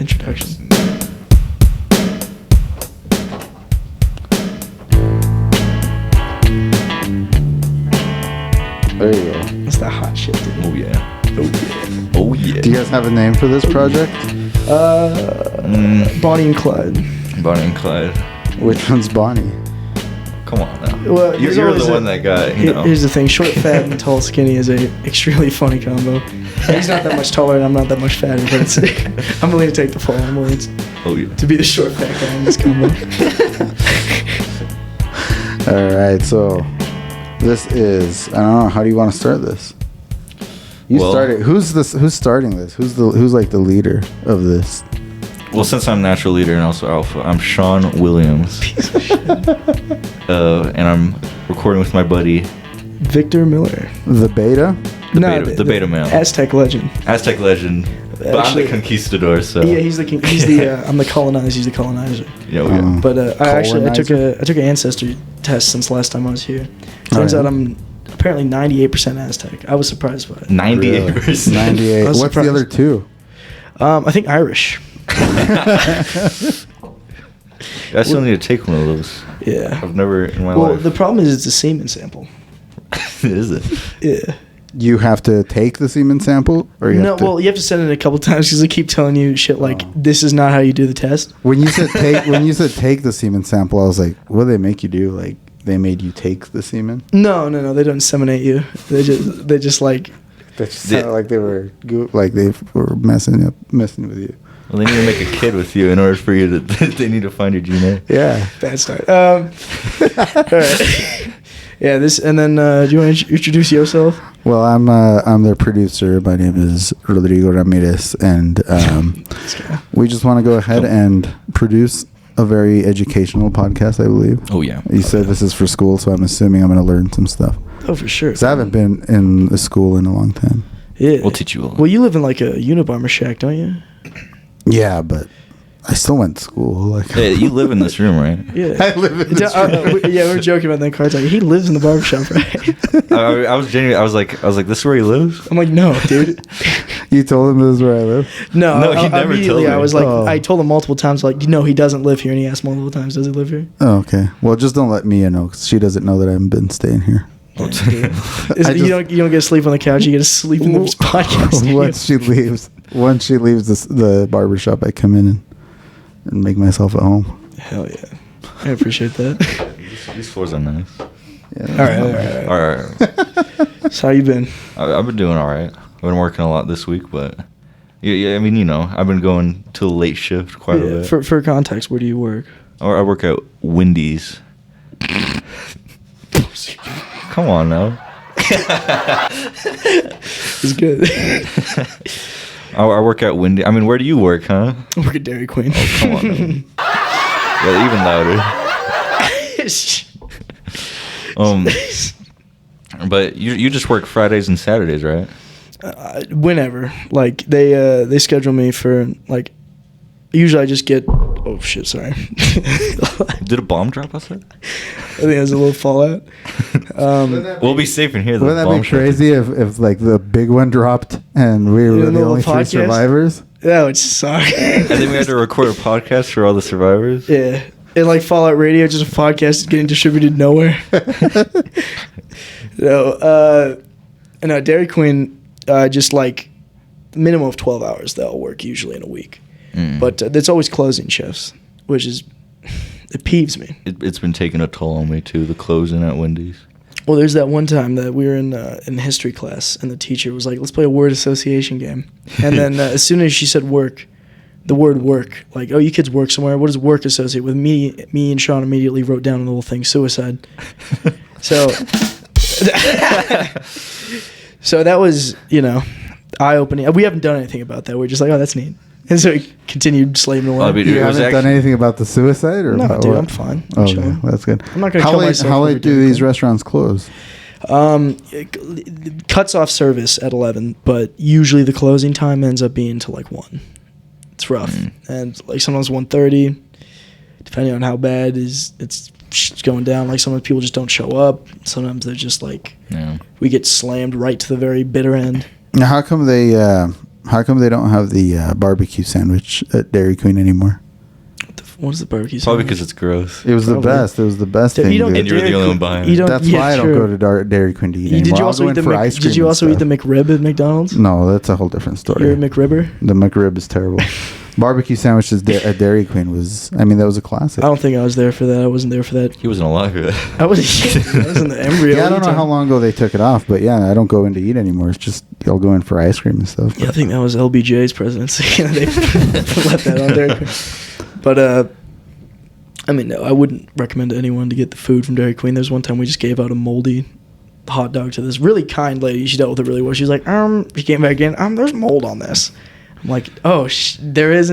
introduction. There you go. That's that hot shit, dude. Oh yeah. Oh, yeah. Oh yeah. Do you guys have a name for this project? Bonnie and Clyde. Bonnie and Clyde. Which one's Bonnie? Come on now. Well, You're there's the always one that got, you know. Here's the thing: short, fat, and tall, skinny is a extremely funny combo. He's not that much taller, and I'm not that much fatter, but it's, I'm willing to take the fall. I'm willing Oh yeah. to be the short, fat guy in this combo. All right, so this is, I don't know, how do you want to start this? You Well- started. Who's starting this? Who's like the leader of this? Well, since I'm natural leader and also alpha, I'm Sean Williams. Piece of shit. And I'm recording with my buddy, Victor Miller. The beta? the beta male. Aztec legend. Aztec legend. But I'm Actually- the conquistador, so. Yeah, he's the king. He's the. I'm the colonizer. He's the colonizer. Yeah, we got- But I took Colonizer? an ancestry test since last time I was here. Turns Alright. out I'm apparently 98% Aztec. I was surprised by it. 98%. 98. I was What's the other surprised. two? I think Irish. I still need to take one of those. Yeah. I've never in my Well, life. the problem is it's a semen sample. Is it? Yeah. You have to take the semen sample, or you No, have to, well, you have to send it a couple times because they keep telling you shit like this is not how you do the test. when you said take the semen sample, I was like, what do they make you do? Like they made you take the semen? No, they don't inseminate you. They just like That just sounded like they were messing with you. Well, they need to make a kid with you in order for you to. They need to find your DNA. Yeah. bad start. All right. Yeah, this and then do you want to introduce yourself? Well, I'm their producer. My name is Rodrigo Ramirez, and This guy. we just want to go ahead and produce a very educational podcast. I believe. Oh yeah. You said this is for school, so I'm assuming I'm going to learn some stuff. Oh, for sure. Because I haven't been in a school in a long time. Yeah. We'll teach you a lot. Well, you live in like a Unabomber shack, don't you? Yeah, but I still went to school. Like, Hey, you live in this room, right? Yeah. I live in this Yeah, we were joking about that car. Like, he lives in the barbershop, right? I was genuinely. I was like, this is where he lives. I'm like, no, dude. You told him this is where I live? No, No, he never immediately told me. I was like, Oh. I told him multiple times, like, no, he doesn't live here. And he asked multiple times, does he live here? Oh, okay. Well, just don't let Mia know, because she doesn't know that I haven't been staying here. You I don't get to sleep on the couch. You get to sleep in the podcast studio. Once she leaves the barbershop, I come in and make myself at home. Hell yeah. I appreciate that. These floors are nice. Yeah, All right. All So how you been? I've been doing all right. I've been working a lot this week, but yeah. I mean, you know, I've been going to a late shift quite a bit. For context, where do you work? Or I work at Wendy's. Come on now. It's good. I work at Wendy's. I mean, where do you work, huh? I work at Dairy Queen. Oh, come on. Man. Yeah, even louder. But you just work Fridays and Saturdays, right? Whenever, like they schedule me for like. Usually, I just get. Oh shit! Sorry. Did a bomb drop outside? I think there's a little fallout. We'll be safe in here. Wouldn't that be crazy if like the big one dropped and we were In the the only little three podcast? survivors? That would suck. And then we had to record a podcast for all the survivors. Yeah. And like Fallout Radio, just a podcast getting distributed nowhere. No, Dairy Queen, just like minimum of 12 hours they'll work usually in a week. But it's always closing shifts, which is, it peeves me. It's been taking a toll on me too. The closing at Wendy's. Well, there's that one time that we were in history class and the teacher was like, let's play a word association game. And then as soon as she said work, the word work, like, oh, you kids work somewhere. What does work associate with? Me and Sean immediately wrote down the little thing, suicide. So that was, eye-opening. We haven't done anything about that. We're just like, oh, that's neat. And so we continued slaving away. I mean, You it was haven't done anything about the suicide, or No, about dude, what? I'm fine. I'm Okay, chilling. that's good. I'm not gonna How kill late? myself How over late do Dairy these Queen. restaurants close? It cuts off service at 11, but usually the closing time ends up being till like 1. It's rough. And like sometimes 1:30, depending on how bad it's going down. Like sometimes people just don't show up. Sometimes they're just like, Yeah. we get slammed right to the very bitter end. Now, how come they How come they don't have the barbecue sandwich at Dairy Queen anymore? What is the barbecue Probably sandwich? because it's gross. It was the Probably. best. It was the best Dude, thing. you don't dude. And you're the only one buying it. That's why I don't go to Dairy Queen to eat anymore. Did you I'll also go eat in the for ice cream Did you and also eat the stuff. McRib at McDonald's? No, that's a whole different story. You're a McRibber? The McRib is terrible. Barbecue sandwiches at Dairy Queen was, I mean, that was a classic. I don't think I was there for that. I wasn't there for that. He wasn't alive for that. I was in the embryo. Yeah, I What are don't you know how talking- long ago they took it off, but yeah, I don't go in to eat anymore. It's just I'll go in for ice cream and stuff. Yeah, I think that was LBJ's presidency. They left that on Dairy Queen. But I mean, no, I wouldn't recommend to anyone to get the food from Dairy Queen. There's one time we just gave out a moldy hot dog to this really kind lady. She dealt with it really well. She was like, she came back in, there's mold on this. I'm like, oh, there is,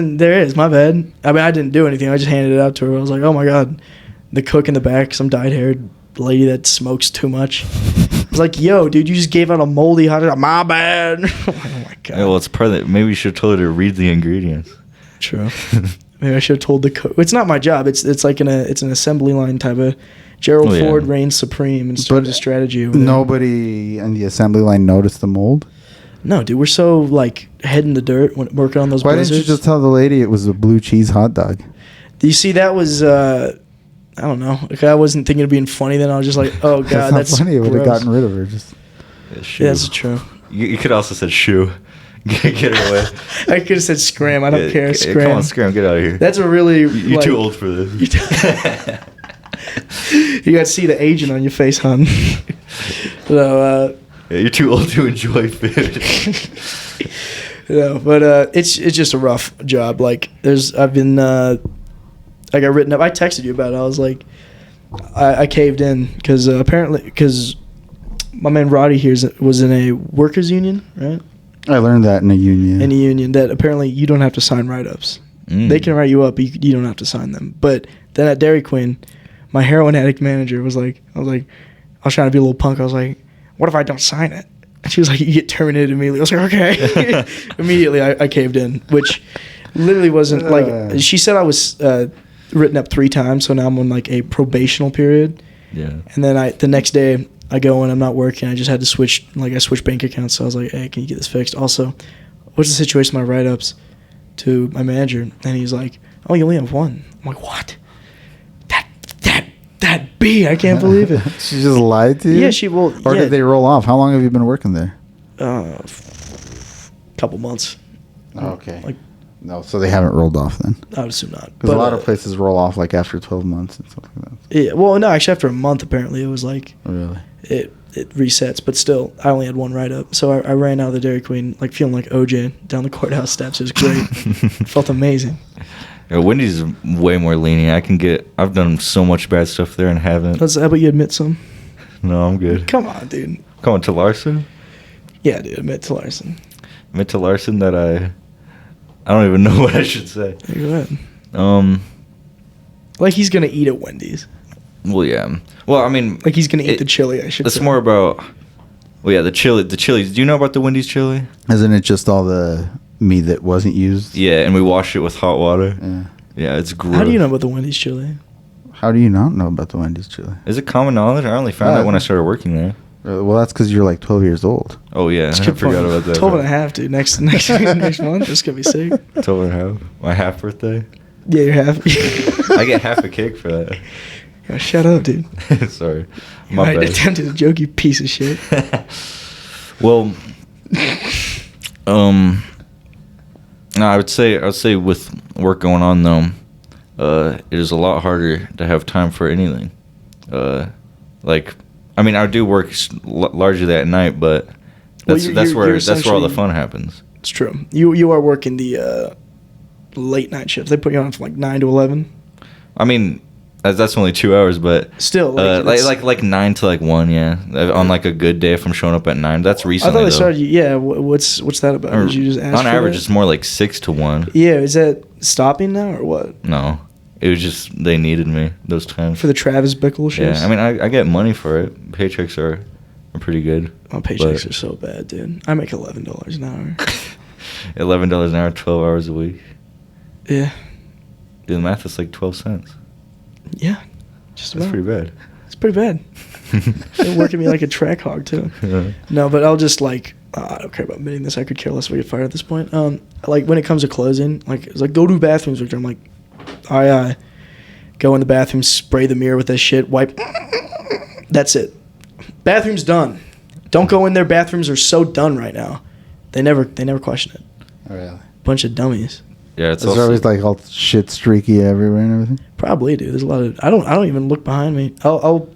my bad. I mean, I didn't do anything. I just handed it out to her. I was like, oh my God. The cook in the back, some dyed-haired lady that smokes too much. I was like, yo, dude, you just gave out a moldy hot dog. My bad. I'm like, oh my God. Yeah, well, it's part of it. Maybe you should have told her to read the ingredients. True. Maybe I should have told the cook. It's not my job. It's like it's an assembly line type of. Gerald Oh, yeah. Ford reigns supreme in terms of strategy. Over there. Nobody in the assembly line noticed the mold. No, dude, we're so like head in the dirt when working on those. Why didn't you blizzards. just tell the lady it was a blue cheese hot dog? You see, that was I don't know. Like, I wasn't thinking of being funny. Then I was just like, oh God, That's not funny. It would have gross. gotten rid of her. Just Yeah, shoe. Yeah, that's true. You could also said shoe. Get her away. I could have said scram. I don't Yeah, care. yeah, Scram. Come on, scram. Get out of here. That's a really. You're like, too old for this. You got to see the agent on your face, hon. So. Yeah, you're too old to enjoy food. No, but it's just a rough job. Like I've been I got written up. I texted you about it. I was like, I caved in because apparently my man Roddy here was in a workers union, right? I learned that in a union. In a union that apparently you don't have to sign write-ups. They can write you up, but you don't have to sign them. But then at Dairy Queen, my heroin addict manager was like, I was trying to be a little punk. I was like, what if I don't sign it? And she was like, you get terminated immediately. I was like, okay. Immediately, I caved in, which literally wasn't like, she said I was written up 3 times, so now I'm on like a probational period. Yeah. And then the next day, I go and I'm not working. I just had to switch bank accounts. So I was like, hey, can you get this fixed? Also, what's the situation with my write-ups to my manager? And he's like, oh, you only have 1. I'm like, what? That B, I can't believe it. She just lied to you? Yeah, she will. Or yeah, did they roll off? How long have you been working there? couple months. Oh, okay. Like, No, so they haven't rolled off then. I would assume not. Because a lot of places roll off like after 12 months and stuff like that. Yeah, well, no, actually, after a month, apparently, it was like Really? it resets. But still, I only had 1 write-up, so I ran out of the Dairy Queen like feeling like OJ down the courthouse steps. It was great. Felt amazing. Yeah, Wendy's is way more lenient. I've done so much bad stuff there and haven't. How about you admit some? No, I'm good. Come on, dude. Come on, to Larson. Yeah, dude, admit to Larson. Admit to Larson that I don't even know what I should say. Yeah, go ahead. Like he's gonna eat at Wendy's. Well, yeah. Well, I mean, Like he's gonna eat the chili. I should. It's say. more about. Well, yeah, the chili. The chilies. Do you know about the Wendy's chili? Isn't it just all the meat that wasn't used? Yeah, and we wash it with hot water. Yeah. Yeah, it's gross. How do you know about the Wendy's chili? How do you not know about the Wendy's chili? Is it common knowledge? I only found out when I started working there. Well, that's because you're like 12 years old. Oh yeah, It's I good forgot point. about that. 12 and a half, dude. Next next month, this could be sick. 12 and a half. My half birthday. Yeah, you're half. I get half a cake for that. Yo, shut up, dude. Sorry, my I bad. attempted a joke, you piece of shit. Well, no, I would say with work going on though, it is a lot harder to have time for anything. Like, I mean, I do work largely at night, but that's you're where all the essentially- fun happens. It's true. You are working the late night shifts. They put you on from like 9 to 11. I mean, that's only 2 hours, but Still, like, like 9 to like 1, yeah. On like a good day, if I'm showing up at 9, that's I recently. thought they though. started. Yeah, what's that about? Or Did you just ask on for average, that? it's more like 6 to 1. Yeah, is that stopping now or what? No, it was just they needed me those times. For the Travis Bickle shifts? Yeah, I mean, I get money for it. Paychecks are pretty good. My paychecks but- are so bad, dude. I make $11 an hour. $11 an hour, 12 hours a week. Yeah. Do the math, it's like 12 cents. Yeah. Just That's about. pretty bad. It's pretty bad. They're working me like a track hog, too. No, but I'll just, like, I don't care about admitting this. I could care less if we get fired at this point. Like when it comes to closing, like it's like go to bathrooms, Victor. I'm like, aye. Go in the bathroom, spray the mirror with that shit, wipe. That's it. Bathroom's done. Don't go in there. Bathrooms are so done right now. They never question it. Oh, really? Bunch of dummies. Yeah, it's Is there also always like all shit streaky everywhere and everything? Probably, dude. There's a lot of. I don't even look behind me. I'll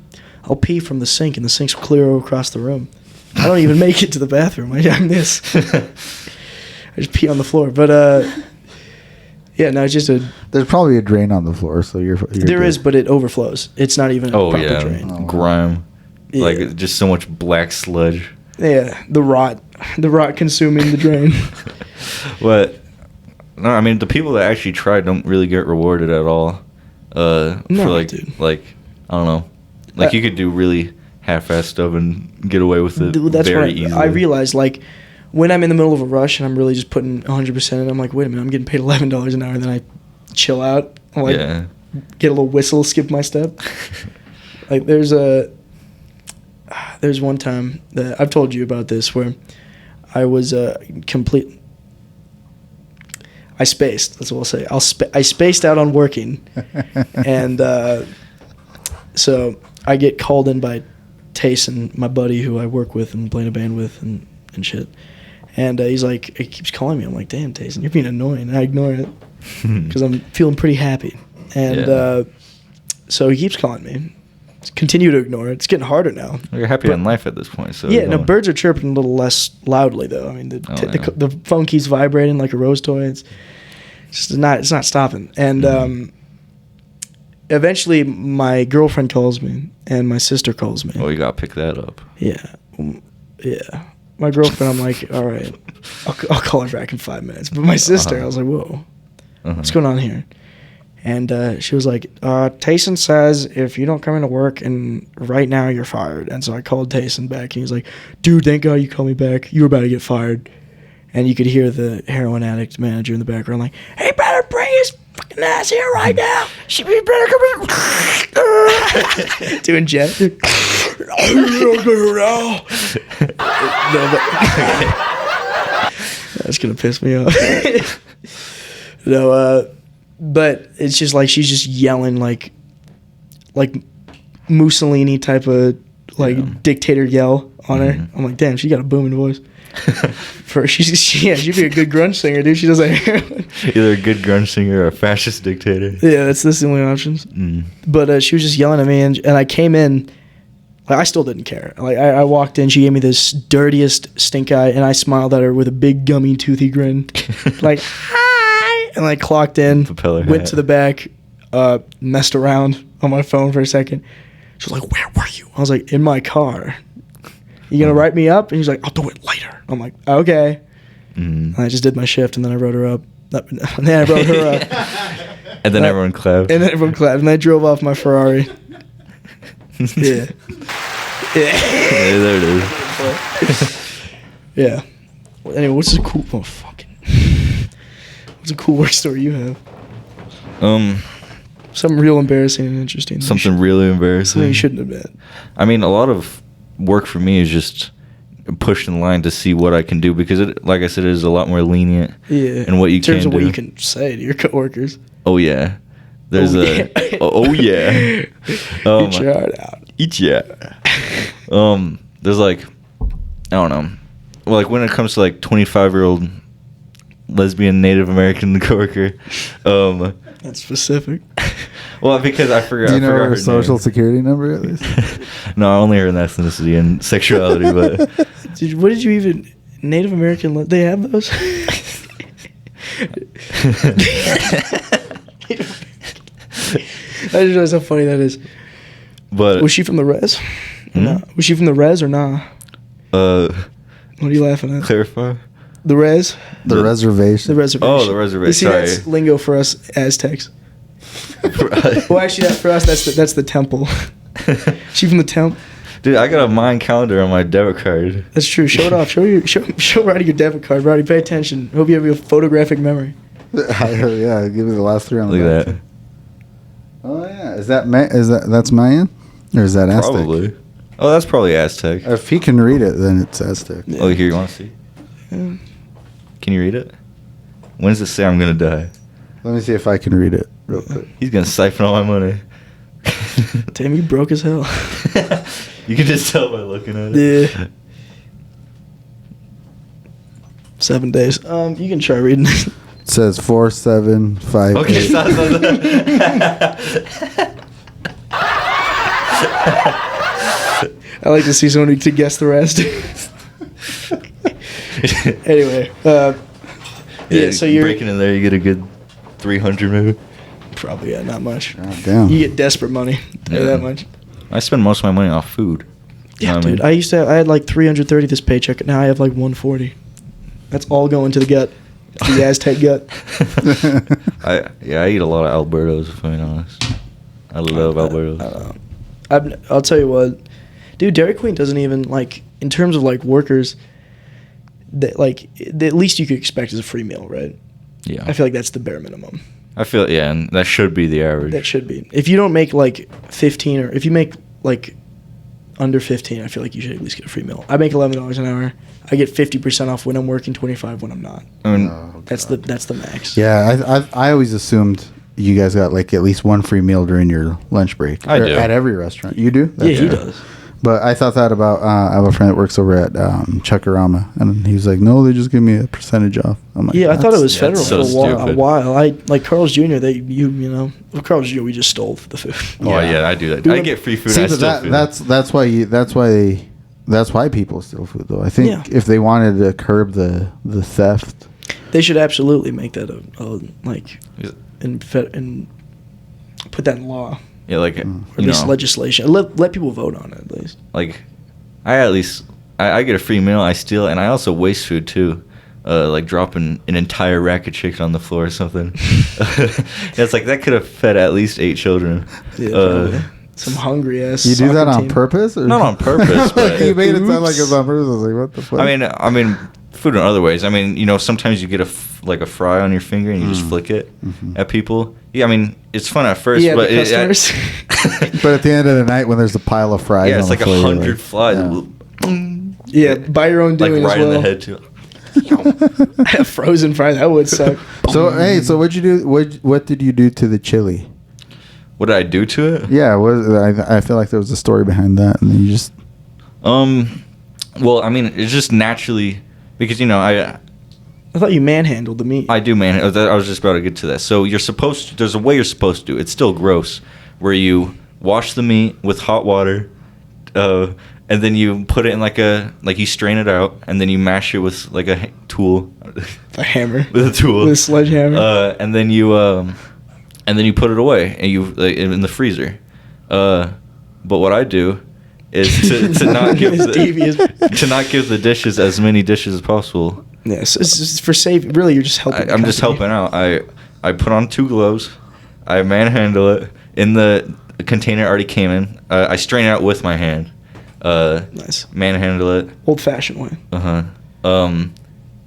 pee from the sink, and the sink's clear across the room. I don't even make it to the bathroom. I miss. I just pee on the floor. But yeah, no, it's just a. There's probably a drain on the floor, so you're There good. is, but it overflows. It's not even a oh proper yeah, drain. grime, Yeah. like just so much black sludge. Yeah, the rot consuming the drain. But no, I mean the people that actually try don't really get rewarded at all. For like, dude. like I don't know, like you could do really half-assed stuff and get away with it Dude, that's very what easily. I realized. Like when I'm in the middle of a rush and I'm really just putting 100% in, I'm like, wait a minute, I'm getting paid $11 an hour, and then I chill out. I'm like, Yeah. get a little whistle, skip my step. Like there's one time that I've told you about this where I was I spaced. That's what I'll say. I spaced out on working, and so I get called in by Tayson, my buddy who I work with and play in a band with and shit. And he's like, he keeps calling me. I'm like, damn, Tayson, you're being annoying. And I ignore it because I'm feeling pretty happy. And Yeah. so he keeps calling me. Continue to ignore it. It's getting harder now. You're happy But- in life at this point, so Yeah, no, don't- birds are chirping a little less loudly though. I mean, the phone keeps vibrating like a rose toy. It's just not stopping. And eventually, my girlfriend calls me and my sister calls me. Oh, you gotta pick that up. Yeah, yeah. My girlfriend, I'm like, all right, I'll call her back in 5 minutes. But my sister, I was like, whoa, what's going on here? And she was like, Tayson says if you don't come into work and right now you're fired. And so I called Tayson back and he was like, dude, thank God you called me back. You were about to get fired. And you could hear the heroin addict manager in the background like, hey, better bring his fucking ass here right now. She better come in. Doing jet. That's going to piss me off. No, but it's just like she's just yelling like Mussolini type of dictator yell on her. I'm like, damn, she got a booming voice. She'd be a good grunge singer, dude. She does like Either a good grunge singer or a fascist dictator. yeah, that's the only options. But she was just yelling at me, and I came in. Like, I still didn't care. Like I walked in, she gave me this dirtiest stink eye, and I smiled at her with a big gummy toothy grin, like hi, and like clocked in, Propeller went hat. to the back, messed around on my phone for a second. She was like, "Where were you?" I was like, "In my car." You gonna write me up? And he's like, I'll do it later. I'm like, okay. And I just did my shift, and then I wrote her up. And then I wrote her up. And then everyone clapped. And then everyone clapped, and I drove off my Ferrari. Yeah. Yeah, there it is. Yeah. Well, anyway, what's a cool? Oh, fucking. What's a cool work story you have? Something real embarrassing and interesting. Something really Something embarrassing. you shouldn't have been. I mean, a lot of work for me is just pushed in line to see what I can do because, it, like I said, it is a lot more lenient. Yeah. And what you in terms can of what do. you can say to your coworkers. Oh yeah, there's yeah. oh yeah. Get your heart out. Eat yeah. There's like, I don't know. Well, like when it comes to like 25-year-old lesbian Native American coworker, That's specific. well, because I forgot. Do you know I forgot her social name. security number at least? No, I only heard ethnicity and sexuality, but What did you even Native American? They have those. I just realized how funny that is. but Was she from the res? No. Was she from the res or nah? What are you laughing at? clarify. The res? The The- reservation. The reservation. Oh, the reservation, You see, sorry. that's lingo for us Aztecs. Well, actually, for us, that's the temple. She from the temple. Dude, I got a Mayan calendar on my debit card. That's true. Show it off. Show Roddy your debit card. Roddy, pay attention. Hope you have a photographic memory. Yeah, give me the last three on the Look back. at that. Oh yeah, that's Mayan or is that Aztec? Probably. Oh, that's probably Aztec. If he can read it, then it's Aztec. Yeah. Oh, here, you want to see? Yeah. Can you read it? When does it say I'm going to die? Let me see if I can read it real quick. He's going to siphon all my money. Damn, you broke as hell. You can just tell by looking at it. Yeah. 7 days. You can try reading it. It says 4, 7, 5, Okay, 8. stop. I like to see someone to guess the rest. Anyway, yeah. So you're breaking in there, you get a good 300 maybe. probably not much. God damn. You get desperate money. Tell you Yeah. that much. I spend most of my money off food. You know Yeah, what I dude. mean? I had like 330 this paycheck. Now I have like 140. That's all going to the gut, the Aztec gut. I eat a lot of Albertos, if I'm being honest. I love Albertos. I'll tell you what, dude. Dairy Queen doesn't even like in terms of like workers. That like the least you could expect is a free meal, right? Yeah. I feel like that's the bare minimum. I feel, yeah, and that should be the average. That should be. If you don't make like 15 or if you make like under 15, I feel like you should at least get a free meal. I make $11 an hour. I get 50% off when I'm working, 25 when I'm not. I mean, Oh, That's God. the max. Yeah, I always assumed you guys got like at least one free meal during your lunch break. I Or do. At every restaurant. You do? Yeah, he Yeah. does. But I thought that about, I have a friend that works over at Chuckarama, and he was like, no, they just give me a percentage off. I'm like, Yeah, I thought it was that's federal so for a stupid. while. I like Carl's Jr. You know, well, Carl's Jr. We just stole the food. oh, yeah, I do that. We I went- get free food. See, I but still food. that's why people steal food, though. I think Yeah. if they wanted to curb the theft, They should absolutely make that a like Is- and put that in law Yeah, like, or at you least know, legislation. Let people vote on it at least. like, I get a free meal, I steal, and I also waste food, too. Like dropping an entire rack of chicken on the floor or something. It's like, that could have fed at least 8 children. Yeah, probably. Some hungry ass. you do that soccer on team. purpose? Or? Not on purpose, but- you made it sound like it was Oops. on purpose. I was like, what the fuck? I mean, food in other ways. I mean, you know, sometimes you get a fry on your finger and you just flick it at people. Yeah, I mean, it's fun at first, Yeah, but the customers. But at the end of the night, when there's a pile of fries, yeah, it's on like the floor, you're 100 flies, Yeah, by your own like doing right as well. in the head too. A frozen fry that would suck. So hey, so what'd you do? What did you do to the chili? What did I do to it? Yeah, I feel like there was a story behind that, and then you just Well, I mean, it's just naturally because you know I thought you manhandled the meat. I do, man. I was just about to get to that. So you're supposed to, there's a way you're supposed to. It's still gross, where you wash the meat with hot water, and then you put it in like you strain it out, and then you mash it with like a tool, a hammer. with a tool, With a sledgehammer. and then you put it away and you like, in the freezer. But what I do is to not give It's devious. to not give the dishes as many dishes as possible. Yes, it's just for saving. Really, you're just helping. the I'm just company. helping out. I put on 2 gloves. I manhandle it in the container it already came in. I strain it out with my hand. Nice. Manhandle it. Old-fashioned way.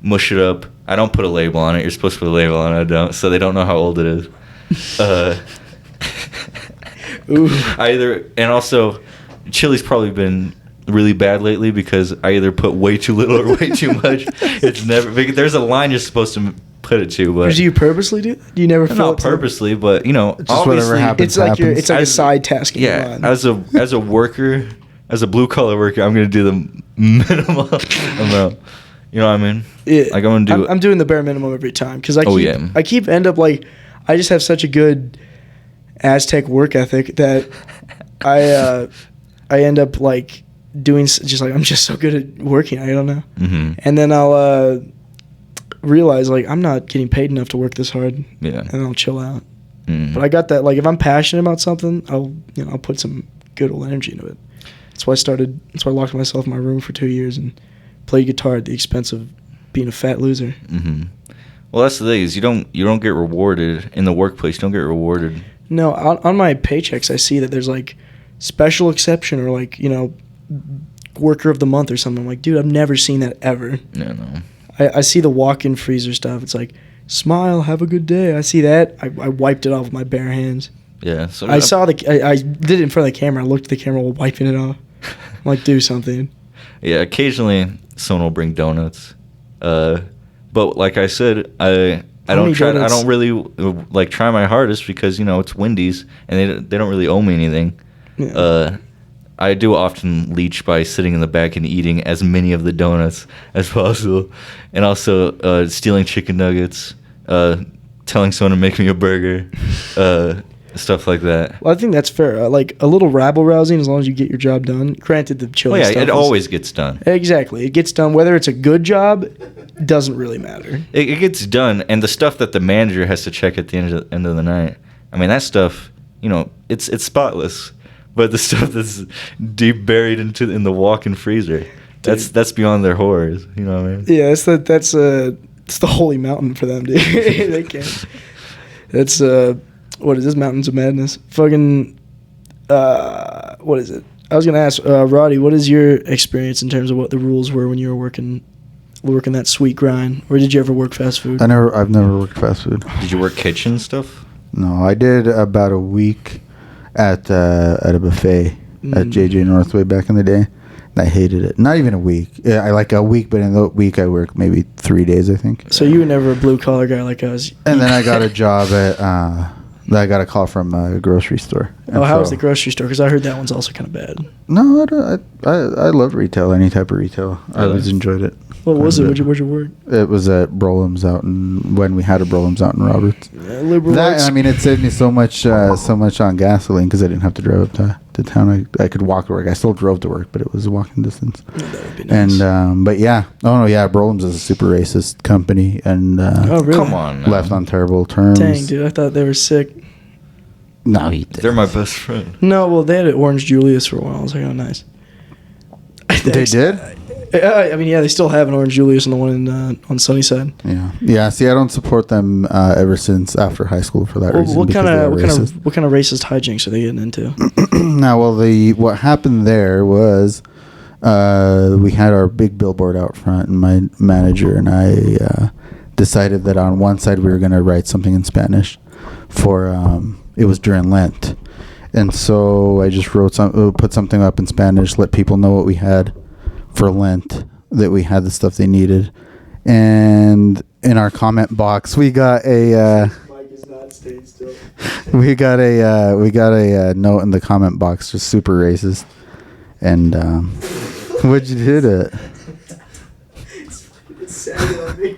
Mush it up. I don't put a label on it. You're supposed to put a label on it. I don't, so they don't know how old it is. Ooh. And also, chili's probably been really bad lately because I either put way too little or way too much. It's never because there's a line you're supposed to put it to, but Do you purposely do that? You never feel not it to- purposely, but you know, Just whatever obviously, happens. It's like happens. it's like a As- side task. In your Yeah, mind. as a worker, as a blue collar worker, I'm gonna do the minimum amount. You know what I mean? Yeah. Like I'm gonna do. I'm doing the bare minimum every time because Oh, yeah. I keep end up like I just have such a good Aztec work ethic that I end up like doing just like I'm just so good at working. I don't know, Mhm. and then I'll realize like I'm not getting paid enough to work this hard, Yeah. and I'll chill out. Mm. But I got that like if I'm passionate about something, I'll put some good old energy into it. That's why I locked myself in my room for 2 years and played guitar at the expense of being a fat loser. Mhm. Well, that's the thing is you don't get rewarded in the workplace. You don't get rewarded. No, on my paychecks, I see that there's like special exception or like, worker of the month or something. I'm like, dude, I've never seen that ever. Yeah, no. I see the walk-in freezer stuff. It's like, smile, have a good day. I see that. I wiped it off with my bare hands. Yeah. So I saw I did it in front of the camera. I looked at the camera while wiping it off. Like, do something. Yeah, occasionally someone will bring donuts. But like I said, I don't really like try my hardest because it's Wendy's and they don't really owe me anything. Yeah. I do often leech by sitting in the back and eating as many of the donuts as possible, and also stealing chicken nuggets, telling someone to make me a burger, stuff like that. Well, I think that's fair. Like a little rabble rousing, as long as you get your job done. Granted, the chili stuff it always gets done. Exactly, it gets done. Whether it's a good job, doesn't really matter. It gets done, and the stuff that the manager has to check at the end of the night. I mean, that stuff, it's spotless. But the stuff that's deep buried in the walk-in freezer, that's beyond their horrors. You know what I mean? Yeah, it's the holy mountain for them, dude. They can't. That's what is this? Mountains of Madness. Fucking what is it? I was gonna ask Roddy, what is your experience in terms of what the rules were when you were working that sweet grind, or did you ever work fast food? I've never worked fast food. Did you work kitchen stuff? No, I did about a week at a buffet at JJ Northway back in the day. And I hated it. Not even a week. Yeah, I like a week, but in the week I worked maybe 3 days, I think. So you were never a blue collar guy like us. And then I got a job at. I got a call from a grocery store. And how was the grocery store? Because I heard that one's also kind of bad. No, I love retail. Any type of retail. I always enjoyed it. What was it? Where'd you work? It was at Brolem's when we had a Brolem's out in Roberts. Liberal I mean, it saved me so much on gasoline because I didn't have to drive up to town. I could walk to work. I still drove to work, but it was a walking distance. Yeah, that would be nice. And but yeah, Brolem's is a super racist company, and oh really? Come on, man. left on terrible terms. Dang, dude, I thought they were sick. No, they're my best friend. No, well, they had an Orange Julius for a while. I was like, oh, nice. They did? I mean, yeah, they still have an Orange Julius and the one on Sunnyside. Yeah. See, I don't support them ever since after high school for that reason. What kind of racist hijinks are they getting into? Now, what happened there was we had our big billboard out front, and my manager and I decided that on one side we were going to write something in Spanish for it was during Lent, and so I just put something up in Spanish, let people know what we had for Lent, that we had the stuff they needed, and in our comment box we got a Mike is not staying still. we got a note in the comment box, just super racist, and what'd you do to it? It's sagging on me.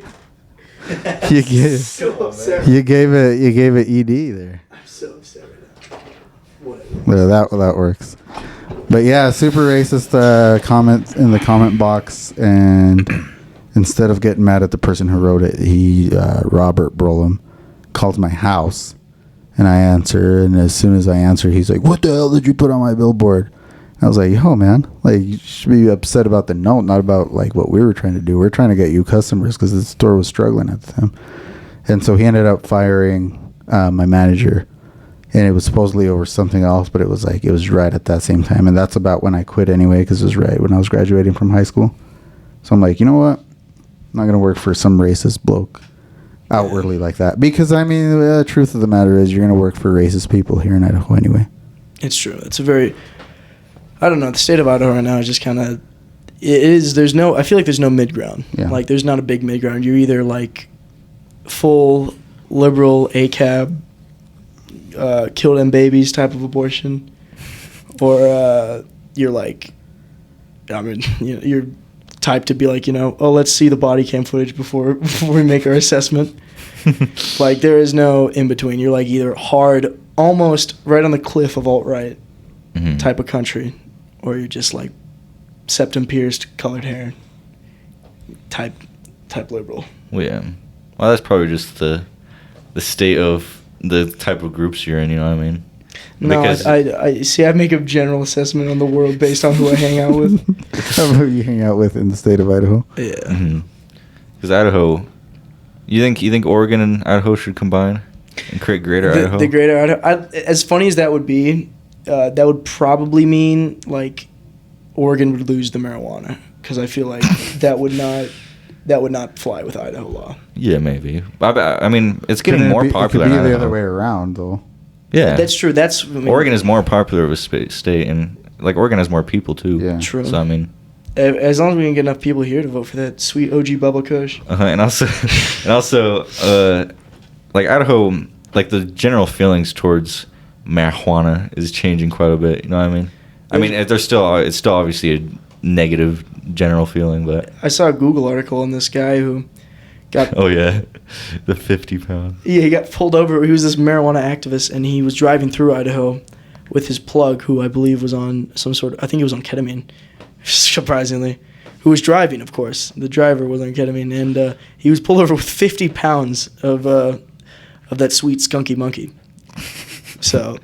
You gave it ED there. I'm so upset right now. Whatever. Yeah, that works. But yeah, super racist comment in the comment box, and instead of getting mad at the person who wrote it, Robert Brolem called my house, and I answer, and as soon as I answer, he's like, "What the hell did you put on my billboard?" I was like, "Yo, man, like you should be upset about the note, not about like what we were trying to do. We're trying to get you customers because the store was struggling at the time." And so he ended up firing my manager, and it was supposedly over something else, but it was right at that same time, and that's about when I quit anyway, because it was right when I was graduating from high school. So I'm like, you know what? I'm not gonna work for some racist bloke outwardly like that, because I mean, the truth of the matter is, you're gonna work for racist people here in Idaho anyway. It's true. It's a very, I don't know, the state of Idaho right now is just kind of, I feel like there's no mid ground. Yeah. Like there's not a big mid ground. You're either like full liberal ACAB, kill them babies type of abortion, or you're like, I mean, you're type to be like, oh, let's see the body cam footage before we make our assessment. Like there is no in between. You're like either hard, almost right on the cliff of alt-right type of country, or you're just like septum pierced, colored hair type liberal. Well, yeah. Well, that's probably just the state of the type of groups you're in. You know what I mean? No, I see. I make a general assessment on the world based on who I hang out with. Who you hang out with in the state of Idaho? Yeah. Because Idaho, you think Oregon and Idaho should combine and create Greater Idaho? The Greater Idaho. As funny as that would be, that would probably mean like Oregon would lose the marijuana, because I feel like that would not fly with Idaho law. Yeah, maybe. I mean, it's getting more popular. It could be in the Idaho. other way around, though. Yeah, that's true. Oregon is more popular of a state, and like organize more people too. Yeah. True. So I mean, As long as we can get enough people here to vote for that sweet OG Bubba Kush. and also, like Idaho, like the general feelings towards marijuana is changing quite a bit. You know what I mean? I mean, it's still obviously a negative general feeling, but I saw a Google article on this guy who got oh yeah, the 50 pounds. Yeah, he got pulled over. He was this marijuana activist, and he was driving through Idaho with his plug, who I believe was on some sort of, I think he was on ketamine, surprisingly, who was driving, of course. The driver was on ketamine, and he was pulled over with 50 pounds of that sweet skunky monkey. So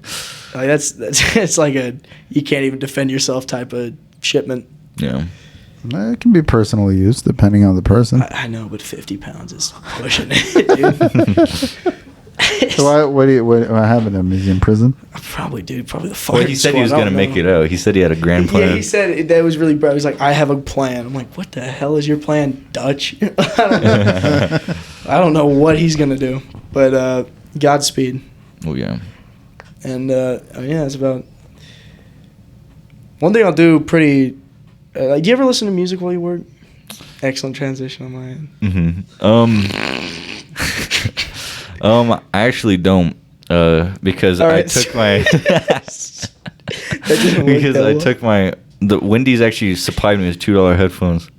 like, that's it's like a you can't even defend yourself type of shipment. Yeah. It can be personal use depending on the person. I know, but 50 pounds is pushing it, dude. So what happened to him? Is he in prison? Probably the Well, firing he said he squad, was I gonna don't make know. it out. He said he had a grand plan. Yeah, he said that was really bad. He's like, I have a plan. I'm like, what the hell is your plan, Dutch? I don't know. I don't know what he's gonna do, but Godspeed. Oh yeah. And yeah, it's about one thing I'll do. Pretty. Do you ever listen to music while you work? Excellent transition on my end. I actually don't, because All I right. took my That didn't work because that I well. took the Wendy's actually supplied me with $2 headphones,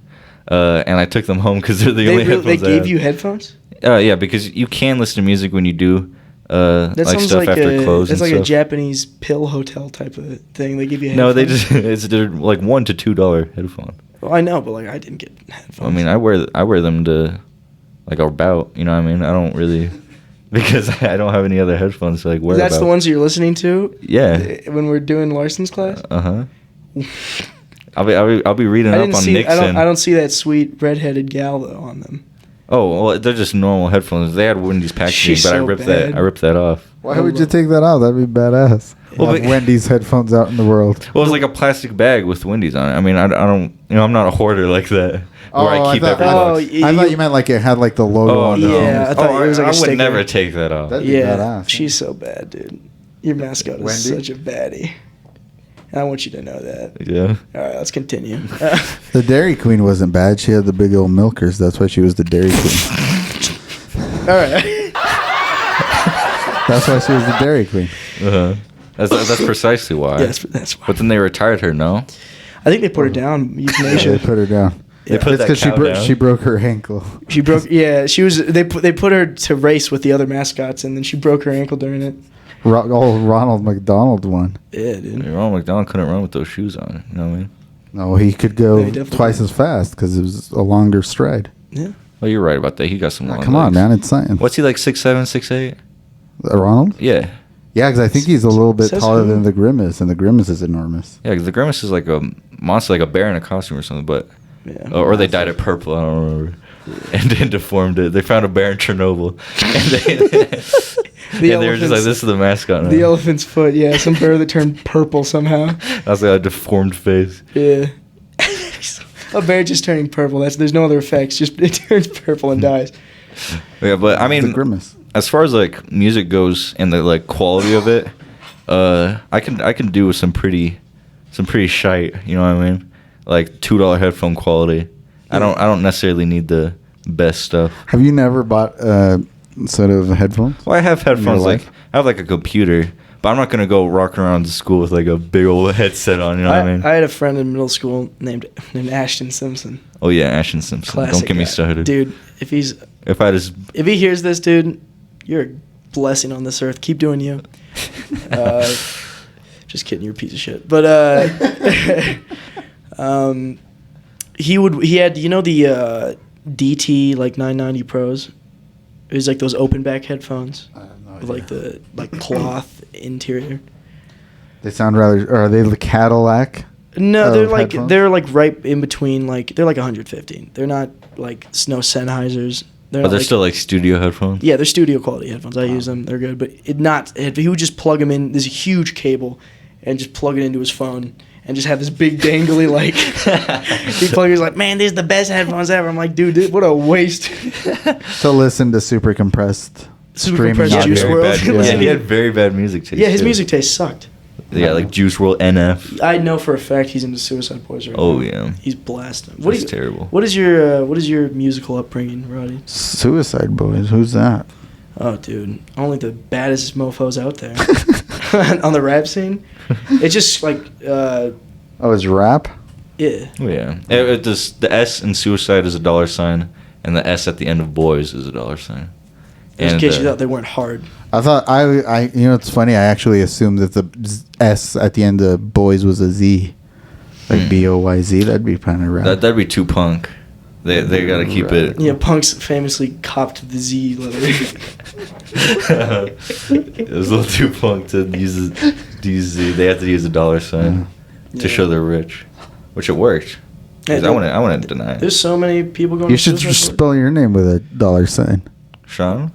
and I took them home because they're the only They headphones. I gave have. you headphones. Yeah, because you can listen to music when you do That like sounds stuff like after close that's and like a stuff. Japanese pill hotel type of thing. They give you No, headphones. they're like $1 to $2 headphone. Well, I know, but like I didn't get headphones. I mean, I wear them to like about. You know what I mean? I don't really because I don't have any other headphones to like wear. That's the about. ones you're listening to. Yeah. When we're doing Larson's class. Uh huh. I'll be reading I up didn't on see. Nixon. I don't see that sweet redheaded gal though on them. Oh well, they're just normal headphones. They had Wendy's packaging, She's but I so ripped bad. that off. Why would you take that out? That'd be badass. Well, Have but- Wendy's headphones out in the world. Well, it's like a plastic bag with Wendy's on it. I mean, I don't, I'm not a hoarder like that. Where I keep thought, everything. Oh, I thought you meant like it had like the logo Oh on no! it. Yeah, I thought it was like a I would sticker. never take that off. That'd be Yeah, badass. she's so bad, dude. Your mascot is Wendy? such a baddie. And I want you to know that. Yeah. All right, let's continue. The Dairy Queen wasn't bad. She had the big old milkers. That's why she was the Dairy Queen. All right. That's why she was the Dairy Queen. Uh-huh. That's precisely why. Yes, that's why. But then they retired her. No. I think they put her down. They Euthanasia. put her down. They put It's that because cow down. she broke her ankle. She broke. Yeah, she was. They put her to race with the other mascots, and then she broke her ankle during it. Ronald McDonald won. Yeah, dude. Ronald McDonald couldn't run with those shoes on. You know what I mean? No, he could Yeah, go he definitely twice could. as fast because it was a longer stride. Yeah. Well, you're right about that. He got some. long Come on, legs. man. It's science. What's he like? 6'7", 6'8"? Ronald? Yeah. Yeah, because I think he's a little bit Says taller who? than the Grimace, and the Grimace is enormous. Yeah, 'cause the Grimace is like a monster, like a bear in a costume or something. But Yeah. or they dyed it purple. I don't remember. And then deformed it. They found a bear in Chernobyl, and they were just like, elephant's- "This is the mascot." Now. The elephant's foot. Yeah, some bird that turned purple somehow. That's like a deformed face. Yeah. A bear just turning purple. There's no other effects. Just it turns purple and dies. Yeah, but I the mean, Grimace. as far as like music goes and the like quality of it, I can do with some pretty shite. You know what I mean? Like $2 headphone quality. I don't necessarily need the best stuff. Have you never bought a set of headphones? Well, I have headphones. Like life? I have like a computer, but I'm not gonna go rocking around to school with like a big old headset on. You know what I mean? I had a friend in middle school named Ashton Simpson. Oh yeah, Ashton Simpson. Classic Don't get me guy. started, Dude. If he hears this, dude, you're a blessing on this earth. Keep doing you. Just kidding, you're a piece of shit. But he had, you know, the DT like 990 Pros. It was like those open back headphones with like the cloth interior. They sound rather. Or are they the Cadillac? No, Oh, they're like headphones? right in between. Like they're like 115. They're not like no Sennheisers. but not they're like- still like studio headphones. Yeah, they're studio quality headphones. I use them. They're good. But he would just plug them in. There's a huge cable, and just plug it into his phone, and just have this big dangly like. He plug. He's like, man, these are the best headphones ever. I'm like, dude, what a waste. To listen to super compressed Super streaming compressed audio. Juice Very WRLD. bad. Yeah. Yeah, he had very bad music taste. Yeah, his too. music taste sucked. Yeah, like Juice WRLD NF. I know for a fact he's into Suicide Boys right now. Oh yeah, He's blasting. that's terrible. What is your musical upbringing, Roddy? Suicide Boys. Who's that? Oh, dude, only the baddest mofo's out there on the rap scene. It's just like, Oh, it's rap. yeah. Oh yeah, the S in Suicide is a $, and the S at the end of Boys is a $. Just in case you thought they weren't hard. I thought I you know it's funny. I actually assumed that the S at the end of Boys was a Z, like BOYZ. That'd be kind of rap. that'd be too punk. They gotta keep it. Yeah, Punk's famously copped the Z letter. It was a little too punk to use they have to use a $, Yeah. to show they're rich, which it worked. 'Cause Yeah, I wouldn't deny it. There's so many people going You to should Suicide just Boys. spell your name with a $. Sean?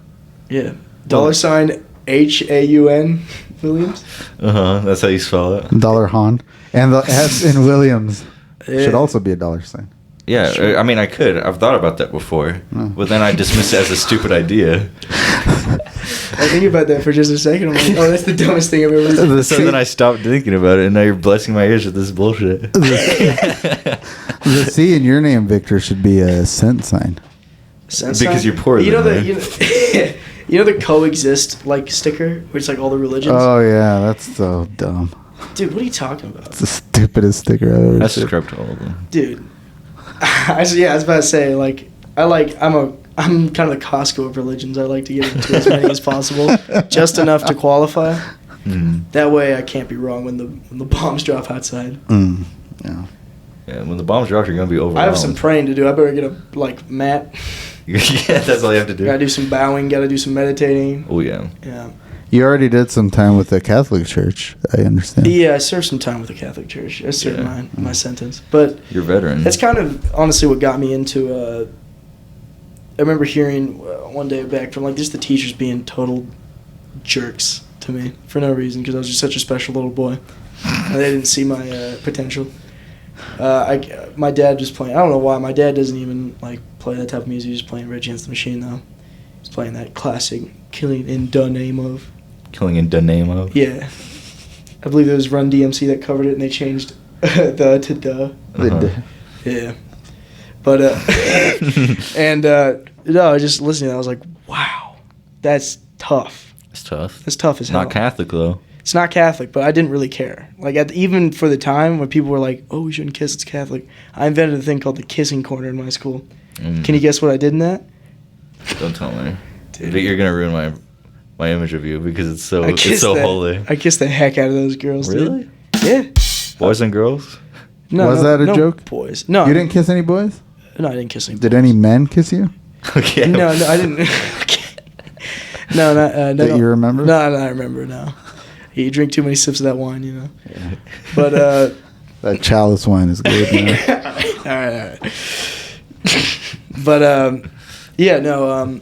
Yeah. $HAUN Williams. That's how you spell it. $Han. And the S in Williams should Yeah. also be a $. Yeah, Sure. I mean, I could. I've thought about that before, Oh. but then I dismiss it as a stupid idea. I think about that for just a second. I'm like, oh, that's the dumbest thing I've ever seen. The So C- then I stopped thinking about it, and now you're blessing my ears with this bullshit. The C in your name, Victor, should be a cent sign. Sense Because sign? you're poorer You know than the you know the coexist like sticker, where it's like all the religions. Oh yeah, that's so dumb. Dude, what are you talking about? It's the stupidest sticker I've ever I seen. subscribe to all of them. Dude, I was about to say like I'm kind of the Costco of religions. I like to get into as many as possible, just enough to qualify. That way, I can't be wrong when the bombs drop outside. Yeah. Yeah, when the bombs drop, you're gonna be overwhelmed. I have some praying to do. I better get a mat. Yeah, that's all you have to do. Gotta do some bowing. Gotta do some meditating. Oh yeah. Yeah. You already did some time with the Catholic Church. I understand. Yeah, I served some time with the Catholic Church. I served Yeah. my sentence, but You're a veteran. that's kind of honestly what got me into. I remember hearing one day back from like just the teachers being total jerks to me for no reason because I was just such a special little boy, and they didn't see my potential. My dad was playing. I don't know why. My dad doesn't even like play that type of music. He's just playing Rage Against the Machine though. He's playing that classic "Killing in the Name of." Killing in the name of. Yeah, I believe it was Run DMC that covered it, and they changed the to the. Uh-huh. Yeah, but and no, I just listening to that, I was like, wow, that's tough. It's tough. That's tough as hell. Not Catholic though. It's not Catholic, but I didn't really care. Like even for the time when people were like, "Oh, we shouldn't kiss," it's Catholic. I invented a thing called the kissing corner in my school. Can you guess what I did in that? Don't tell me. Dude. But you're gonna ruin my image of you because it's so I kissed holy. I kissed the heck out of those girls. Really? Dude. Yeah. Boys and girls. No, Was no, that a no joke? Boys. No. You didn't kiss any boys? No, I didn't kiss any. Did any men kiss you? Okay. No, I didn't. No, no. That you remember? No, I remember. No. You drink too many sips of that wine, you know. But That chalice wine is good. Man. all right. But yeah, no.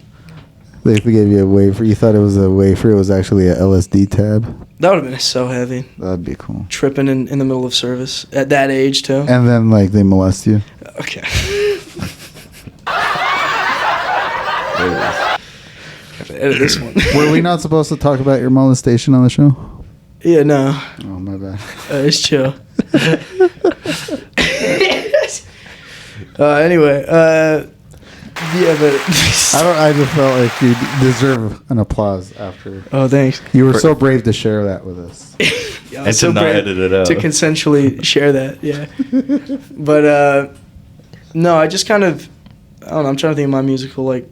They gave you a wafer. You thought it was a wafer. It was actually a LSD tab. That would have been so heavy. That'd be cool. Tripping in the middle of service at that age too. And then like they molest you. Okay. Have to edit this one. Were we not supposed to talk about your molestation on the show? Yeah, no. Oh my bad. It's chill. Anyway, yeah, but I just felt like you deserve an applause after. oh, thanks. You were so brave to share that with us. Yeah, And to not brave edit it out. to consensually share that. Yeah, but no, I just kind of I don't know. I'm trying to think of my musical like.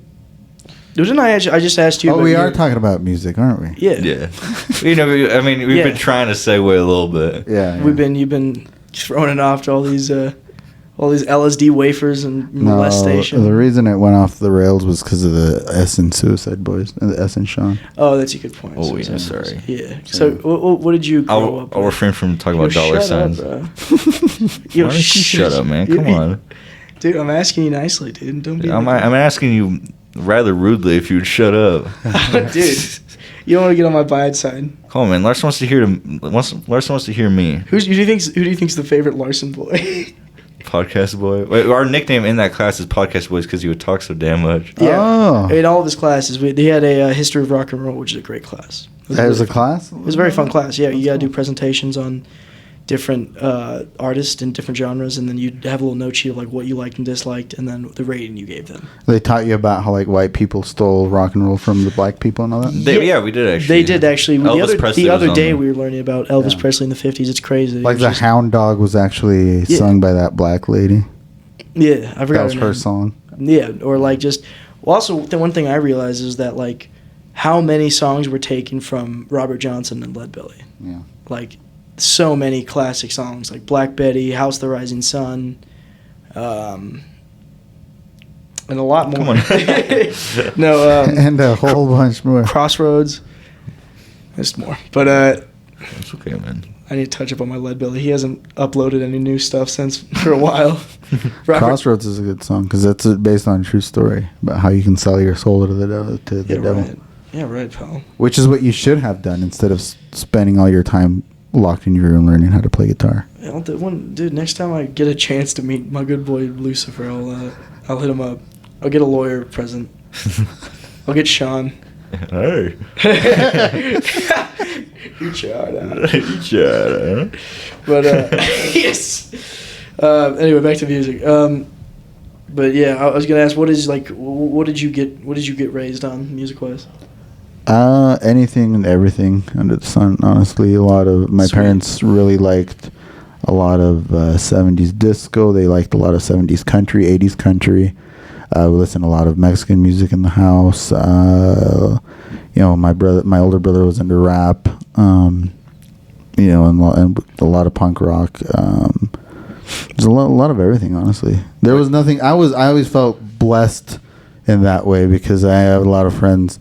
Didn't I just asked you? Oh, about we are your- talking about music, aren't we? Yeah. Yeah. I mean, we've Yeah. been trying to segue a little bit. Yeah. You've been throwing it off to all these LSD wafers and molestation. No, the reason it went off the rails was because of the S in Suicide Boys and the S in Sean. Oh, that's a good point. Oh, So- yeah, sorry. Yeah. So, what did you grow up I'll with? refrain from talking Yo, about dollar shut signs. Up, bro. Why don't you shut up, man? Come on. Dude, I'm asking you nicely, dude. Don't be. I'm asking you rather rudely if you'd shut up. Dude, you don't want to get on my bad side. Come on, man. Larson wants to hear me. Who do you think's the favorite Larson boy? Podcast boy. Wait, our nickname in that class is Podcast Boys because he would talk so damn much. Yeah. Oh. In all of his classes, they had a history of rock and roll, which is a great class. That was a class? It was a very fun class. Yeah, you got to do presentations on different artists in different genres, and then you'd have a little note sheet of like what you liked and disliked, and then the rating you gave them. They taught you about how like white people stole rock and roll from the black people and all that? Yeah, we did actually. They did actually. Elvis The other day there. we were learning about Elvis Yeah. Presley in the 50s. It's crazy. Like It the was just- Hound Dog was actually Yeah. sung by that black lady. Yeah, I forgot That was her her name. song. Yeah, or like just. Well, also, the one thing I realized is that like how many songs were taken from Robert Johnson and Lead Belly. Yeah. Like so many classic songs like Black Betty, House of the Rising Sun, and a lot more. Come on. No, And a whole bunch more. Crossroads. There's more, but It's okay, man. I need to touch up on my Lead Belly. He hasn't uploaded any new stuff since for a while. Robert- Crossroads is a good song because that's based on a true story about how you can sell your soul to the devil. Yeah, right. Yeah, right, pal. Which is what you should have done instead of spending all your time locked in your room learning how to play guitar. Yeah, dude, next time I get a chance to meet my good boy Lucifer, I'll hit him up. I'll get a lawyer present. I'll get Sean. Hey. You tried. Yeah. But yes. Anyway, back to music. But yeah, I was gonna ask, what did you get raised on music wise? Anything and everything under the sun. Honestly, a lot of my Sweet. parents really liked a lot of 70s disco. They liked a lot of 70s country, 80s country. We listened to a lot of Mexican music in the house. My older brother was into rap. And a lot of punk rock. There's a lot of everything, honestly. There was nothing. I always felt blessed in that way because I have a lot of friends,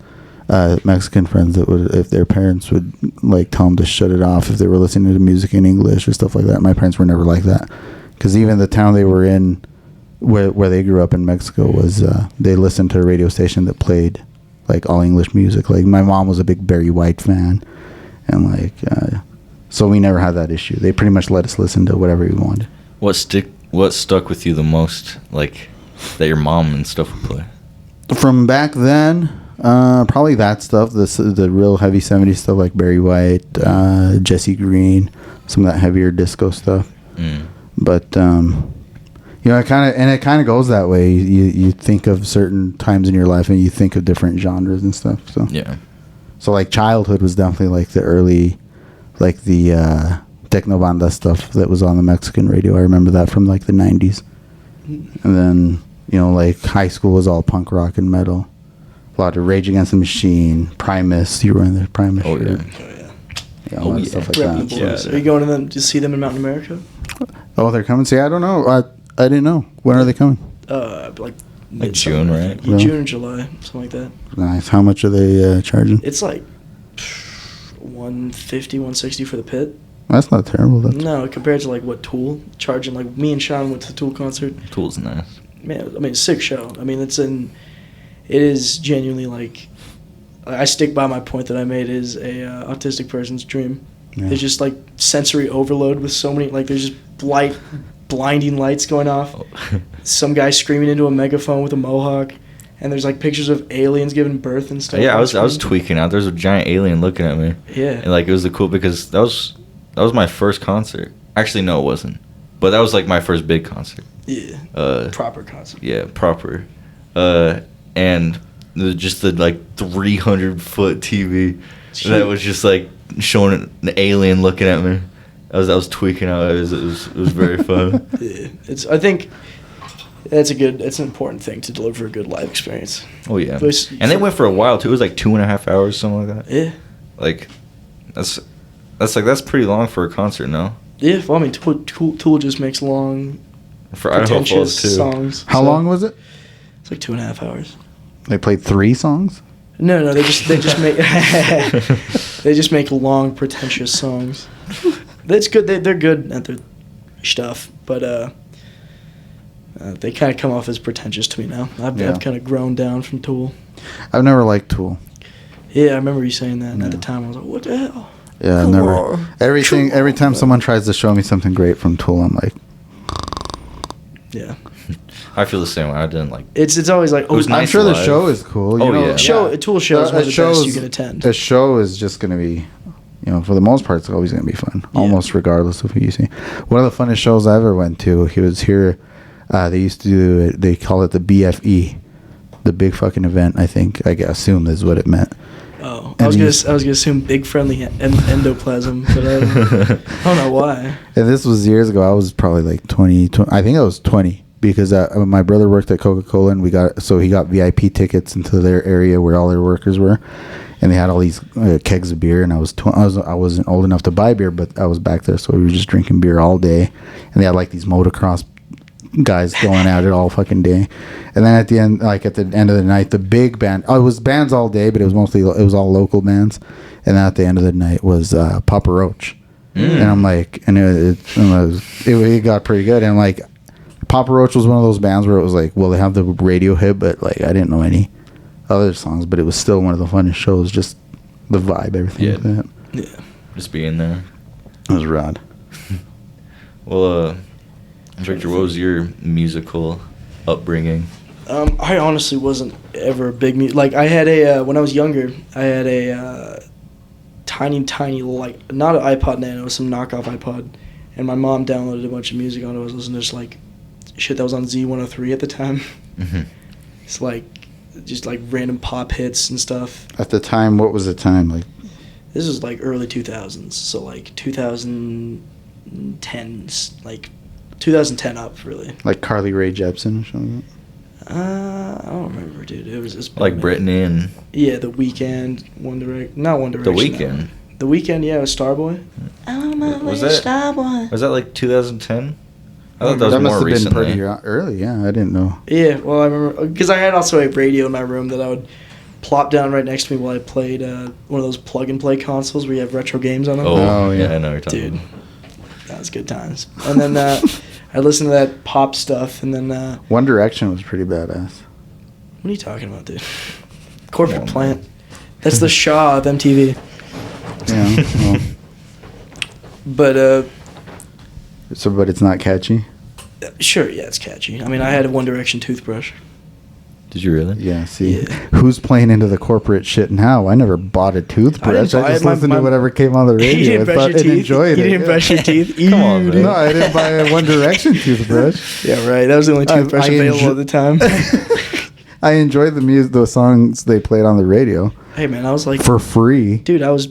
Mexican friends, that would, if their parents would like tell them to shut it off if they were listening to music in English or stuff like that. My parents were never like that because even the town they were in, where they grew up in Mexico, was they listened to a radio station that played like all English music. Like my mom was a big Barry White fan, and so we never had that issue. They pretty much let us listen to whatever we wanted. What stuck with you the most, like that your mom and stuff would play? From back then, probably that stuff, the real heavy 70s stuff like Barry White, Jesse Green, some of that heavier disco stuff. But it kind of goes that way. You think of certain times in your life and you think of different genres and stuff. So Yeah. So like childhood was definitely like the early, like the Tecnobanda stuff that was on the Mexican radio. I remember that from like the 90s. And then, like high school was all punk rock and metal. A lot of Rage Against the Machine, Primus. You were in the Primus Oh, shirt. yeah. Oh yeah. Yeah, a lot of stuff like Repping the that. Blues. Yeah. Are you going to them to see them in Mountain America? Oh, they're coming? See, I don't know. I didn't know. When are they coming? Like June, midsummer, I right? think. Really? June or July, something like that. Nice. How much are they charging? It's like 150, 160 for the pit. That's not terrible. That's No, compared to like what Tool charging. Like me and Sean went to the Tool concert. Tool's nice. Man, I mean, sick show. I mean, it is genuinely like, I stick by my point that I made is a autistic person's dream. Yeah. There's just like sensory overload with so many, like there's just blinding lights going off. Some guy screaming into a megaphone with a mohawk, and there's like pictures of aliens giving birth and stuff. Yeah, on I was screen. tweaking out. There's a giant alien looking at me. Yeah. And like it was cool because that was my first concert. Actually, no, it wasn't. But that was like my first big concert. Yeah. Proper concert. Yeah, proper. And just the like 300-foot TV that was just like showing an alien looking at me. I was tweaking out. It was very fun. Yeah. I think it's an important thing to deliver a good live experience. Oh yeah. But And they went for a while too. It was like 2.5 hours, something like that. Yeah. Like that's pretty long for a concert, no? Yeah. Well, I mean, Tool just makes long, For Idaho Falls pretentious too. songs. How So long was it? It's like 2.5 hours. They played 3 songs? No, they just make they just make long, pretentious songs. That's good. They're good at their stuff, but they kind of come off as pretentious to me now. I've kind of grown down from Tool. I've never liked Tool. Yeah, I remember you saying that, and at Yeah. the time I was like, "What the hell?" Yeah, I've Come never. on. Every time someone tries to show me something great from Tool, I'm like, Yeah. I feel the same way. I didn't like. It's always like, was oh, nice I'm sure the live. show is cool. Oh, you know, yeah. a Tool show is one of the best you is- can attend. A show is just going to be, for the most part, it's always going to be fun, Yeah. almost regardless of who you see. One of the funnest shows I ever went to, he was here. They used to do it, they call it the BFE, the big fucking event, I think. I assume is what it meant. Oh, And I was he's- gonna assume big friendly endoplasm, but I don't know why. And this was years ago. I was probably like 20 I think I was 20 because my brother worked at Coca-Cola and he got VIP tickets into their area where all their workers were, and they had all these kegs of beer. And I wasn't old enough to buy beer, but I was back there, so we were just drinking beer all day. And they had like these motocross guys going at it all fucking day. And then at the end of the night, the big band. Oh, it was bands all day, but it was all local bands. And then at the end of the night was Papa Roach. And I'm like, and it got pretty good. And like, Papa Roach was one of those bands where it was like, well, they have the radio hit, but like I didn't know any other songs, but it was still one of the funnest shows. Just the vibe, everything Yeah. like that. Yeah. Just being there. It was rad. Well, Victor, what was your musical upbringing? I honestly wasn't ever a big like I had when I was younger, I had a tiny like not an iPod Nano, it was some knockoff iPod, and my mom downloaded a bunch of music on it. I was listening to just like shit that was on Z103 at the time. Mm-hmm. It's like just like random pop hits and stuff. At the time, what was the time like? This was like early 2000s, so like 2010s, like 2010 up really. Like Carly Rae Jepsen or something? I don't remember, dude. It was Like Brittany and Yeah, The Weeknd, not One Direction. The Weeknd. The Weeknd, yeah, was Starboy. Was that Starboy? Was that like 2010? I thought that was must more have been recently. pretty early. Yeah, I didn't know. Yeah, well, I remember because I had also a radio in my room that I would plop down right next to me while I played one of those plug and play consoles where you have retro games on them. Oh, Oh, yeah. yeah. I know what you're talking Dude, about. that was good times. And then I listened to that pop stuff, and then One Direction was pretty badass. what are you talking about, dude? Corporate Come on, plant. That's the Shaw of MTV. Yeah. Well, But but it's not catchy. sure, yeah, it's catchy. I mean, I had a One Direction toothbrush. Did you really? Yeah. See, Yeah. who's playing into the corporate shit now? I never bought a toothbrush. I buy it. just My- listened my- to whatever came on the radio. You didn't I brush thought your and teeth. enjoyed You it. didn't yeah. brush your teeth. Come on, Ew, man. No, I didn't buy a One Direction toothbrush. Yeah, right. That was the only I- toothbrush I available enjoy- at the time. I enjoyed the songs they played on the radio Hey, man, I was like, for free. dude, I was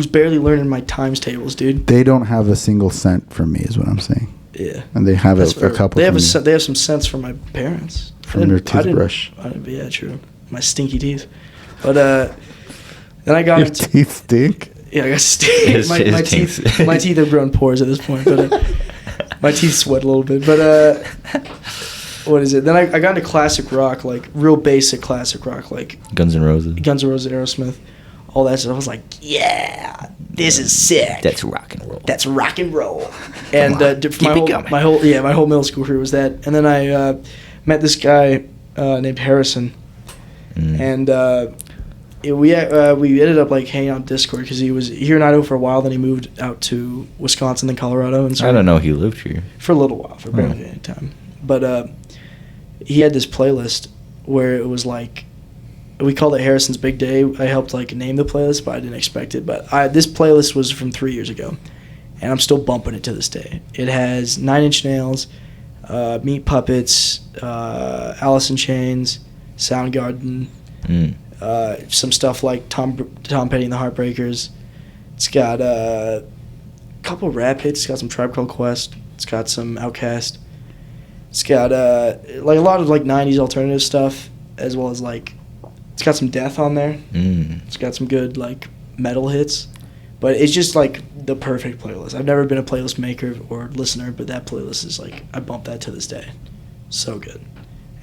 barely learning my times tables, dude. They don't have a single cent from me, is what I'm saying. Yeah. And they have That's a fair. couple. They have from me. they have some sense from my parents. From their toothbrush. Yeah, true. My stinky teeth. But then I got Your into teeth stink. yeah, I got His- my his teeth. teeth. My teeth have grown pores at this point, but my teeth sweat a little bit. But what is it? Then I got into classic rock, like real basic classic rock, like Guns N' Roses. Guns N' Roses, Aerosmith, all that stuff. I was like, yeah, this is sick. That's rock and roll. That's rock and roll. And Keep it coming. my whole middle school career was that. And then I met this guy named Harrison, and we ended up like hanging out on Discord because he was here in Idaho for a while. Then he moved out to Wisconsin, then Colorado, and so I don't know he lived here. for a little while, for barely any time. But he had this playlist where it was like, we called it Harrison's Big Day. I helped like name the playlist, but I didn't expect it. But this playlist was from 3 years ago, and I'm still bumping it to this day. It has 9 Inch Nails, Meat Puppets, Alice in Chains, Soundgarden, some stuff like Tom Petty and the Heartbreakers. It's got a couple rap hits. It's got some Tribe Called Quest. It's got some Outkast. It's got like a lot of like 90s alternative stuff, as well as like it's got some death on there. It's got some good like metal hits, but it's just like the perfect playlist. I've never been a playlist maker or listener, but that playlist is like I bump that to this day. So good.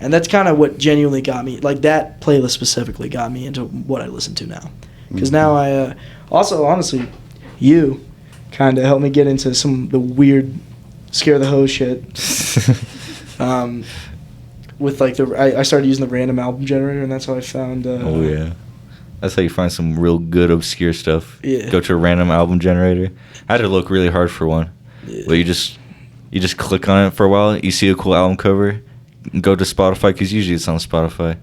And that's kind of what genuinely got me, like that playlist specifically got me into what I listen to now. Because now I also honestly, you kind of helped me get into some of the weird scare the hose shit. With like I started using the random album generator, and that's how I found. Oh yeah, that's how you find some real good obscure stuff. Yeah. Go to a random album generator. I had to look really hard for one, Yeah. but you just click on it for a while. You see a cool album cover, go to Spotify, because usually it's on Spotify.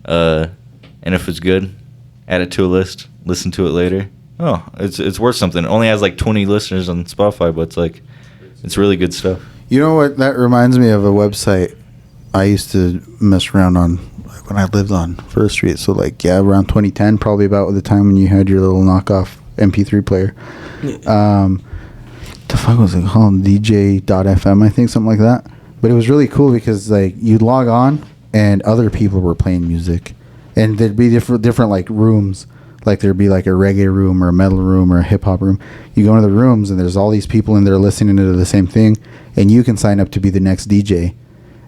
And if it's good, add it to a list, listen to it later. Oh, it's worth something. It only has like 20 listeners on Spotify, but it's really good stuff. You know what? That reminds me of a website I used to mess around on, like when I lived on First Street. So like, yeah, around 2010, probably about the time when you had your little knockoff MP3 player. The fuck was it called? DJ.fm, I think, something like that. But it was really cool because like you'd log on and other people were playing music, and there'd be different like rooms. Like there'd be like a reggae room or a metal room or a hip hop room. You go into the rooms and there's all these people in there listening to the same thing, and you can sign up to be the next DJ.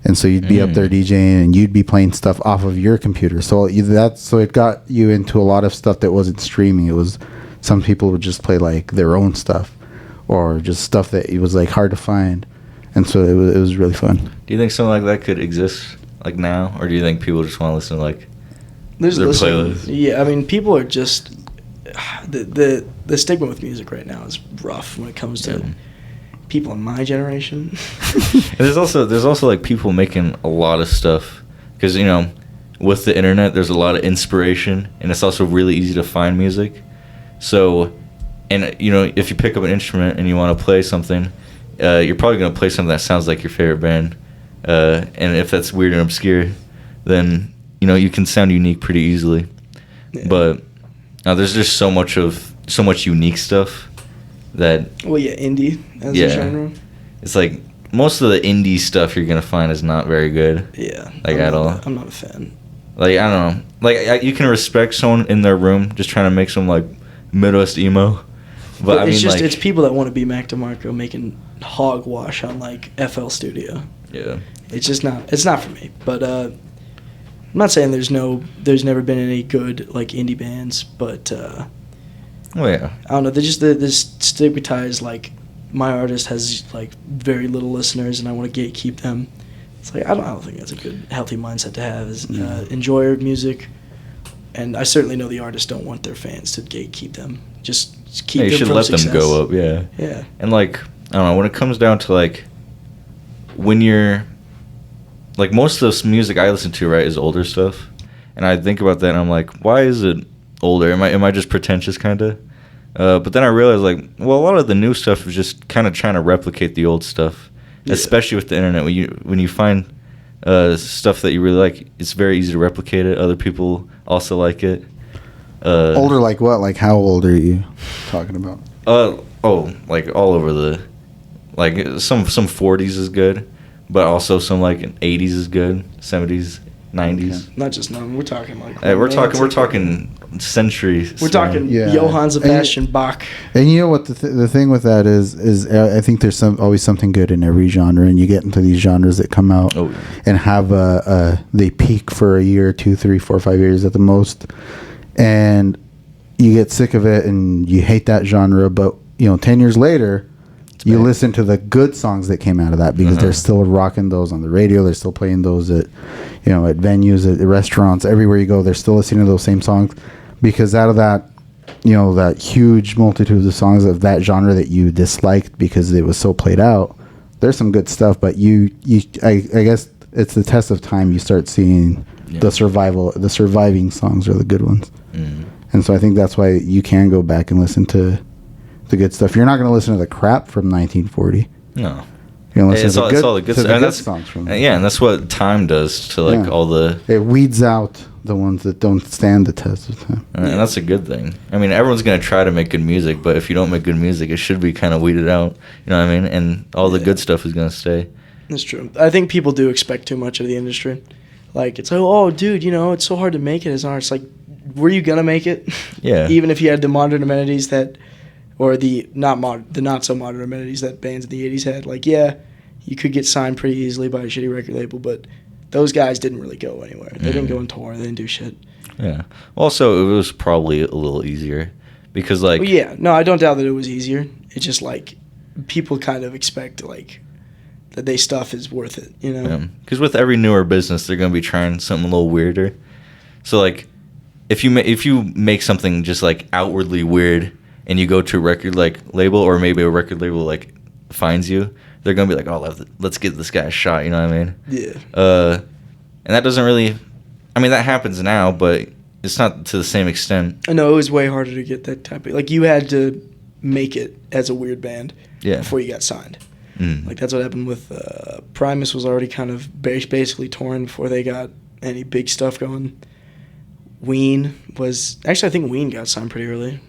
And so you'd be up there DJing, and you'd be playing stuff off of your computer. So it got you into a lot of stuff that wasn't streaming. It was, some people would just play like their own stuff, or just stuff that it was like hard to find. And so it was really fun. Do you think something like that could exist like now, or do you think people just want to listen to like There's their listening. playlist? Yeah, I mean, people are just the stigma with music right now is rough when it comes to people in my generation. There's also like people making a lot of stuff, because with the internet there's a lot of inspiration, and it's also really easy to find music. So, and if you pick up an instrument and you want to play something, you're probably going to play something that sounds like your favorite band, and if that's weird and obscure, then you can sound unique pretty easily. Yeah. But there's just so much unique stuff that Indie as a genre. It's like most of the indie stuff you're gonna find is not very good. Yeah, at all. I'm not a fan. Like, I don't know. Like, you can respect someone in their room just trying to make some like Midwest emo, but I mean, it's just like, it's people that want to be Mac DeMarco making hogwash on like FL Studio. Yeah, It's just not. It's not for me. But I'm not saying there's never been any good like indie bands, but oh yeah. I don't know. They're just this stigmatized like my artist has like very little listeners and I want to gatekeep them. It's like I don't think that's a good healthy mindset to have. Is enjoy your music, and I certainly know the artists don't want their fans to gatekeep them. Just keep. Yeah, you them should from let success. them go up. Yeah. Yeah. And like, I don't know, when it comes down to like when you're like, most of this music I listen to, right, is older stuff, and I think about that and I'm like, why is it older? Am I just pretentious kind of? But then I realized, like, well, a lot of the new stuff is just kind of trying to replicate the old stuff, especially with the internet. When you find stuff that you really like, it's very easy to replicate it. Other people also like it. Older like what? Like how old are you talking about? Like all over the, like some 40s is good, but also some like 80s is good, 70s, 90s. Okay. Not just none. We're talking like. We're talking centuries. We're talking Johann Sebastian Bach. And you know what the thing with that is I think there's always something good in every genre, and you get into these genres that come out and have they peak for a year, 2, 3, 4, 5 years at the most, and you get sick of it and you hate that genre. But 10 years later, you listen to the good songs that came out of that, because they're still rocking those on the radio. They're still playing those at at venues, at restaurants, everywhere you go. They're still listening to those same songs, because out of that, that huge multitude of songs of that genre that you disliked because it was so played out, there's some good stuff. But I guess it's the test of time. You start seeing the surviving songs are the good ones. Mm. And so I think that's why you can go back and listen to the good stuff. You're not going to listen to the crap from 1940. No. You're going to it's listen all the good stuff. And that's songs from and that's what time does to like all the. It weeds out the ones that don't stand the test of time. And that's a good thing. I mean, everyone's going to try to make good music, but if you don't make good music, it should be kind of weeded out. You know what I mean? And all the good stuff is going to stay. That's true. I think people do expect too much of the industry. Like, it's like, oh, dude, it's so hard to make it as an artist. Like, were you going to make it? Yeah. Even if you had the modern amenities that, or the not so modern amenities that bands in the 80s had. Like, yeah, you could get signed pretty easily by a shitty record label, but those guys didn't really go anywhere. They didn't go on tour. They didn't do shit. Yeah. Also, it was probably a little easier because, like... Well, yeah. No, I don't doubt that it was easier. It's just, like, people kind of expect, like, that their stuff is worth it, Because with every newer business, they're going to be trying something a little weirder. So, like, if you make something just, like, outwardly weird and you go to a record, like, label, or maybe a record label, like, finds you, they're gonna be like, oh, let's give this guy a shot. You know what I mean? Yeah. And that doesn't really. I mean, that happens now, but it's not to the same extent. I know it was way harder to get that type of, like, you had to make it as a weird band before you got signed. Like, that's what happened with Primus. Was already kind of basically torn before they got any big stuff going. Ween was actually, I think Ween got signed pretty early.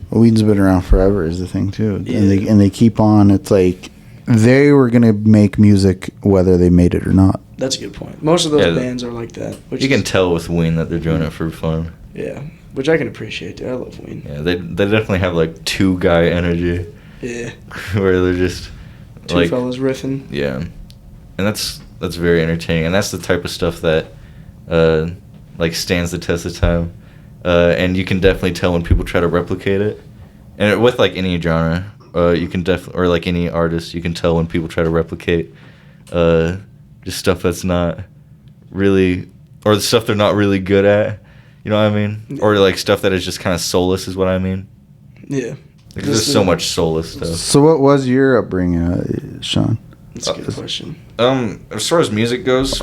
Ween's been around forever is the thing too, Yeah. and they keep on. It's like they were gonna make music whether they made it or not. That's a good point. Most of those bands are like that. Which You can tell with Ween that they're doing it for fun. Yeah, which I can appreciate, dude. I love Ween. Yeah, they definitely have like two guy energy. Yeah. Where they're just Two like fellas riffing. Yeah, and that's very entertaining, and that's the type of stuff that like stands the test of time, and you can definitely tell when people try to replicate it, and with like any genre, you can definitely, or like any artist, you can tell when people try to replicate just stuff that's not really, or the stuff they're not really good at. You know what I mean? Or like stuff that is just kind of soulless is what I mean. Yeah. Because there's so much soulless stuff. So what was your upbringing, Sean? That's a good question. As far as music goes,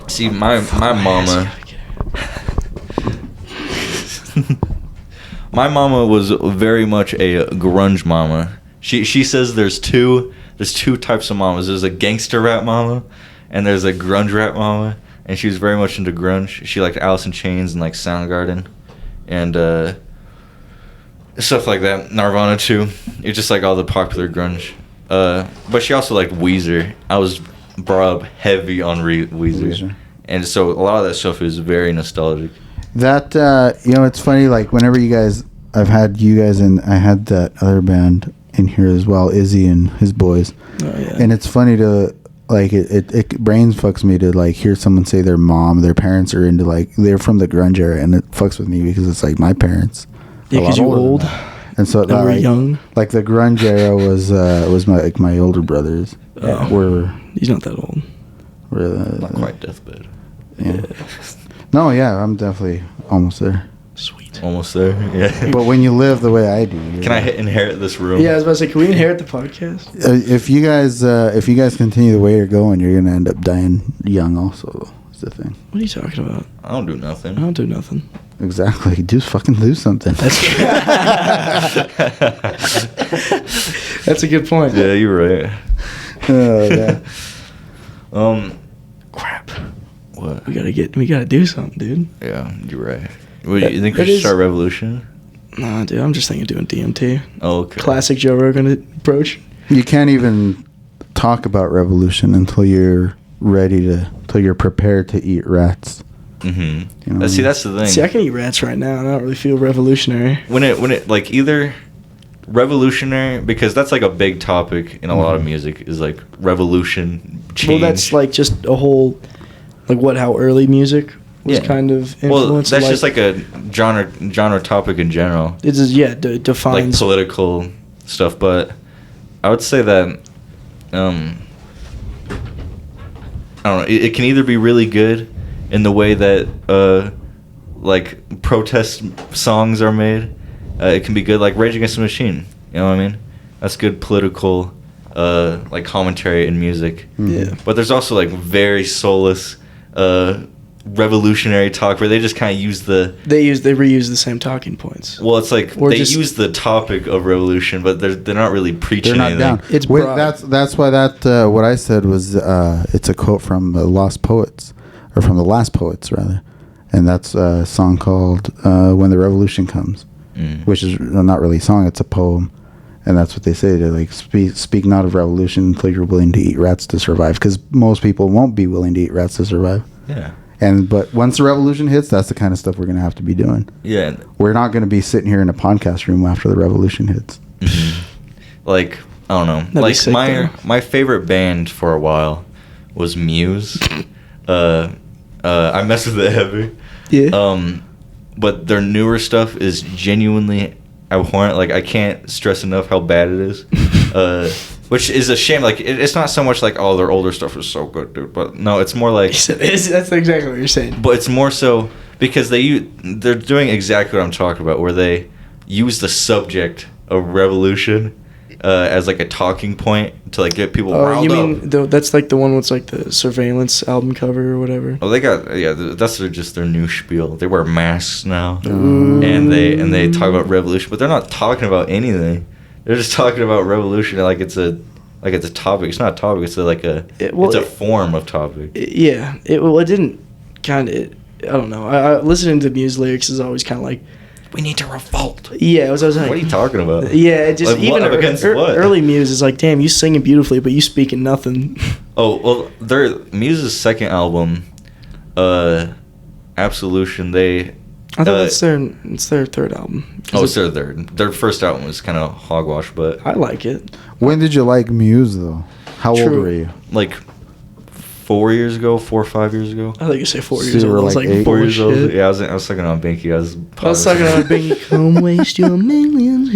see, my mama, my mama was very much a grunge mama. She says there's two types of mamas. There's a gangster rap mama, and there's a grunge rap mama. And she was very much into grunge. She liked Alice in Chains and like Soundgarden, and stuff like that. Nirvana too. It's just like all the popular grunge. But she also liked Weezer. I was brought up heavy on Weezer. And so a lot of that stuff is very nostalgic. That it's funny. Like whenever I've had you guys, and I had that other band in here as well, Izzy and his boys. Oh, yeah. And it's funny to like it brains fucks me to like hear someone say their parents are into like they're from the grunge era, and it fucks with me because it's like my parents. Yeah, because you're old. And so And we're like, young. Like the grunge era was my older brothers. He's not that old. Not quite deathbed. Yeah. No, yeah, I'm definitely almost there. Sweet. Almost there. Yeah. But when you live the way I do, Can I inherit this room? Yeah, I was about to say, can we inherit the podcast? if you guys continue the way you're going, you're gonna end up dying young. Also, is the thing. What are you talking about? I don't do I nothing. don't do nothing. Exactly. Just fucking do something. That's That's a good point. Yeah, you're right. Yeah. Crap. What? We gotta do something, dude. Yeah, you're right. What, you think That we should is- start Revolution? Nah, dude, I'm just thinking of doing DMT. Oh, okay. Classic Joe Rogan approach. You can't even talk about revolution until you're until you're prepared to eat rats. Mm-hmm. You know? See, that's the thing. See, I can eat rats right now, and I don't really feel revolutionary. when it like either revolutionary, because that's like a big topic in a lot of music, is like revolution, change. Well, that's like just a whole, like how early music was kind of influenced. Well, that's just like a genre topic in general. It's just, Like defines. political stuff, but I would say that I don't know, it can either be really good in the way that like protest songs are made. It can be good like Rage Against the Machine, you know what I mean? That's good political like commentary in music. Yeah. But there's also like very soulless revolutionary talk where they just kind of use the They reuse the same talking points. well, it's like Or they just- use the topic of revolution, but they're not really preaching They're not anything. down. It's Wait, broad. that's why what I said was it's a quote from the Lost Poets, or from the Last Poets rather, and that's a song called "When the Revolution Comes," which is not really a song; it's a poem, and that's what they say. They like speak not of revolution until you're willing to eat rats to survive, because most people won't be willing to eat rats to survive. Yeah. But once the revolution hits, that's the kind of stuff we're gonna have to be doing. Yeah. We're not gonna be sitting here in a podcast room after the revolution hits. Like, I don't know. be Like sick, though. my favorite band for a while was Muse. I mess with it heavy. Yeah. But their newer stuff is genuinely abhorrent. Like, I can't stress enough how bad it is. Which is a shame. Like, it's not so much like, oh, their older stuff is so good, dude. But no, it's more like... That's exactly what you're saying. But it's more so because they're doing exactly what I'm talking about, where they use the subject of revolution as like a talking point to like get people Oh, riled you up. mean that's like the one with like the Surveillance album cover or whatever? Oh, they got that's just their new spiel. They wear masks now, Ooh. and they talk about revolution, but they're not talking about anything. They're just talking about revolution like it's a topic. It's not a topic. It's it's a form of topic. Yeah. It didn't kind of. I don't know. I listening to Muse lyrics is always kind of like. We need to revolt. Yeah, I was like, What are you talking about? Yeah, just Like, even what, against what? early Muse is like, damn, you singing beautifully, but you speaking nothing. Oh well, Muse's second album, Absolution. I thought it's their third album. It's their third. Their first album was kind of hogwash, but I like it. When did you like Muse though? How old True. were you? like 4 or 5 years ago. I think you say 4 So years you old. were I was like like 8? 4 years old. bullshit. Yeah, I was sucking on Binky. I was talking about Binky, come waste your millions.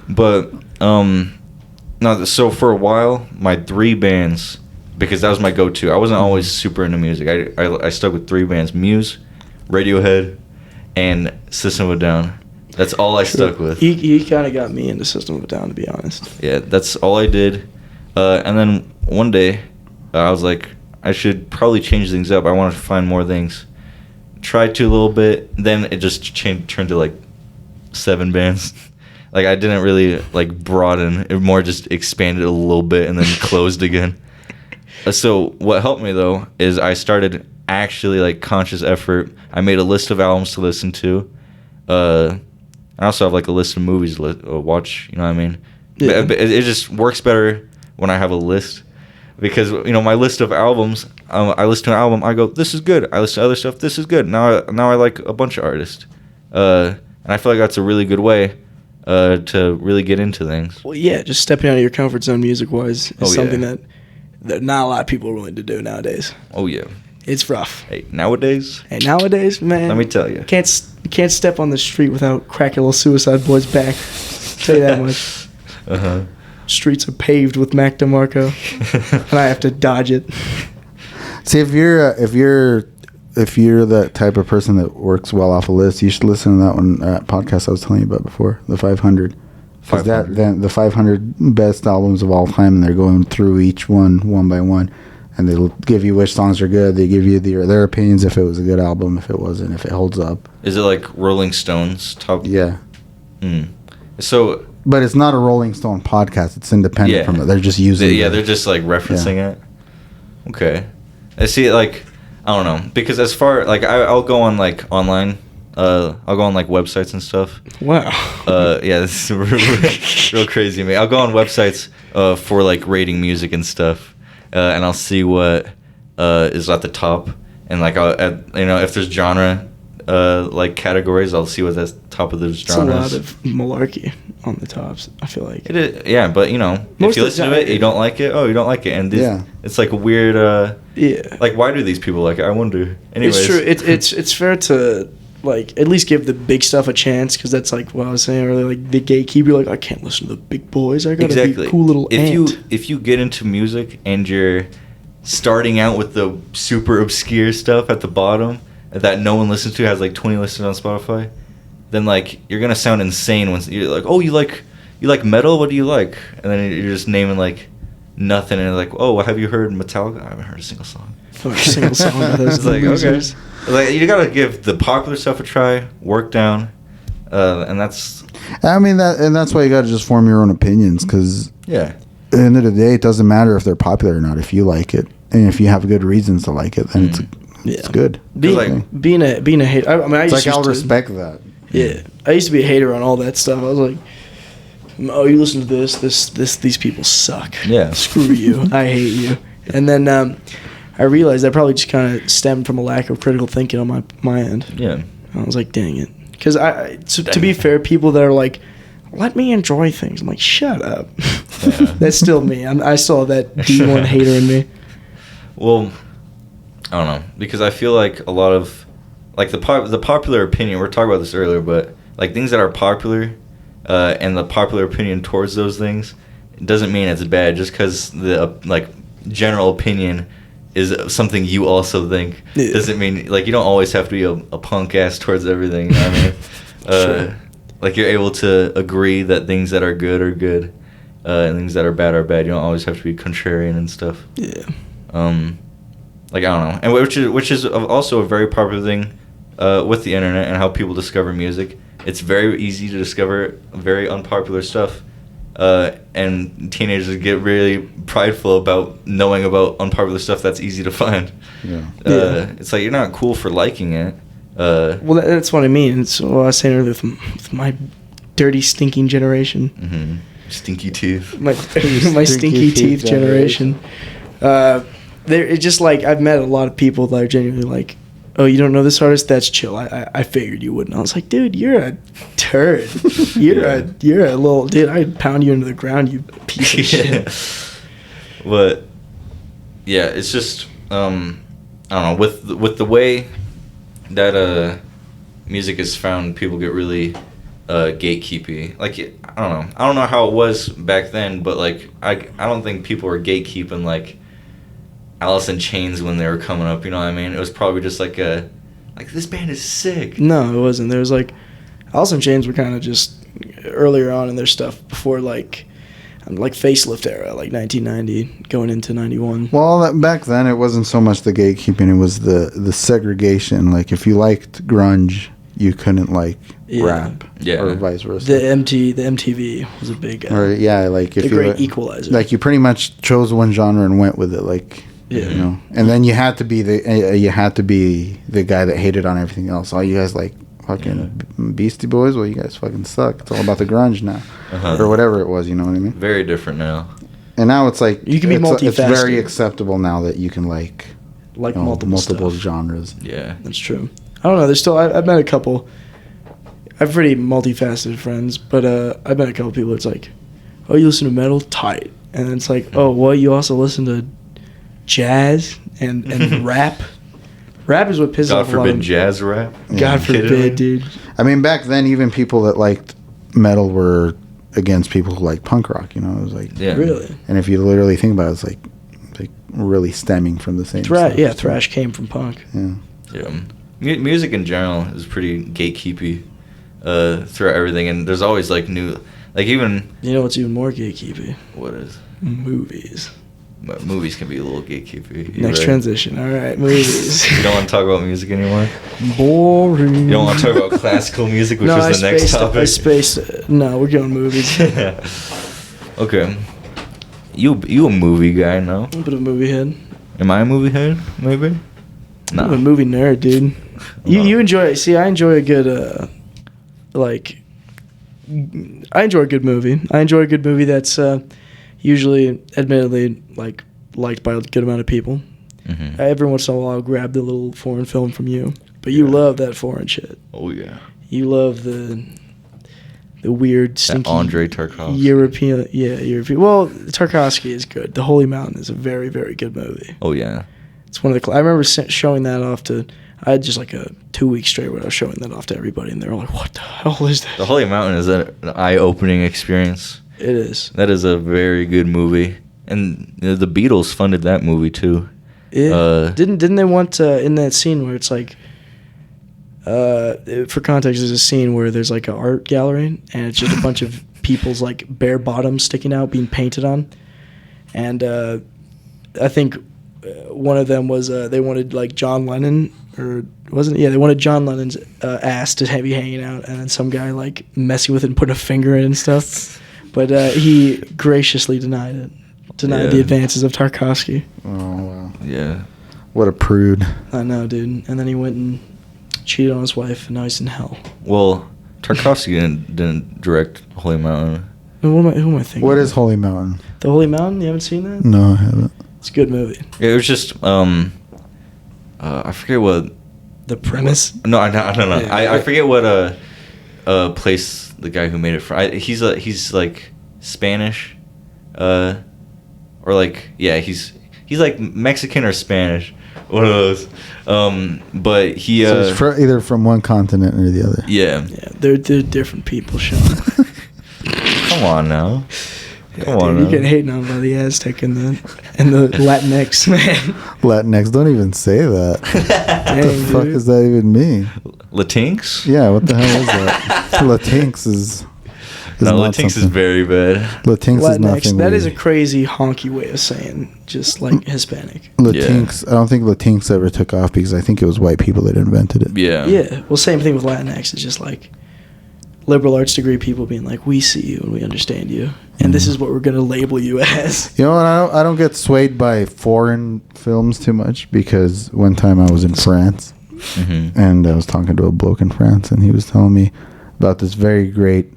But no. So for a while, my 3 bands, because that was my go-to. I wasn't always super into music. I stuck with 3 bands: Muse, Radiohead, and System of a Down. That's all I stuck with. He kind of got me into System of a Down, to be honest. Yeah, that's all I did. And then one day, I was like, I should probably change things up. I wanted to find more things. Tried to a little bit. Then it just turned to like 7 bands. Like I didn't really like broaden. It more just expanded a little bit and then closed again. So what helped me though is I started actually like conscious effort. I made a list of albums to listen to. I also have like a list of movies to watch. You know what I mean? Yeah. But it just works better when I have a list. Because, my list of albums, I listen to an album, I go, this is good. I listen to other stuff, this is good. Now I like a bunch of artists. And I feel like that's a really good way to really get into things. Well, yeah, just stepping out of your comfort zone music-wise is Oh, yeah. something that not a lot of people are willing to do nowadays. Oh, yeah. It's rough. Hey, nowadays, And nowadays, man, let me tell you. can't step on the street without cracking a little Suicide Boys back. Tell you that much. Uh-huh. Streets are paved with Mac DeMarco, and I have to dodge it. See, if you're the type of person that works well off a list, you should listen to that one podcast I was telling you about before, the 500. Because then the 500 best albums of all time, and they're going through each one by one, and they'll give you which songs are good. They give you their opinions if it was a good album, if it wasn't, if it holds up. Is it like Rolling Stones top? Yeah. So, But it's not a Rolling Stone podcast. It's independent Yeah. from it. They're just using it. they're just like referencing it. Okay. I see it like, I don't know. Because as far, like, I'll go on like online. I'll go on like websites and stuff. Wow. Yeah, this is real crazy, man. I'll go on websites for like rating music and stuff, and I'll see what is at the top, and like if there's genre like categories, I'll see what's at the top of those It's a genres. lot of malarkey on the tops, I feel like. It is, yeah, but if Most you of the listen to time- it, you don't like it. Oh, you don't like it, and it's like a weird. Yeah. Like, why do these people like it? I wonder. Anyways, It's true. It's fair to like at least give the big stuff a chance, because that's like what I was saying earlier. Like the gatekeeper, like I can't listen to the big boys. I gotta be a cool little ant. If you get into music and you're starting out with the super obscure stuff at the bottom that no one listens to, has like 20 listens on Spotify, then like you're gonna sound insane when you're like, oh, you like metal? What do you like? And then you're just naming like nothing, and like, oh, have you heard Metallica? I haven't heard a single song. Fuck, single song by those It's like, losers. okay. Like, you gotta give the popular stuff a try, work down, and that's that's why you got to just form your own opinions, because yeah. at the end of the day, it doesn't matter if they're popular or not. If you like it, and if you have good reasons to like it, then it's good. Being a hater. I mean, It's like I'll respect that. Yeah, I used to be a hater on all that stuff. I was like, oh, you listen to this, these people suck. Yeah. Screw you. I hate you. And then I realized that probably just kind of stemmed from a lack of critical thinking on my end. Yeah. I was like, dang it. Because to be fair, people that are like, let me enjoy things. I'm like, shut up. Yeah. That's still me. I still have that D1 hater in me. Well, I don't know, because I feel like a lot of like the popular opinion. We were talking about this earlier, but like things that are popular, and the popular opinion towards those things, it doesn't mean it's bad just because the like general opinion is something you also think. Yeah. Doesn't mean like you don't always have to be a punk ass towards everything. You know what I mean? Sure. like you're able to agree that things that are good, and things that are bad are bad. You don't always have to be contrarian and stuff. Yeah. Like, I don't know, and which is also a very popular thing with the internet and how people discover music. It's very easy to discover very unpopular stuff, and teenagers get really prideful about knowing about unpopular stuff that's easy to find. Yeah. It's like you're not cool for liking it. Well, that's what I mean. It's what I was saying earlier with my dirty, stinking generation. Mm-hmm. Stinky teeth. My stinky teeth generation. It's just like I've met a lot of people that are genuinely like, oh, you don't know this artist? That's chill. I figured you wouldn't. I was like, dude, you're a turd. You're a little dude. I'd pound you into the ground, you piece of shit. But yeah, it's just I don't know, with the way that music is found, people get really gatekeepy. Like, I don't know how it was back then, but like I don't think people were gatekeeping like Alice in Chains when they were coming up, you know what I mean? It was probably just like this band is sick. No, it wasn't. There was like Alice in Chains were kind of just earlier on in their stuff before like facelift era, like 1990 going into 91. Well, back then it wasn't so much the gatekeeping; it was the segregation. Like if you liked grunge, you couldn't like rap, or vice versa. The MTV was a big, or like if the you great equalizer. Like you pretty much chose one genre and went with it, like. Yeah. You know, and then you had to be the guy that hated on everything else. All you guys like fucking Beastie Boys. Well, you guys fucking suck. It's all about the grunge now, or whatever it was. You know what I mean? Very different now. And now it's like you can be multifaceted. It's very acceptable now that you can like multiple genres. Yeah, that's true. I don't know. There's still I've met a couple. I have pretty multifaceted friends, but I've met a couple people. It's like, oh, you listen to metal, tight, and then it's like, oh, well, you also listen to jazz and rap. Rap is what pisses God off a lot forbid of jazz rap. God forbid, dude. I mean, back then, even people that liked metal were against people who liked punk rock. You know, it was like Really. And if you literally think about it, it's like really stemming from the same. Thrash, stuff. yeah, thrash came from punk. Yeah. Music in general is pretty gatekeepy throughout everything, and there's always like new, like even. You know what's even more gatekeepy? What is? Movies. Movies can be a little gatekeepy. Next transition. All right, movies. You don't want to talk about music anymore? Boring. You don't want to talk about classical music, which is the next topic? I spaced. No, we're going movies. Okay. You a movie guy, no? A little bit of a movie head. Am I a movie head, maybe? No. I'm a movie nerd, dude. You enjoy... See, I enjoy a good, I enjoy a good movie. I enjoy a good movie that's... usually, admittedly, liked by a good amount of people. Mm-hmm. Every once in a while, I'll grab the little foreign film from you. But you love that foreign shit. Oh, yeah. You love the weird, stinky... Andre Tarkovsky. European. Well, Tarkovsky is good. The Holy Mountain is a very, very good movie. Oh, yeah. It's one of the... I remember showing that off to... I had just like a 2 week straight where I was showing that off to everybody, and they were like, what the hell is this? The Holy Mountain is an eye-opening experience. It is. That is a very good movie, and the Beatles funded that movie too. Didn't they want in that scene where it's like, for context, there's a scene where there's like an art gallery and it's just a bunch of people's like bare bottoms sticking out being painted on, and I think one of them was they wanted like John Lennon or wasn't it? Yeah, they wanted John Lennon's ass to be hanging out, and then some guy like messing with it and putting a finger in and stuff. But he graciously denied it. Denied the advances of Tarkovsky. Oh, wow. Yeah. What a prude. I know, dude. And then he went and cheated on his wife, and now he's in hell. Well, Tarkovsky didn't direct Holy Mountain. Who am I thinking? What is Holy Mountain? The Holy Mountain? You haven't seen that? No, I haven't. It's a good movie. It was just, I forget what... The premise? No, I don't know. Yeah. I forget what place the guy who made it from. He's like Spanish, or like he's like Mexican or Spanish, one of those. But he so it's either from one continent or the other. Yeah. Yeah, they're different people, Sean. Come on now. Come on, Dude, you man. get hating on by the Aztec and the Latinx, man. Latinx, don't even say that. Dang, What the fuck dude. does that even mean? Latinx? Yeah, what the hell is that? Latinx is No, not Latinx is something. very bad. Latinx is Latinx, nothing. that we- is a crazy honky way of saying just like Hispanic. Latinx. I don't think Latinx ever took off because I think it was white people that invented it. Yeah. Yeah, well, same thing with Latinx. It's just like liberal arts degree people being like, we see you and we understand you, and this is what we're gonna label you as. You know what? I don't get swayed by foreign films too much because one time I was in France Mm-hmm. and I was talking to a bloke in France and he was telling me about this very great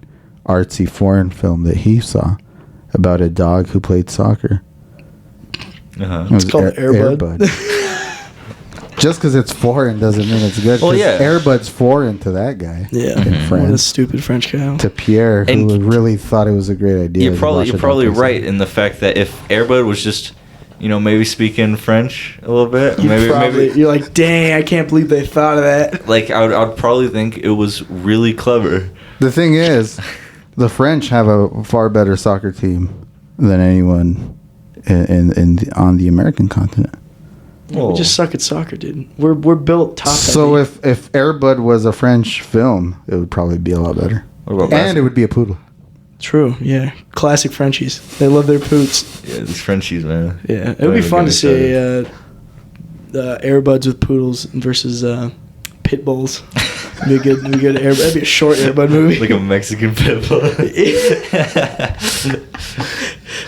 artsy foreign film that he saw about a dog who played soccer. Uh-huh. It was called Air Bud. Just because it's foreign doesn't mean it's good. Well, 'cause yeah. Air Bud's foreign to that guy. Yeah, In what a France. stupid French cow. To Pierre, who And- really thought it was a great idea. You're to probably watch a you're dog probably play right soccer. in the fact that if Airbud was just, maybe speaking French a little bit, maybe You're like, dang, I can't believe they thought of that. like I'd probably think it was really clever. The thing is, the French have a far better soccer team than anyone on the American continent. We just suck at soccer, dude. We're built top. So heavy. if Air Bud was a French film, it would probably be a lot better. What about And it would be a poodle. True, yeah, classic Frenchies. They love their poots. yeah, these Frenchies, man. Yeah, it would be Don't fun to even get me see Airbuds with poodles versus pit bulls. It'd be a good Air. That'd be a short Airbud movie. Like a Mexican pit bull.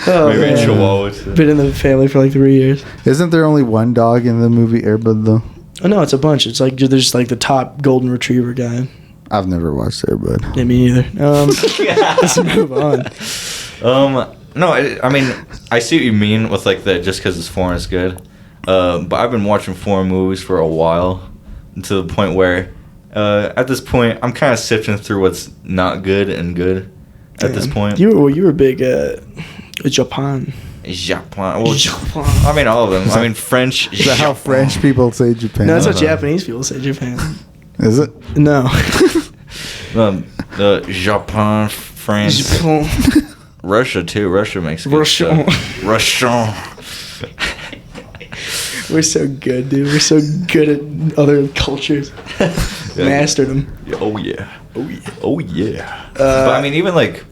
Oh, Maybe a man. Chihuahua too. Been in the family for like 3 years. Isn't there only one dog in the movie Air Bud though? Oh no, it's a bunch. It's like there's like the top golden retriever guy. I've never watched Air Bud. Yeah, me neither. Let's move on. No, I mean, I see what you mean with like that. Just because it's foreign is good. But I've been watching foreign movies for a while, to the point where, at this point, I'm kind of sifting through what's not good and good. At this Damn. point, you were big Japan. Japan. Well, Japan. I mean, all of them. I mean, French. Is that how French people say Japan? No, that's what Uh-huh. Japanese people say Japan. Is it? No. The Japan, France, Japan. Russia too. Russia makes good Russia. stuff. Russia. We're so good, dude. We're so good at other cultures. Mastered them. Oh yeah. Oh yeah. Oh yeah. But I mean, even like,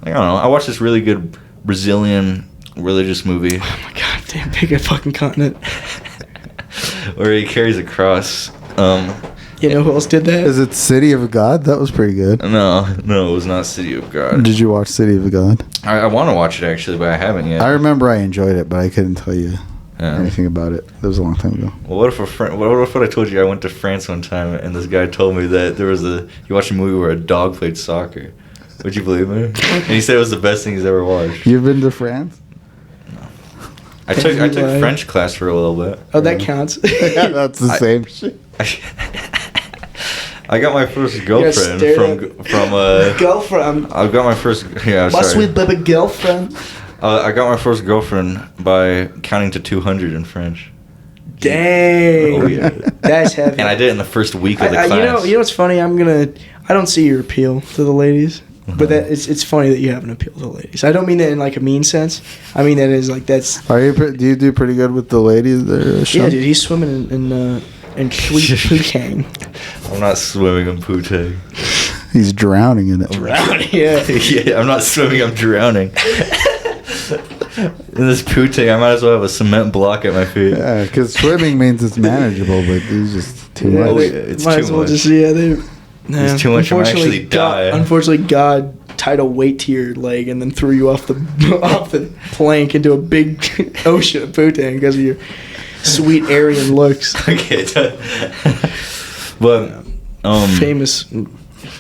I don't know. I watched this really good Brazilian religious movie Oh my god, damn, pick a fucking continent. where he carries a cross. You know who else did that? Is it City of God? That was pretty good. No, it was not City of God. Did you watch City of God? I want to watch it actually, but I haven't yet. I remember I enjoyed it, but I couldn't tell you Yeah. anything about it. That was a long time ago. Well, what if I told you I went to France one time and this guy told me that he watched a movie where a dog played soccer. Would you believe me? And he said it was the best thing he's ever watched. You've been to France? I took You lied. French class for a little bit. Oh, that counts. Yeah, that's the same shit. I got my first girlfriend stared from Girlfriend. I got my first My sorry. sweet baby girlfriend. I got my first girlfriend by counting to 200 in French. Dang. Oh, yeah. That's heavy. And I did it in the first week of the class. you know what's funny? I don't see your appeal to the ladies, but that it's funny that you have an appeal to the ladies. I don't mean that in like a mean sense. I mean that is like that's. Do you do pretty good with the ladies there, Sean? Yeah, dude, he's swimming in sweet Pukang. I'm not swimming in pute. He's drowning in it. Yeah. Yeah, I'm not swimming, I'm drowning. In this pute, I might as well have a cement block at my feet. Yeah, because swimming means it's manageable, but it's just too Yeah, much. Oh, they yeah, it's might too as well much. just they. It's too much, I might actually die. Unfortunately, God tied a weight to your leg and then threw you off the off the plank into a big ocean of Putang because of your sweet Aryan looks. Okay, but Famous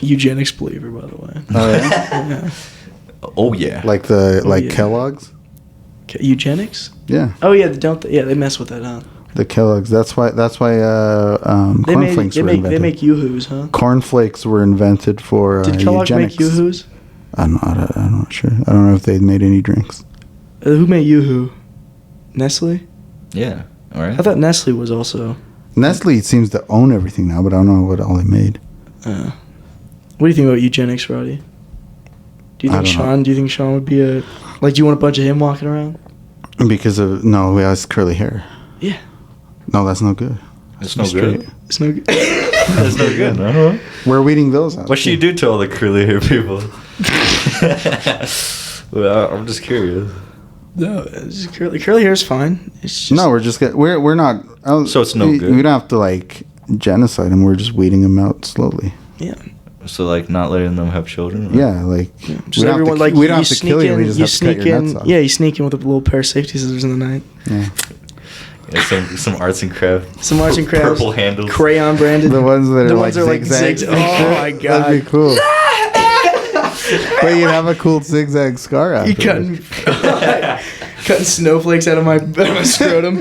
eugenics believer, by the way. Oh, yeah? Yeah. oh yeah, Like yeah. Kellogg's? Eugenics? Yeah, Oh yeah, they mess with that, huh? the Kellogg's. That's why cornflakes were they invented. make yoo-hoos, huh? Cornflakes were invented for Did Kellogg's eugenics. make yoo-hoos? I'm not sure. I don't know if they made any drinks. Who made yoo-hoo? Nestle? yeah. All right. I thought Nestle was also. Nestle seems to own everything now, but I don't know what all they made. What do you think about eugenics, Roddy? Do Do you I think don't know. Sean? Do you think Sean would be a like? Do you want a bunch of him walking around? Because of no, he has curly hair. Yeah, No, that's no good. It's no Straight. good. it's no good. That's no good. No. We're weeding those out. What should you do to all the curly hair people? Well, I'm just curious. No, it's just curly hair is fine. It's just No, we're not. So it's no good. We don't have to like genocide them. We're just weeding them out slowly. yeah. So like not letting them have children. or- Yeah, like Yeah, we just don't have everyone to, like we don't you have to sneak kill you. in, We just you have to cut sneak your in. nuts off. Yeah, you sneak in with a little pair of safety scissors in the night. Yeah. Yeah, some arts and crafts. Some arts and crafts, Purple handles. crayon branded. The ones that The are ones like that are like zigzags. zig- oh my God. That'd be cool. But you'd have a cool zigzag scar You afterwards. cutting snowflakes out of my scrotum.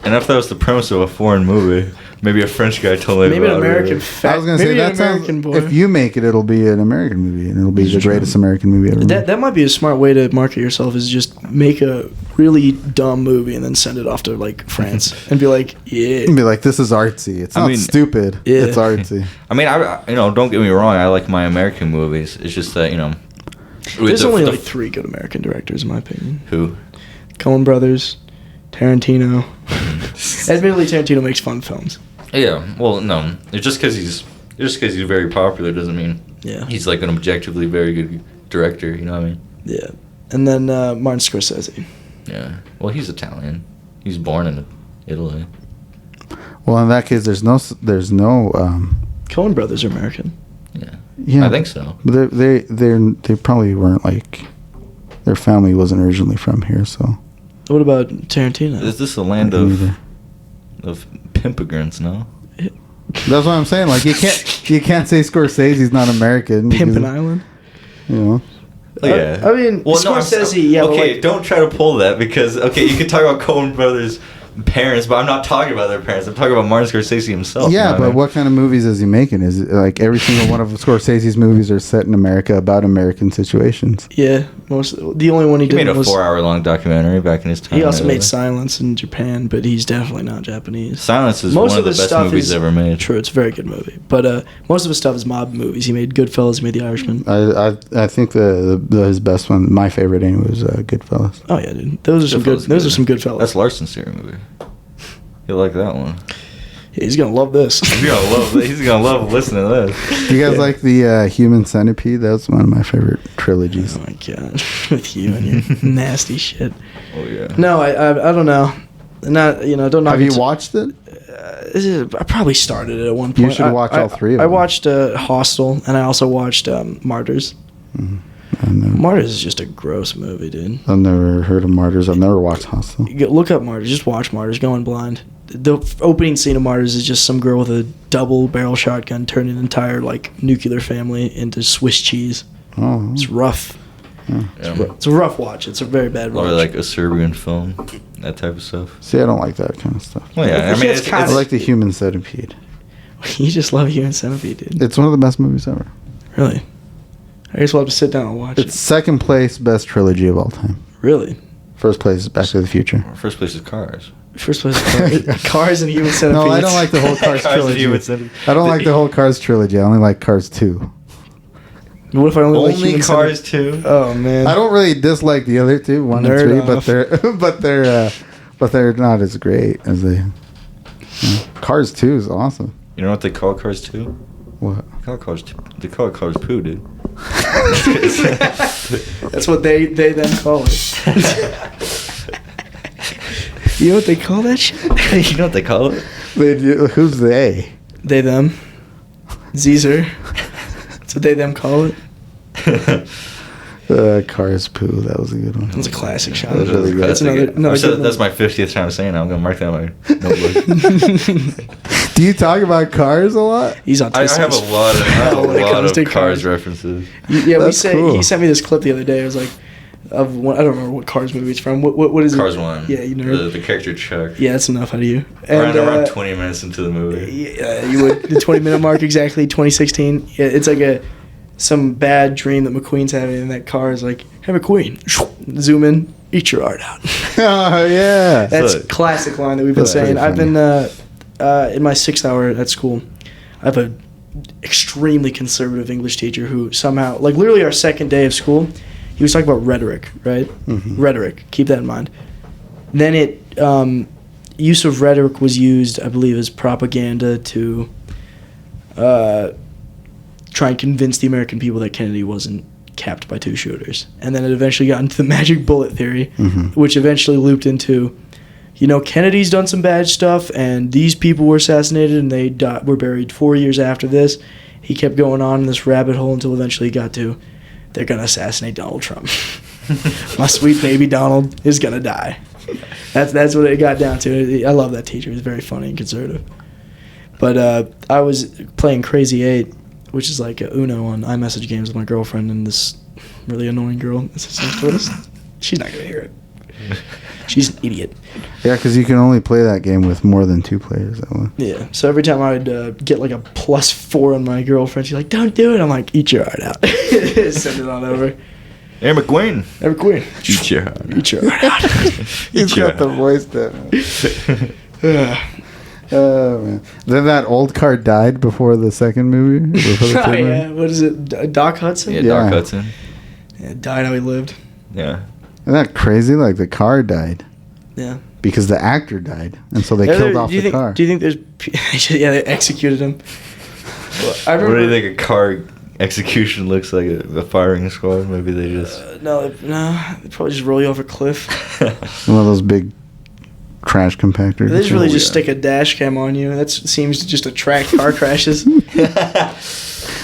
And if that was the premise of a foreign movie, maybe a French guy told me Maybe an about American it. fat. I was gonna say maybe an that sounds. American boy. If you make it, it'll be an American movie, and it'll be the True. greatest American movie ever. made. that might be a smart way to market yourself is just make a really dumb movie and then send it off to like France and be like, yeah. And be like, this is artsy. It's I not mean- stupid. Yeah. It's artsy. I mean, don't get me wrong. I like my American movies. It's just that There's the- only the- like 3 good American directors in my opinion. who. Coen Brothers, Tarantino. Admittedly, Tarantino makes fun films. Yeah, well, no. It's just because he's very popular doesn't mean Yeah. he's like an objectively very good director. You know what I mean? Yeah. And then Martin Scorsese. Yeah. Well, he's Italian. He's born in Italy. Well, in that case, there's no. Coen Brothers are American. Yeah. Yeah, I think so. But they probably weren't like. Their family wasn't originally from here, so. What about Tarantino? Is this a land Neither. of pimpogrants? No. That's what I'm saying. Like you can't say Scorsese's not American. because, Pimpin' Island? You know. Yeah. I mean, Scorsese, yeah, but Okay, like- don't try to pull that because you could talk about Coen Brothers' parents, but I'm not talking about their parents. I'm talking about Martin Scorsese himself. you know Yeah, what I but mean? what kind of movies is he making? Is it like every single one of Scorsese's movies are set in America about American situations? Yeah, the only one he, He did made a was 4-hour-long documentary back in his time. he also in made Italy. Silence in Japan, but he's definitely not Japanese. Silence is Most one of the his best stuff movies is ever made. True, it's a very good movie, but most of his stuff is mob movies. He made Goodfellas, he made The Irishman. I think his best one, my favorite anyway, was Goodfellas. Oh yeah, dude, those are some good. Goodfellas is Those good. are some Goodfellas. That's Larson's series movie. He'll like that one. Yeah, he's gonna love this. He's gonna love listening to this. Do you guys like the Human Centipede? That's one of my favorite trilogies. Oh my god, with you and your nasty shit. Oh yeah. No, I don't know. Not don't. knock Have you it. watched it? I probably started it at one point. You should watch all 3 of I them. watched Hostel, and I also watched Martyrs. I've never, Martyrs is just a gross movie, dude. I've never heard of Martyrs. I've never watched Hostel. Look up Martyrs. Just watch Martyrs. Going blind. The opening scene of Martyrs is just some girl with a double barrel shotgun turning an entire like nuclear family into Swiss cheese. Oh, It's rough. Yeah. It's a rough watch. It's a very bad watch. Or like a Serbian film, that type of stuff. see, I don't like that kind of stuff. Well, yeah, I mean, It's it's, kind I like the Human Centipede. You just love Human Centipede, dude. It's one of the best movies ever. Really? I guess we'll have to sit down and watch It's it. second place best trilogy of all time. Really? First place is Back to the Future. first place is Cars. First place, Cars and Human Centipede. No, I don't like the whole Cars Cars and Human trilogy. Centipede. I don't like the whole Cars trilogy. I only like Cars 2. What if I only like Only Human Cars Centipede? 2. Oh man. I don't really dislike the other two, 1 and Nerd 3, off. but they're not as great as they. Cars 2 is awesome. You know what they call Cars 2? What? They call it Cars Poo, dude. That's what they then call it. You know what they call that shit? You know what they call it? Who's they? They them. Zeezer. That's what they them call it. Cars Poo. That was a good one. That was a classic shot. That was really good. That's another I've said good that's one. my 50th time saying it. I'm gonna mark that on my notebook. Do you talk about cars a lot? He's I autistic. have a lot hell when it comes to of cars. Cars references. Yeah, That's he cool. sent me this clip the other day. It was like, of one, I don't remember what Cars movie it's from. What is Cars it? 1. Yeah, you know. The character Chuck. Yeah, that's enough out of you. Around 20 minutes into the movie. Yeah, you would the 20-minute mark exactly. 2016. Yeah, it's like some bad dream that McQueen's having, and that car is like, "Hey McQueen, zoom in, eat your art out." Oh yeah. That's So- a classic line that we've been That's saying. pretty I've been in my 6th hour at school. I have a extremely conservative English teacher who somehow, like literally our second day of school, he was talking about rhetoric, right? Mhm. Rhetoric. Keep that in mind. Then use of rhetoric was used, I believe, as propaganda to try and convince the American people that Kennedy wasn't capped by 2 shooters. And then it eventually got into the magic bullet theory, Mhm. which eventually looped into, Kennedy's done some bad stuff, and these people were assassinated, and they were buried 4 years after this. He kept going on in this rabbit hole until eventually he got to, they're going to assassinate Donald Trump. My sweet baby Donald is going to die. That's what it got down to. I love that teacher. He's very funny and conservative. But I was playing Crazy 8, which is like a Uno on iMessage games with my girlfriend and this really annoying girl that sits next to us. She's not going to hear it. She's an idiot. Yeah, because you can only play that game with more than 2 players at once. Yeah. So every time I would get like a +4 on my girlfriend, she's like, "Don't do it." I'm like, "Eat your heart out." Send it on over. Hey, McQueen. Every queen. Eat your heart. Eat your heart out. He's got the voice down. Oh, man. Then that old car died before the second movie? Before the Oh, third yeah. movie? What is it? Doc Hudson? Yeah, Yeah. Doc Hudson. Yeah, died how he lived. Yeah. Isn't that crazy? Like, the car died Yeah. because the actor died. And so they Yeah, killed off do you the think, car. Do you think there's... yeah, they executed him. Well, I remember... What do you think a car execution looks like? A firing squad? Maybe they just... No, they probably just roll you off a cliff. One of those big trash compactors. They just really just yeah. stick a dash cam on you. That seems to just attract car crashes.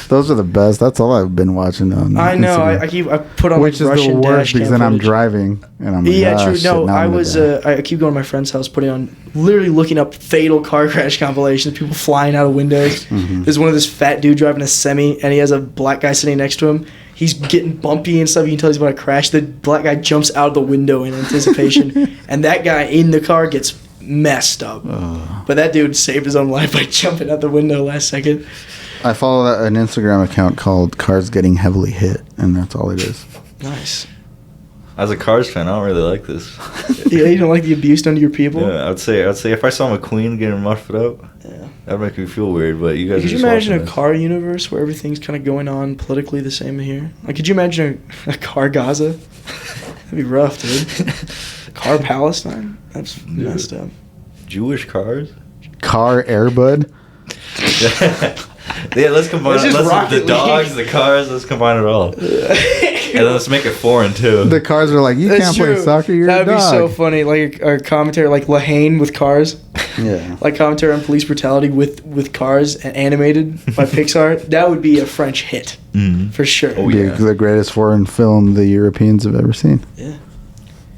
Those are the best. That's all I've been watching on I know. Instagram. I put on Which like is the Russian worst dash because cam then I'm footage. driving and I'm like, Yeah, "Ah, true. shit, No, now I I'm gonna was. die." I keep going to my friend's house, putting on, literally looking up fatal car crash compilations, people flying out of windows. Mhm. There's one of this fat dude driving a semi, and he has a black guy sitting next to him. He's getting bumpy and stuff. You can tell he's about to crash. The black guy jumps out of the window in anticipation, and that guy in the car gets messed up. But that dude saved his own life by jumping out the window last second. I follow an Instagram account called Cars Getting Heavily Hit, and that's all it is. Nice. As a Cars fan, I don't really like this. Yeah, you don't like the abuse done to your people? Yeah, I'd say if I saw McQueen getting muffed up, Yeah. that'd make me feel weird. But you guys, Could are you just imagine a watching this. car universe where everything's kind of going on politically the same here? Like, could you imagine a car Gaza? That'd be rough, dude. Car Palestine? That's messed up. Jewish cars? Car Airbud. Yeah, let's combine. Let's just Let's Rocket the League. dogs, the cars. Let's combine it all, and then let's make it foreign too. The cars are like, you That's can't true. play soccer, you're That a would be dog. so funny. Like a commentary, like Lahane with cars. Yeah. Like commentary on police brutality with cars and animated by Pixar. That would be a French hit Mhm. for sure. Oh, Be yeah. the greatest foreign film the Europeans have ever seen. Yeah.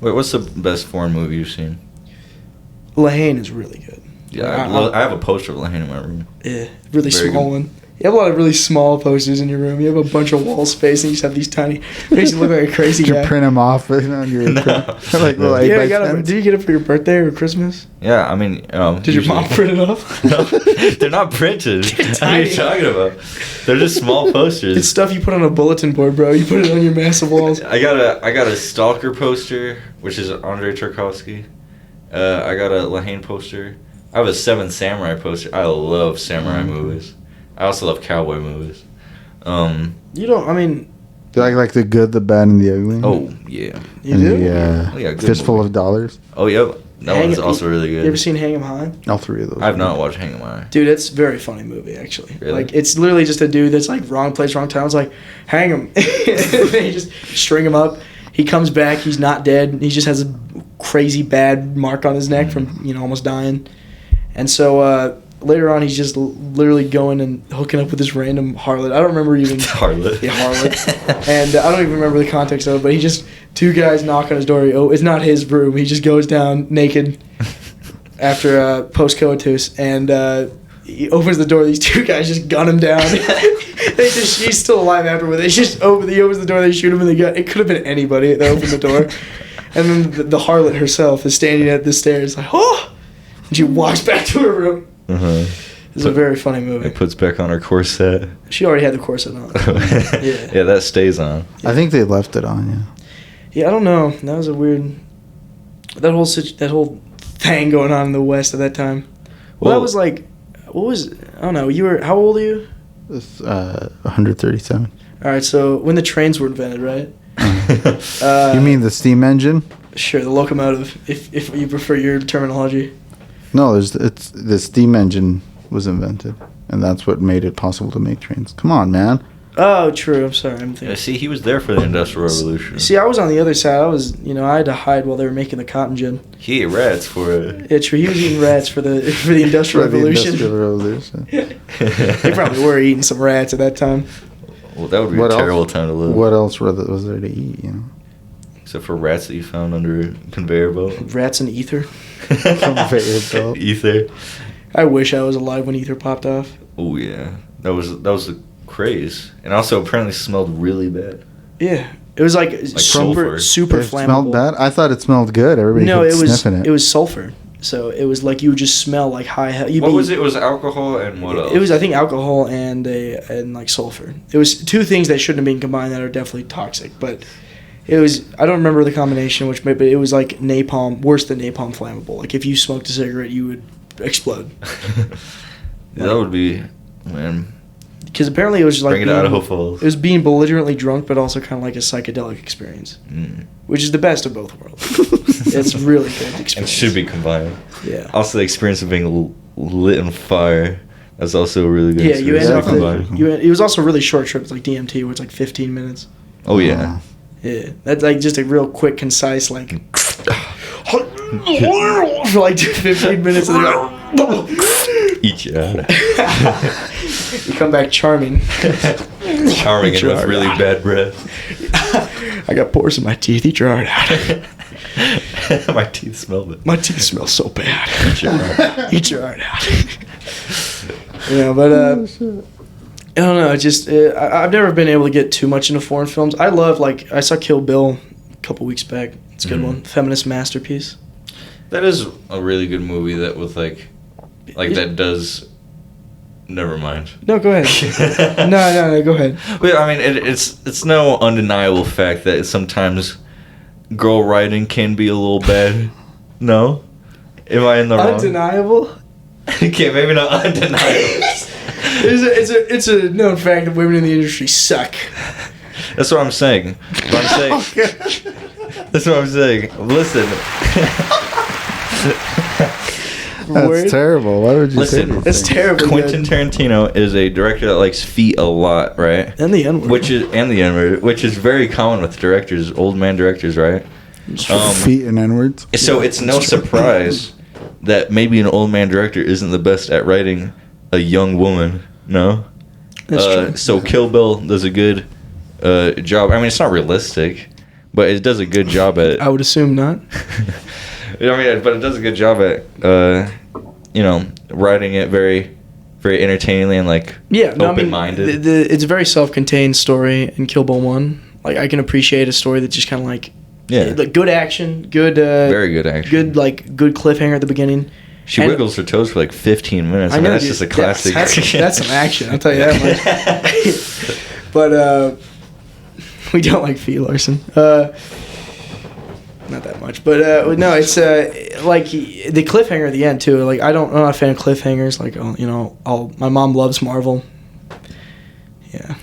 Wait, what's the best foreign movie you've seen? Lahane is really good. Yeah, I have a poster of Lahane in my room. Yeah, really Very small good. one. You have a lot of really small posters in your room. You have a bunch of wall space, and you just have these tiny. Makes you look like a crazy Did you guy. print them off on your No. like little Yeah, 8 Yeah, by I got 10s? it. Did you get it for your birthday or Christmas? Yeah, I mean, Did your mom usually- print it off? No, they're not printed. They're What are you tiny. talking about? They're just small posters. It's stuff you put on a bulletin board, bro. You put it on your massive walls. I got a Stalker poster, which is Andrei Tarkovsky. I got a Lahane poster. I have a Seven Samurai poster. I love samurai movies. I also love cowboy movies. You don't. I mean, Do you like the good, the bad, and the ugly? Oh yeah. you and do. Oh, yeah, good Fistful movie. of Dollars. Oh yeah. That Hang- one's also really You ever good. seen Hang 'Em High? All 3 of those. I have not watched Hang 'Em High. Dude, it's a very funny movie, actually. Really? Like, it's literally just a dude that's like wrong place, wrong time. It's like, hang him. They just string him up. He comes back. He's not dead. He just has a crazy bad mark on his neck from, almost dying. And so later on, he's just literally going and hooking up with this random harlot. I don't remember even. Harlot. The harlot. And I don't even remember the context of it, but he just, 2 guys knock on his door. Oh, it's not his room. He just goes down naked after post-coitus, and he opens the door. These 2 guys just gun him down. He's still alive afterward. He opens the door, they shoot him in the gut. It could have been anybody that opened the door. And then the harlot herself is standing at the stairs like, oh! And she walks back to her room. Uh-huh. It's a very funny movie. It puts back on her corset. She already had the corset on. Yeah, that stays on. I think they left it on, yeah. Yeah, I don't know. That was a weird... That whole thing going on in the West at that time. Well, that Well- was like... What was... I don't know. You were... How old are you? It's 137. All right, so when the trains were invented, right? You mean the steam engine? Sure, the locomotive, if you prefer your terminology. No, it's the steam engine was invented, and that's what made it possible to make trains. Come on, man. Oh, true. I'm sorry. I'm Yeah, thinking. see, he was there for the Industrial Revolution. See, I was on the other side. I had to hide while they were making the cotton gin. He ate rats for it. Yeah, true. He was eating rats for the Industrial For the Revolution. Industrial Revolution. They probably were eating some rats at that time. Well, that would be What a else? terrible time to live. What else was there to eat? You know, Except for rats that you found under a conveyor belt. Rats and ether. Conveyor belt. Ether. I wish I was alive when ether popped off. Oh yeah, that was the craze, and also apparently smelled really bad. Yeah, it was like sulfur. super It flammable. smelled bad. I thought it smelled good. Everybody No, kept it was sniffing it. it was sulfur. So it was like you would just smell like high. What was it? It was alcohol and what else? It was, I think, alcohol and like sulfur. It was two things that shouldn't have been combined that are definitely toxic. But it was, I don't remember the combination, but it was like napalm, worse than napalm flammable. Like if you smoked a cigarette, you would explode. Yeah, that would be, man. Because apparently it was just like Bring it to Idaho Falls. It was being belligerently drunk, but also kind of like a psychedelic experience, which is the best of both worlds. It's really good experience. And should be combined. Yeah. Also, the experience of being lit on fire. That's also a really good. Yeah, you end up. combined. It was also really short trips, like DMT, where it's like 15 minutes. Oh yeah. Yeah, that's like just a real quick, concise, like for like 15 minutes, and then Eat you out. you come back charming. Charming and with really bad breath. I got pores in my teeth. Eat your heart out. My teeth smell bad. My teeth smell so bad. Eat your heart. Eat your heart out. But I don't know. Just I've never been able to get too much into foreign films. I love, like, I saw Kill Bill a couple weeks back. It's a good one. Feminist masterpiece. That is a really good movie. That with like that does. Never mind. No, go ahead. no, go ahead. Well, I mean, it's no undeniable fact that sometimes girl writing can be a little bad. No, am I in the wrong? Undeniable. Okay, maybe not undeniable. It's a known fact that women in the industry suck. That's what I'm saying. That's what I'm saying. Listen. That's terrible. Why would you Listen, say That's terrible. Quentin Tarantino is a director that likes feet a lot, right? And the N-word. Which is very common with directors, old man directors, right? feet and N-words? So it's no surprise that maybe an old man director isn't the best at writing a young woman. No. That's true. So Kill Bill does a good job. I mean, it's not realistic, but it does a good job at. I would assume not. I mean, but it does a good job at, writing it very, very entertainingly and open-minded. It's a very self-contained story in Kill Bill 1. Like, I can appreciate a story that's just kind of like, like good action, good, very good action, good cliffhanger at the beginning. She wiggles her toes for like 15 minutes. I mean, that's just a classic. That's some action. I'll tell you that much. But we don't like feet, Larson. Not that much, but no, it's like the cliffhanger at the end too. Like I'm not a fan of cliffhangers. Like my mom loves Marvel. Yeah,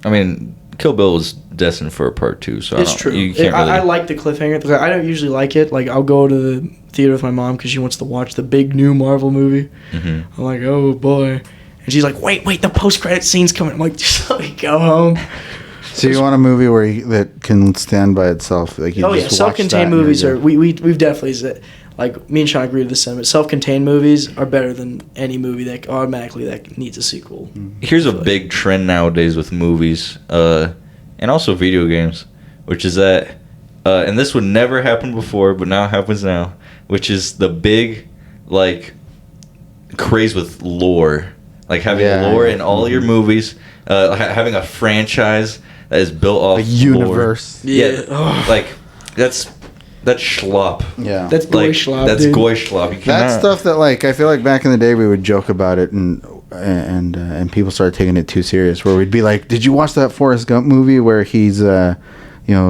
I mean, Kill Bill was destined for a part 2, so it's true. You can't really. I like the cliffhanger. I don't usually like it. Like I'll go to the theater with my mom because she wants to watch the big new Marvel movie. Mm-hmm. I'm like, oh boy, and she's like, wait, the post-credit scene's coming. I'm like, just let me go home. So you want a movie that can stand by itself? Like self-contained movies are we've definitely said, like me and Sean agree to this sentiment. Self-contained movies are better than any movie that needs a sequel. Here's a big trend nowadays with movies, and also video games, which is that, and this would never happen before, but now it happens now, which is the big, like, craze with lore, like having lore in all your movies, having a franchise that is built off a universe. Lore. Yeah, like that's schlop. Yeah, that's goy schlop. That's dude. goy schlop. That's stuff that, like, I feel like back in the day we would joke about it, and people started taking it too serious. Where we'd be like, "Did you watch that Forrest Gump movie where he's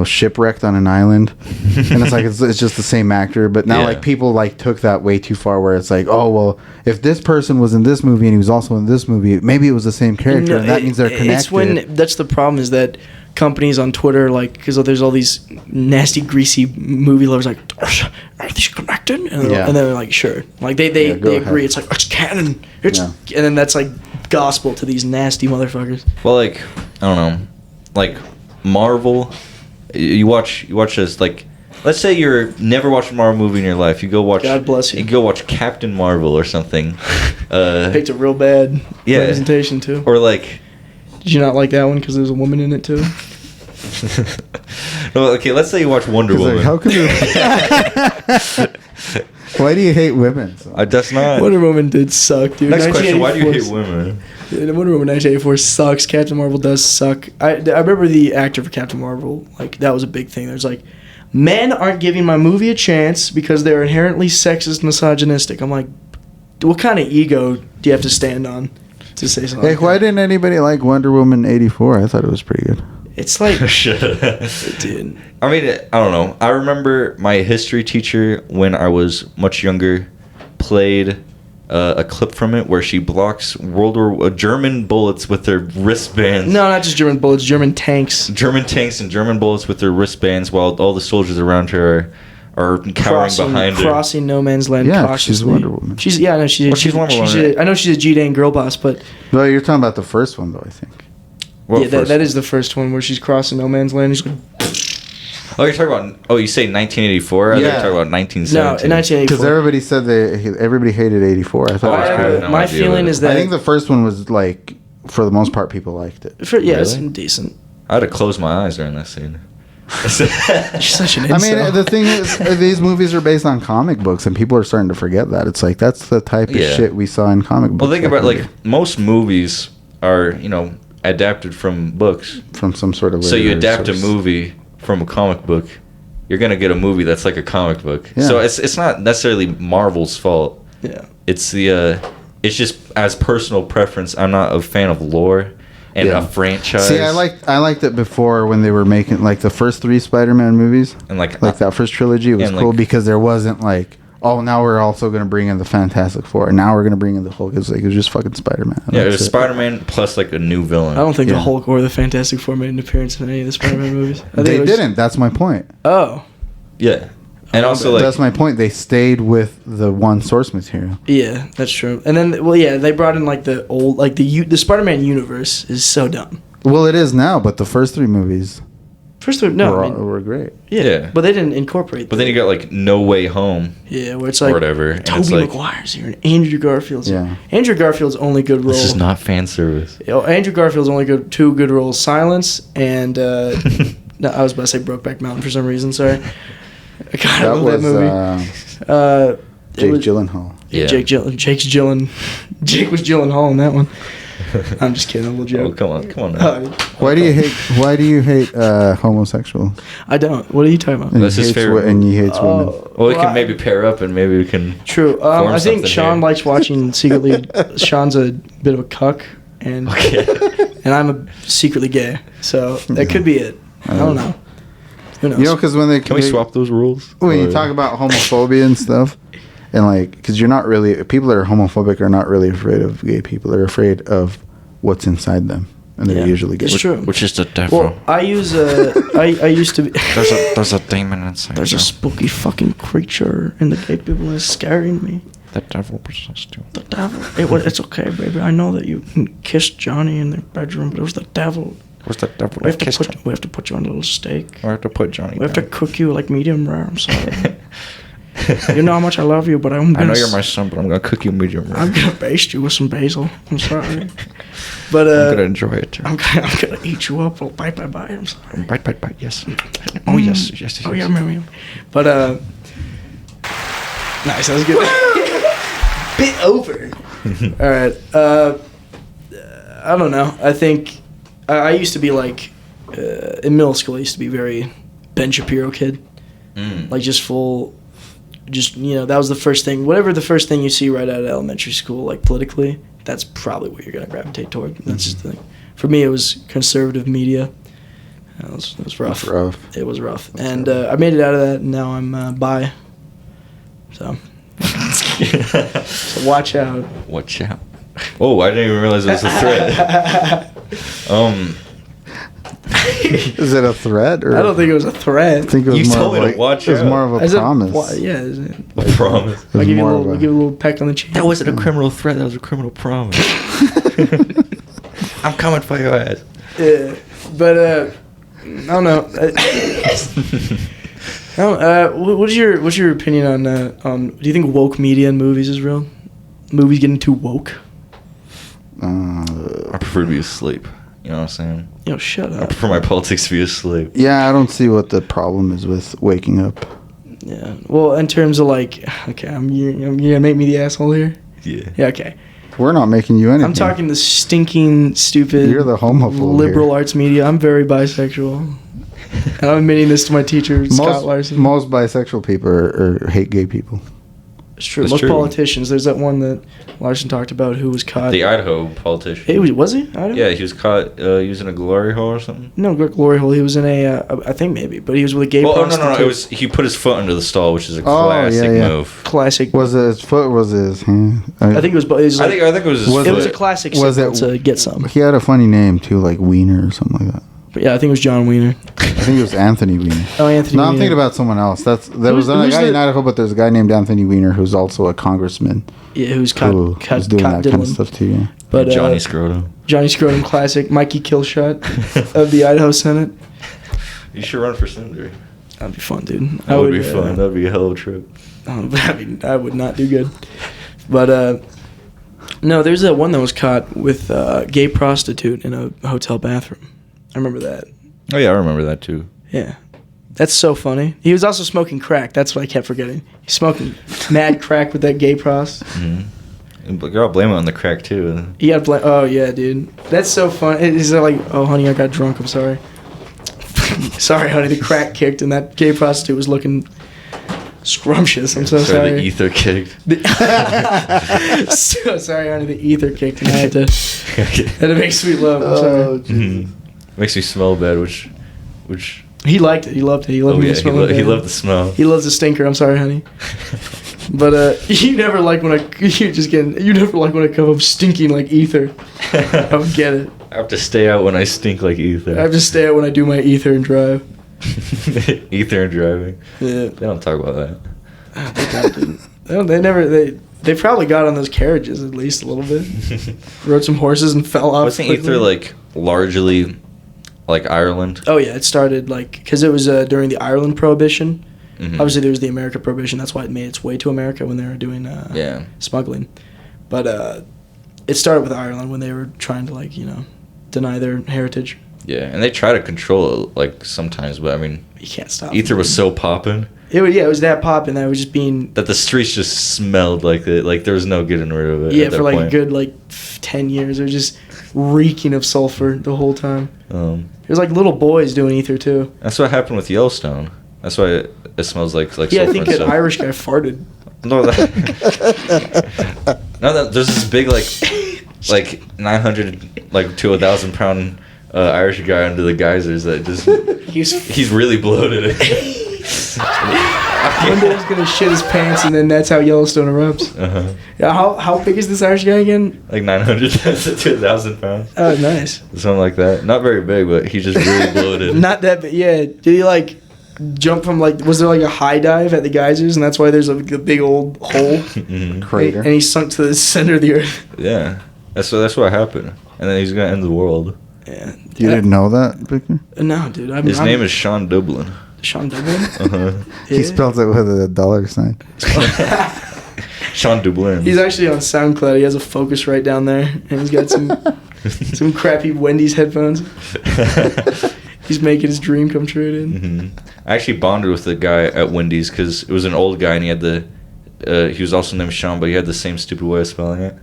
shipwrecked on an island, and it's like it's just the same actor. But now like people like took that way too far, where it's like, oh well, if this person was in this movie and he was also in this movie, maybe it was the same character, and that means they're connected. That's the problem, is that companies on Twitter, like, because there's all these nasty, greasy movie lovers, like, are these connected? And they're like, sure, like they agree. Ahead. It's like, it's canon. And then that's like gospel to these nasty motherfuckers. Well, like, I don't know, like Marvel. You watch this, like, let's say you're never watched a Marvel movie in your life. You go watch. God bless you. You go watch Captain Marvel or something. Picked a real bad representation too. Or like. Did you not like that one because there's a woman in it too? No, okay, let's say you watch Wonder Woman. Like, how can you? Why do you hate women? That's not. Wonder Woman did suck, dude. Next question: why do you hate women? Wonder Woman 1984 sucks. Captain Marvel does suck. I remember the actor for Captain Marvel. Like, that was a big thing. There's like, men aren't giving my movie a chance because they're inherently sexist, misogynistic. I'm like, what kind of ego do you have to stand on to say something? Hey, why didn't anybody like Wonder Woman 84? I thought it was pretty good. It's like, dude. I mean, I don't know. I remember my history teacher when I was much younger played a clip from it where she blocks German bullets with their wristbands. No, not just German bullets, German tanks. German tanks and German bullets with their wristbands, while all the soldiers around her are cowering behind her. Crossing no man's land cautiously. She's Wonder Woman. She's Wonder Woman. I know she's a G-Dang girl boss, but... Well, you're talking about the first one, though, I think. That is the first one where she's crossing no man's land. She's like... Oh, you're talking about... Oh, you say 1984? I thought you were talking about 1917. No, in 1984. Because everybody said everybody hated 84. I thought it was cool. My feeling is that... I think the first one was, like, for the most part, people liked it. It's decent. I had to close my eyes during that scene. She's such an incel. I mean, the thing is, these movies are based on comic books, and people are starting to forget that. It's like, that's the type of shit we saw in comic books. Well, think about, like, most movies are, adapted from books. From some sort of... So you adapt a movie from a comic book, you're going to get a movie that's like a comic book. Yeah. So it's not necessarily Marvel's fault. Yeah. It's it's just as personal preference. I'm not a fan of lore and a franchise. See, I liked it before when they were making like the first 3 Spider-Man movies. And like that first trilogy was cool because there wasn't like, oh, now we're also going to bring in the Fantastic Four, and now we're going to bring in the Hulk. It was just fucking Spider-Man. Yeah, it was Spider-Man plus like a new villain. I don't think the Hulk or the Fantastic Four made an appearance in any of the Spider-Man movies. They didn't. That's my point. Oh. Yeah. And also, like... That's my point. They stayed with the one source material. Yeah, that's true. And then, they brought in like the old, like the Spider-Man universe is so dumb. Well, it is now, but the first 3 movies... were great. Yeah, but they didn't incorporate that. But then you got like No Way Home. Yeah, where it's like whatever. Tobey Maguire's here and Andrew Garfield's here. Andrew Garfield's only good role. This is not fan service. Andrew Garfield's only two good roles: Silence and no, I was about to say Brokeback Mountain for some reason. Sorry, I love that movie. Jake Gyllenhaal. Yeah, Jake was Gyllenhaal in that one. I'm just kidding. A little joke. Oh, come on now. Why do you hate homosexuals? I don't. What are you talking about? That's his favorite. And he hates women. Well, we can maybe pair up and maybe we can. True. I think Sean likes watching secretly. Sean's a bit of a cuck, and I'm secretly gay, so that could be it. I don't know. Who knows? Because can we swap those rules? When you talk about homophobia and stuff. And like, because you're not really, people that are homophobic are not really afraid of gay people. They're afraid of what's inside them, and they're usually gay. It's true. Which is the devil. Well, I used to be. There's a demon inside. There's a spooky fucking creature in the gay people is scaring me. The devil possessed you. The devil. It's okay, baby. I know that you kissed Johnny in their bedroom, but it was the devil. It was the devil. We have to put you on a little steak. We have to put Johnny. We have to cook you like medium rare. I'm sorry. You know how much I love you, but I know you're my son, but I'm gonna cook you medium rare. I'm gonna baste you with some basil. I'm sorry, but I'm gonna enjoy it too. I'm gonna eat you up. Bite by bite. I'm sorry. Bite. Yes. Oh yes. Oh yeah, Miriam. But nice. That was good. Bit over. All right. I don't know. I think I used to be like in middle school. I used to be very Ben Shapiro kid, like just full. Just, that was the first thing. Whatever the first thing you see right out of elementary school, like politically, that's probably what you're going to gravitate toward. That's just the thing. For me, it was conservative media. It was rough. That's rough. It was rough. And I made it out of that, and now I'm bi. So. So watch out. Watch out. Oh, I didn't even realize it was a threat. Is it a threat? Or I don't think it was a threat. I think it was You more told of me to like, watch it was out. more of I a said, promise. yeah. I promise. It was I'll give you more a of little, give you a little peck on the cheek. That wasn't a criminal threat. That was a criminal promise. I'm coming for your ass. Yeah, but I don't know. What's your opinion on? Do you think woke media in movies is real? Movies getting too woke? I prefer to be asleep. You know what I'm saying? Yo, shut I up. prefer my politics to be asleep. Yeah, I don't see what the problem is with waking up. Yeah. Well, in terms of like, okay, you're gonna make me the asshole here. Yeah. Yeah. Okay. We're not making you anything. I'm talking the stinking, stupid, You're the homophobe liberal here. arts media. I'm very bisexual. And I'm admitting this to my teacher, Scott Larson. Most bisexual people are hate gay people. It's true. That's Most true. politicians. There's that one that Larson talked about who was caught. The Idaho politician. Hey, was he? I don't Yeah, he was caught using a glory hole or something. No, glory hole. He was in a, I think maybe, but he was with a gay Well, prostitute. no. It was he put his foot under the stall, which is a Oh, classic yeah. move. classic. Was it his foot? Was it his hand? I think it was. It was I like, think it was his Was it was a foot. classic was signal it- to get some. he had a funny name too, like Wiener or something like that. But yeah, I think it was John Wiener. I think it was Anthony Wiener. Oh, Anthony. No, I'm Weiner. thinking about someone else. There was a who's guy in the- Idaho, but there's a guy named Anthony Wiener who's also a congressman who's who was doing that kind of diddling. stuff too. Yeah. But Johnny Scrotum. Johnny Scrotum, classic. Mikey Killshot of the Idaho Senate. You should run for senator. That'd be fun, dude. That would be fun. That'd be a hell of a trip. I would not do good. But no, there's that one that was caught with a gay prostitute in a hotel bathroom. I remember that. Oh yeah, I remember that too. Yeah. That's so funny. He was also smoking crack. That's what I kept forgetting. He's smoking mad crack with that gay pros. Mm-hmm. But y'all blame it on the crack too. You gotta blame. Oh yeah, dude. That's so fun. Is that like, oh honey, I got drunk. I'm sorry. Sorry, honey. The crack kicked, and that gay prostitute was looking scrumptious. I'm so sorry. The ether kicked. So sorry, honey. The ether kicked, and I had to make sweet love. I'm sorry. Mhm. Makes me smell bad, which. He liked it. He loved it. He loved Oh me yeah, to smell he bad. loved the smell. He loves the stinker. I'm sorry, honey. But you never like when you never like when I come up stinking like ether. I don't get it. I have to stay out when I stink like ether. I have to stay out when I do my ether and drive. Ether and driving. Yeah. They don't talk about that. They probably got on those carriages at least a little bit. Rode some horses and fell off. Wasn't quickly. ether like largely like Ireland? Oh yeah, it started like because it was during the Ireland Prohibition. Mhm. Obviously, there was the America Prohibition. That's why it made its way to America when they were doing Yeah. smuggling. But it started with Ireland when they were trying to deny their heritage. Yeah, and they try to control it like sometimes, but I mean, You can't stop. ether was so popping It was that popping that it was just being that the streets just smelled like it. Like there was no getting rid of it. yeah at that for like point. a good 10 years. It was just reeking of sulfur the whole time. It was like little boys doing ether too. That's what happened with Yellowstone. That's why it smells like Yeah, I sulfur think and an stuff. Irish guy farted. No, there's this big like 900 to 1,000 pound Irish guy under the geysers that just he's really bloated. One day he's gonna shit his pants, and then that's how Yellowstone erupts. Uh-huh. Yeah, how big is this Irish guy again? Like 900 to 1,000 pounds. Oh, nice. Something like that. Not very big, but he's just really bloated. Not that big. Yeah. Did he jump from was there a high dive at the geysers, and that's why there's a big old hole? Mhm. Crater. And he sunk to the center of the earth. Yeah, that's what happened. And then he's gonna end the world. Yeah. You didn't know that, Victor? No, dude. His name is Sean Dublin. Sean Dublin. Uh-huh. He spells it with a $sign. Sean Dublin. He's actually on SoundCloud. He has a Focusrite down there, and he's got some crappy Wendy's headphones. He's making his dream come true, dude. Hmm. I actually bonded with the guy at Wendy's because it was an old guy and he had he was also named Sean, but he had the same stupid way of spelling it.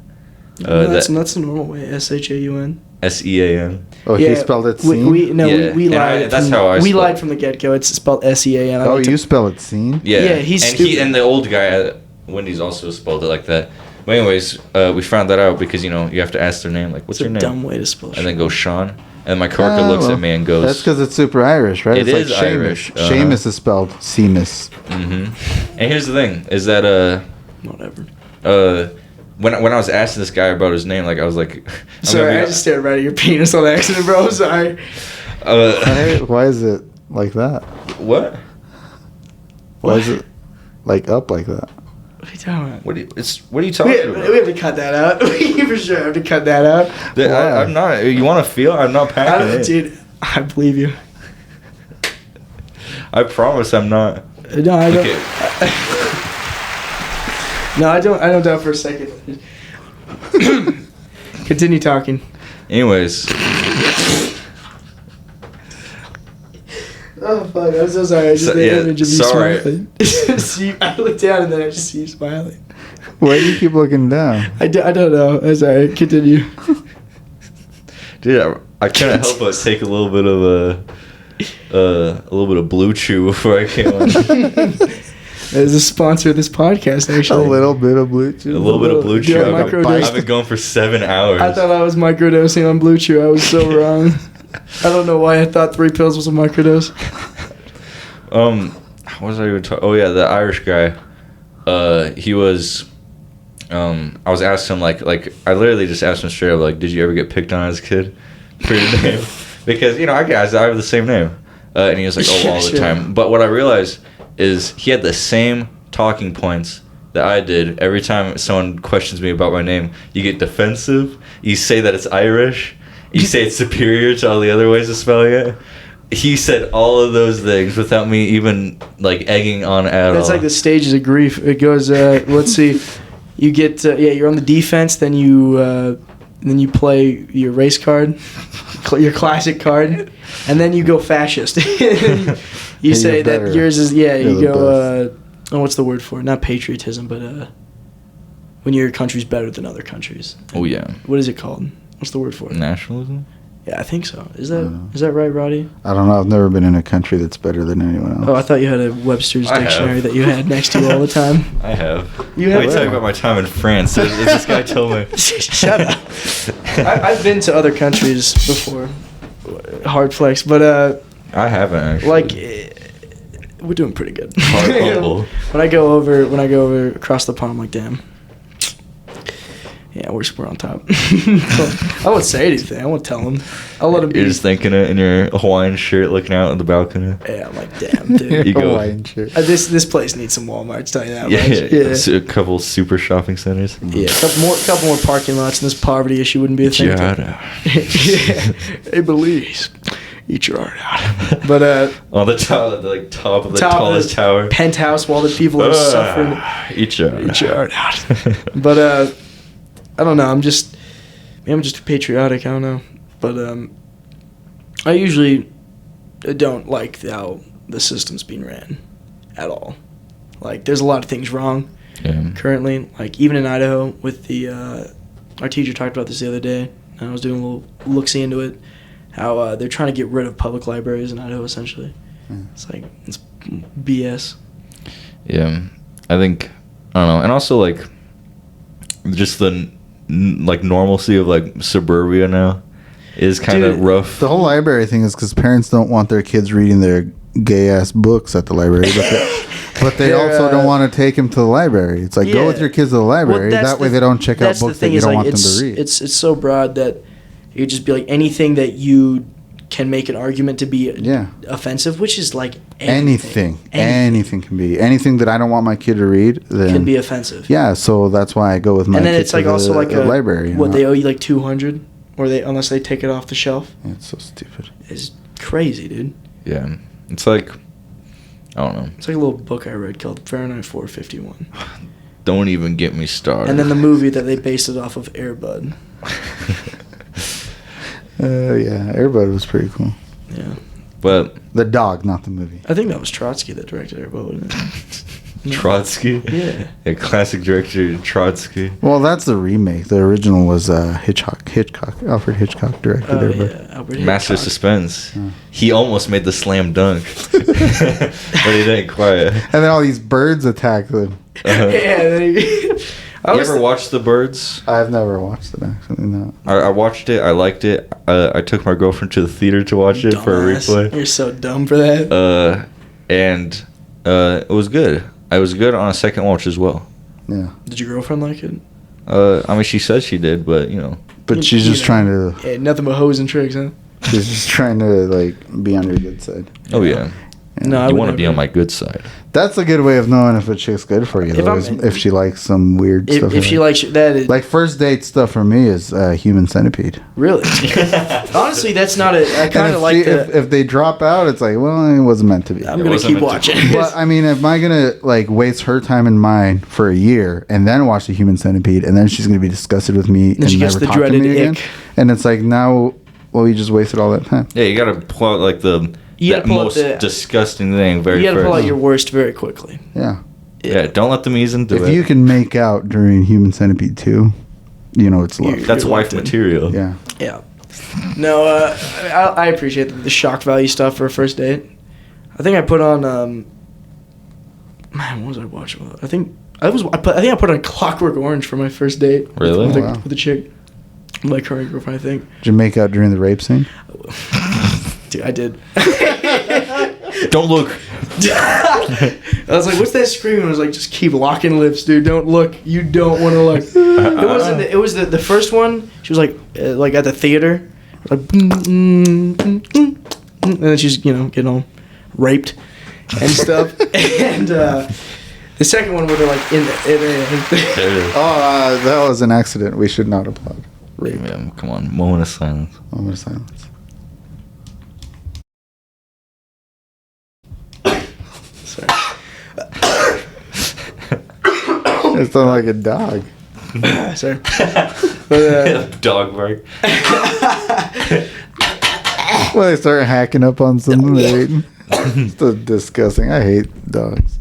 No, that's the normal way. SHAUN. SEAN. Oh, he spelled it scene? We Yeah, we and lied. that's how I we spell lied it. from the get go. It's spelled SEAN. Oh, you spell it scene? Yeah, Yeah, he's and stupid. and the old guy at Wendy's also spelled it like that. But anyways, we found that out because you have to ask their name, like what's It's a your name, dumb way to spell. and then go Sean. And my coworker looks at me and goes, That's because it's super Irish, right? It It's is Irish. Uh-huh. Seamus is spelled Seamus. Mm-hmm. And here's the thing, is that, Whatever. when I was asking this guy about his name, like, I was like... I'm Sorry, gonna I be- just stared right at your penis on accident, bro. I'm sorry. Why is it like that? What? Why is it like up like that? What are you talking about? What are you talking We about? have to cut that out. We for sure have to cut that out. I, I'm not... You want to feel? I'm not I packing don't, it. dude, I believe you. I promise I'm not. No, I don't. Okay. No, I don't doubt for a second. Continue talking. Anyways, Oh fuck! I'm so sorry. I just made an image of you sorry. smiling. See, I look down and then I just see you smiling. Why do you keep looking down? I don't know. I'm sorry. Continue. dude, I couldn't help but take a little bit of Blue Chew before I came on. As a sponsor of this podcast, A actually. little bit of blue A chew. little bit of Blue Yeah, Chew. microdose. I've been going for 7 hours. I thought I was microdosing on Blue Chew. I was so wrong. I don't know why I thought 3 pills was a microdose. What was I even talking? Oh yeah, the Irish guy. He was. I was asking him like I literally just asked him straight up like, did you ever get picked on as a kid for your name? Because I have the same name, and he was like, oh, all the Sure. time. But what I realized is he had the same talking points that I did. Every time someone questions me about my name, you get defensive. You say that it's Irish. You say it's superior to all the other ways of spelling it. He said all of those things without me even like egging on at all. That's like the stages of grief. It goes. Let's see. You get. You're on the defense. Then you play your race card, your classic card, and then you go fascist. You say You're that better. yours is. You're You the go. What's the word for it? Not patriotism, but when your country's better than other countries. Oh yeah, What is it called? What's the word for it? nationalism. Yeah, I think so. Is that right, Roddy? I don't know. I've never been in a country that's better than anyone else. Oh, I thought you had a Webster's I have. dictionary that you had next to you all the time. I have. You Let have me tell you about my time in France. This guy told me. Shut up. I've been to other countries before. Hard flex, but I haven't actually. like we're doing pretty good. Hard humble. When I go over across the pond, I'm like, damn. Yeah, we're on top. I won't say anything. I won't tell him. I'll let him be. You're just thinking it in your Hawaiian shirt, looking out on the balcony. Yeah, I'm like, damn, dude. You go- Hawaiian shirt. This place needs some Walmarts. Tell you that Yeah, much. yeah. A couple super shopping centers. Yeah, couple more parking lots, and this poverty issue wouldn't be a thing. Yeah. Yeah. Hey, Belize, eat your heart out. But On the top of the top of tallest this tower. penthouse while the people are suffering. Eat your Eat your heart out. But I don't know. I'm just patriotic. I don't know. But I usually don't like how the system's being ran at all. Like, there's a lot of things wrong Yeah. currently. Like, even in Idaho, with the our teacher talked about this the other day. And I was doing a little look-see into it. How they're trying to get rid of public libraries in Idaho, essentially. It's like, it's BS. Yeah. I think, I don't know. And also, like, just the, like, normalcy of, like, suburbia now is kind of Dude, rough. The whole library thing is because parents don't want their kids reading their gay ass books at the library, but they They're, also don't want to take them to the library. It's like, go Yeah. with your kids to the library. Well, that's That way the- they don't check out that's the books that thing you is, don't like, want them it's, to read. It's so broad that you could just be like anything that you can make an argument to be Yeah. offensive, which is like Anything can be anything that I don't want my kid to read. Then can be offensive. yeah, so that's why I go with my. And then kid it's to like the, also like a library. What they owe you like 200, or they unless they take it off the shelf. Yeah, it's so stupid. Is crazy, dude. Yeah. It's like, I don't know. It's like a little book I read called Fahrenheit 451, Don't even get me started. and then the movie that they based it off of, Air Bud. Yeah, Airbud was pretty cool. Yeah, But The dog, not the movie. I think that was Trotsky that directed Air Bud, wasn't it? No. Trotsky. Yeah. A classic director, Trotsky. Well, that's the remake. The original was Hitchcock. Alfred Hitchcock directed Oh Airbud. yeah, Albert Master of Hitchcock. Suspense. Yeah. He almost made the slam dunk, but he didn't quite. And then all these birds attack them. Uh-huh. Yeah, You ever watched The Birds? I've never watched it actually. No. I watched it. I liked it. I took my girlfriend to the theater to watch it for a Dumbass. replay. You're so dumb for that. And it was good. I was good on a second watch as well. Yeah. Did your girlfriend like it? I mean, she said she did, but you know. But she's You just know. trying to. Yeah, nothing but hoes and tricks, huh? She's just trying to like be on your good side. Oh yeah. No, I You would want to be never. on my good side. That's a good way of knowing if a chick's good for you. If Though, I'm- is if she likes some weird stuff. If she likes that, is like first date stuff for me is Human Centipede. really. Honestly, that's not a. I And kind if, of like the. if they drop out, it's like, well, it wasn't meant to be. I'm It gonna wasn't keep meant to watching. be. But I mean, am I gonna like waste her time and mine for a year and then watch the Human Centipede and then she's gonna be disgusted with me and she gets never the talk to me dreaded again? ick. And it's like now, well, you just wasted all that time. Yeah, you gotta pull out like You gotta that pull out most the- disgusting thing very You gotta first. pull out your worst very quickly. Yeah. Yeah, don't let them ease into If it. you can make out during Human Centipede 2, you know it's love. That's You're wife locked in. material. Yeah. Yeah. No, I appreciate the shock value stuff for a first date. I think I put on. Man, what was I watching? I think I put on Clockwork Orange for my first date. Really? With, Oh, wow. with a chick. My current girlfriend, I think. Did you make out during the rape scene? Dude, I did. Don't look. I was like, "What's that scream?" I was like, "Just keep locking lips, dude. Don't look. You don't want to look." It wasn't. It was the first one. She was like at the theater, like, and then she's getting all raped and stuff. And the second one where they're like in There it is. Oh, that was an accident. We should not applaud. Yeah, come on, moment of silence. Moment of silence. Sorry. It sounded like a dog. Sorry. But, Dog bark. Well, they start hacking up on something they're eating. It's so disgusting. I hate dogs.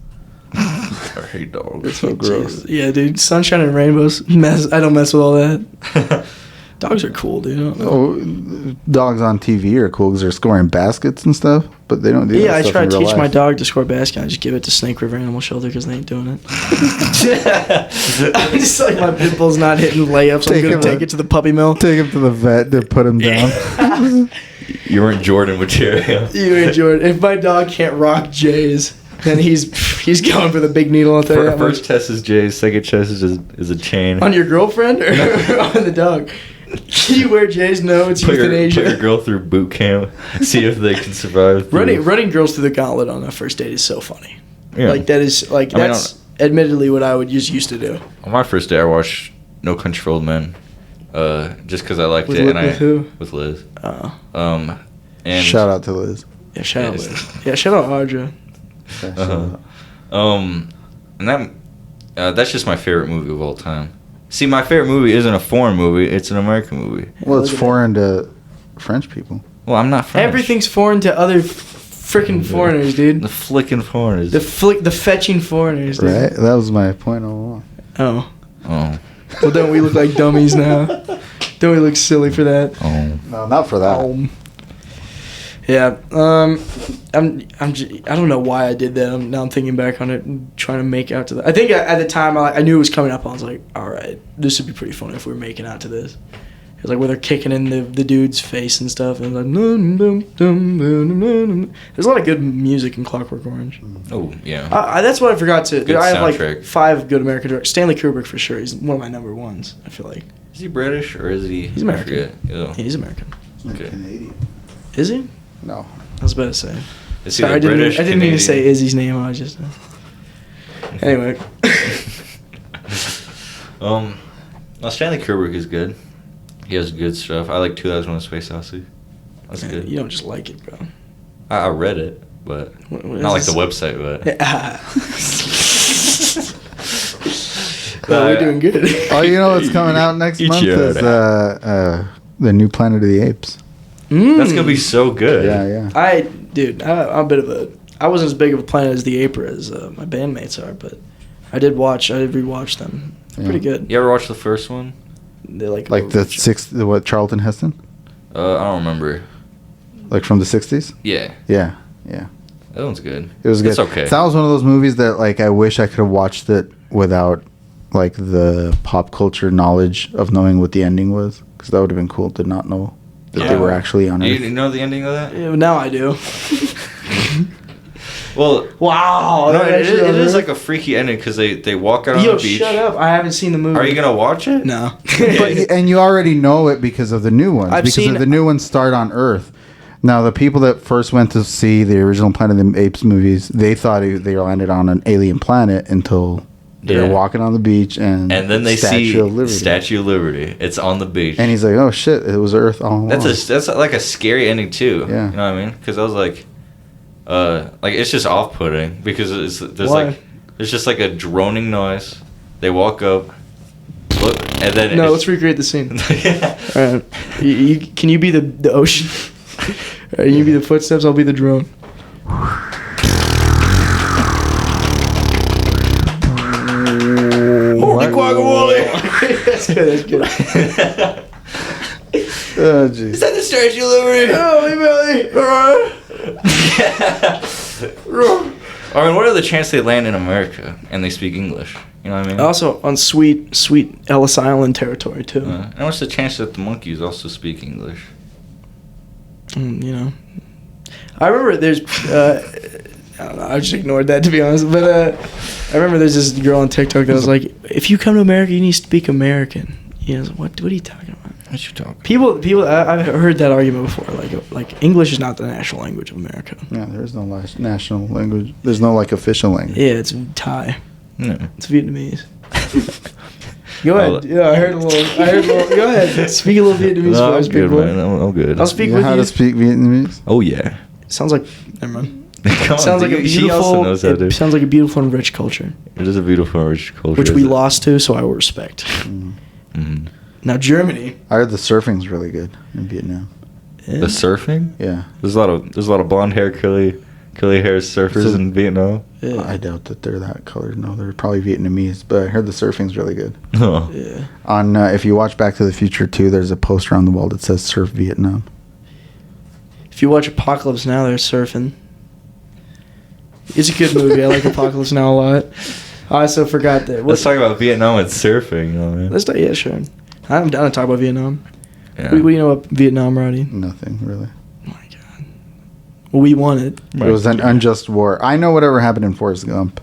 I hate dogs. It's so gross. Jesus. Yeah, dude. Sunshine and rainbows. I don't mess with all that. Dogs are cool, dude. I don't know. Oh, dogs on TV are cool because they're scoring baskets and stuff, but they don't do Yeah, that I stuff try in to real teach my life. dog to score basket. I just give it to Snake River Animal Shelter because they ain't doing it. I'm just like, my pit bull's not hitting layups. Take I'm him going to take to- it to the puppy mill. Take him to the vet to put him down. You weren't Jordan material. You enjoy it. If my dog can't rock J's, then he's going for the big needle. I'll tell you that First much. test is Jay's. Second test is a chain. On your girlfriend or on the dog? You wear J's? No, it's Put your euthanasia. girl through boot camp. See if they can survive. through- Running girls through the gauntlet on a first date is so funny. Yeah. Like that is like I mean, that's admittedly what I would just used to do. On my first day, I watched No Country for Old Men, just because I liked With it. Li- And I with who? With Liz. Oh, And Shout out to Liz. yeah. Shout out, Yes. Liz. Yeah, shout out Audra. Yeah, shout Uh-huh. out. And that's just my favorite movie of all time. See, my favorite movie isn't a foreign movie; it's an American movie. Well, it's Look at foreign to French people. Well, I'm not French. Everything's foreign to other freaking foreigners, dude. The flicking foreigners. The fetching foreigners, dude. Right? That was my point all along. Oh, oh, well, don't we look like dummies now? Don't we look silly for that? oh. No, not for that. Yeah. I don't know why I did that. Now I'm thinking back on it and trying to make out to that. I think at the time I knew it was coming up. I was like, all right, this would be pretty funny if we were making out to this. It was like where they're kicking in the dude's face and stuff, and like, dum, dum, dum, dum, dum. There's a lot of good music in Clockwork Orange. Oh, yeah. That's what I forgot to. Good I have soundtrack. like 5 good American directors. Stanley Kubrick for sure. He's one of my number ones. I feel like Is he British or is he? He's American. I forget. Yeah. he's American. Okay. Canadian. Is he? No. I was about to say. Is he Sorry, I didn't, British? I didn't mean to say Canadian? Izzy's name. I was just. Anyway. Well, Stanley Kubrick is good. He has good stuff. I like 2001: A Space Odyssey. That's Yeah, good. You don't just like it, bro. I read it, but What not like is the this? website. But Well, we're doing good. Oh, you know what's coming out next Eat month your is the new Planet of the Apes. that's gonna be so good. Yeah, yeah. I'm a bit of a. I wasn't as big of a Planet as the Ape as my bandmates are, but I did rewatch them. They're pretty good. You ever watch the first one? They like The Charlton Heston, I don't remember. like from the '60s. Yeah, Yeah, that one's good. it was good. It's okay. That was one of those movies that like I wish I could have watched it without like the pop culture knowledge of knowing what the ending was, because that would have been cool to not know that they were actually on You Earth. know the ending of that? Yeah, now I do. Well, Wow. no, it is like a freaky ending because they walk out on Yo, the beach. shut up. I haven't seen the movie. Are you gonna watch it? No. And you already know it because of the new ones. I've because seen- of the new ones start on Earth. Now, the people that first went to see the original Planet of the Apes movies, they thought they landed on an alien planet until they were Yeah. walking on the beach and And then they Statue see of Liberty. Statue of Liberty. It's on the beach. And he's like, "Oh shit, it was Earth all along." That's like a scary ending too. Yeah. You know what I mean? Because I was like it's just off-putting because there's Why? there's just like a droning noise. They walk up, look, and then No, let's recreate the scene. All right. Can you be the ocean? All right, you be the footsteps. I'll be the drone. What? guacamole! That's good. That's good. Oh jeez. that the Statue of Liberty? I mean, what are the chances they land in America and they speak English? You know what I mean? Also on sweet Ellis Island territory too. And what's the chance that the monkeys also speak English? You know, I remember there's. I don't know. I just ignored that, to be honest. But I remember there's this girl on TikTok that was like, "If you come to America, you need to speak American." You know, what are you talking about? What you talking? People. I've heard that argument before. Like English is not the national language of America. Yeah, there's no national language. There's no like official language. Yeah, it's Thai. No. It's Vietnamese. Go ahead. Yeah, I heard a little. Go ahead. Speak a little Vietnamese No, for I'm us, good, big boy. man. I'm good. I'll speak You know with how you. to speak Vietnamese? Oh yeah. Sounds like. Never mind. Come Sounds on, like a dude. She also knows how beautiful. to. It sounds like a beautiful and rich culture, It is a beautiful and rich culture. which we isn't it? lost to. So I will respect. Mhm. Now Germany. I heard the surfing's really good in Vietnam. The surfing. Yeah. There's a lot of blonde hair, curly hair surfers So- in Vietnam. Yeah. I doubt that they're that colored. No, they're probably Vietnamese. But I heard the surfing's really good. Oh. Yeah. On if you watch Back to the Future 2, there's a poster on the wall that says "Surf Vietnam." If you watch Apocalypse Now, they're surfing. It's a good movie. I like Apocalypse Now a lot. I also forgot that. Let's talk about Vietnam and surfing. You know what I mean? Let's talk. Yeah, sure. I'm down to talk about Vietnam. Yeah. What do you know about Vietnam, Roddy? Nothing really. Oh my god. Well, we won it. It was an unjust war. I know whatever happened in Forrest Gump.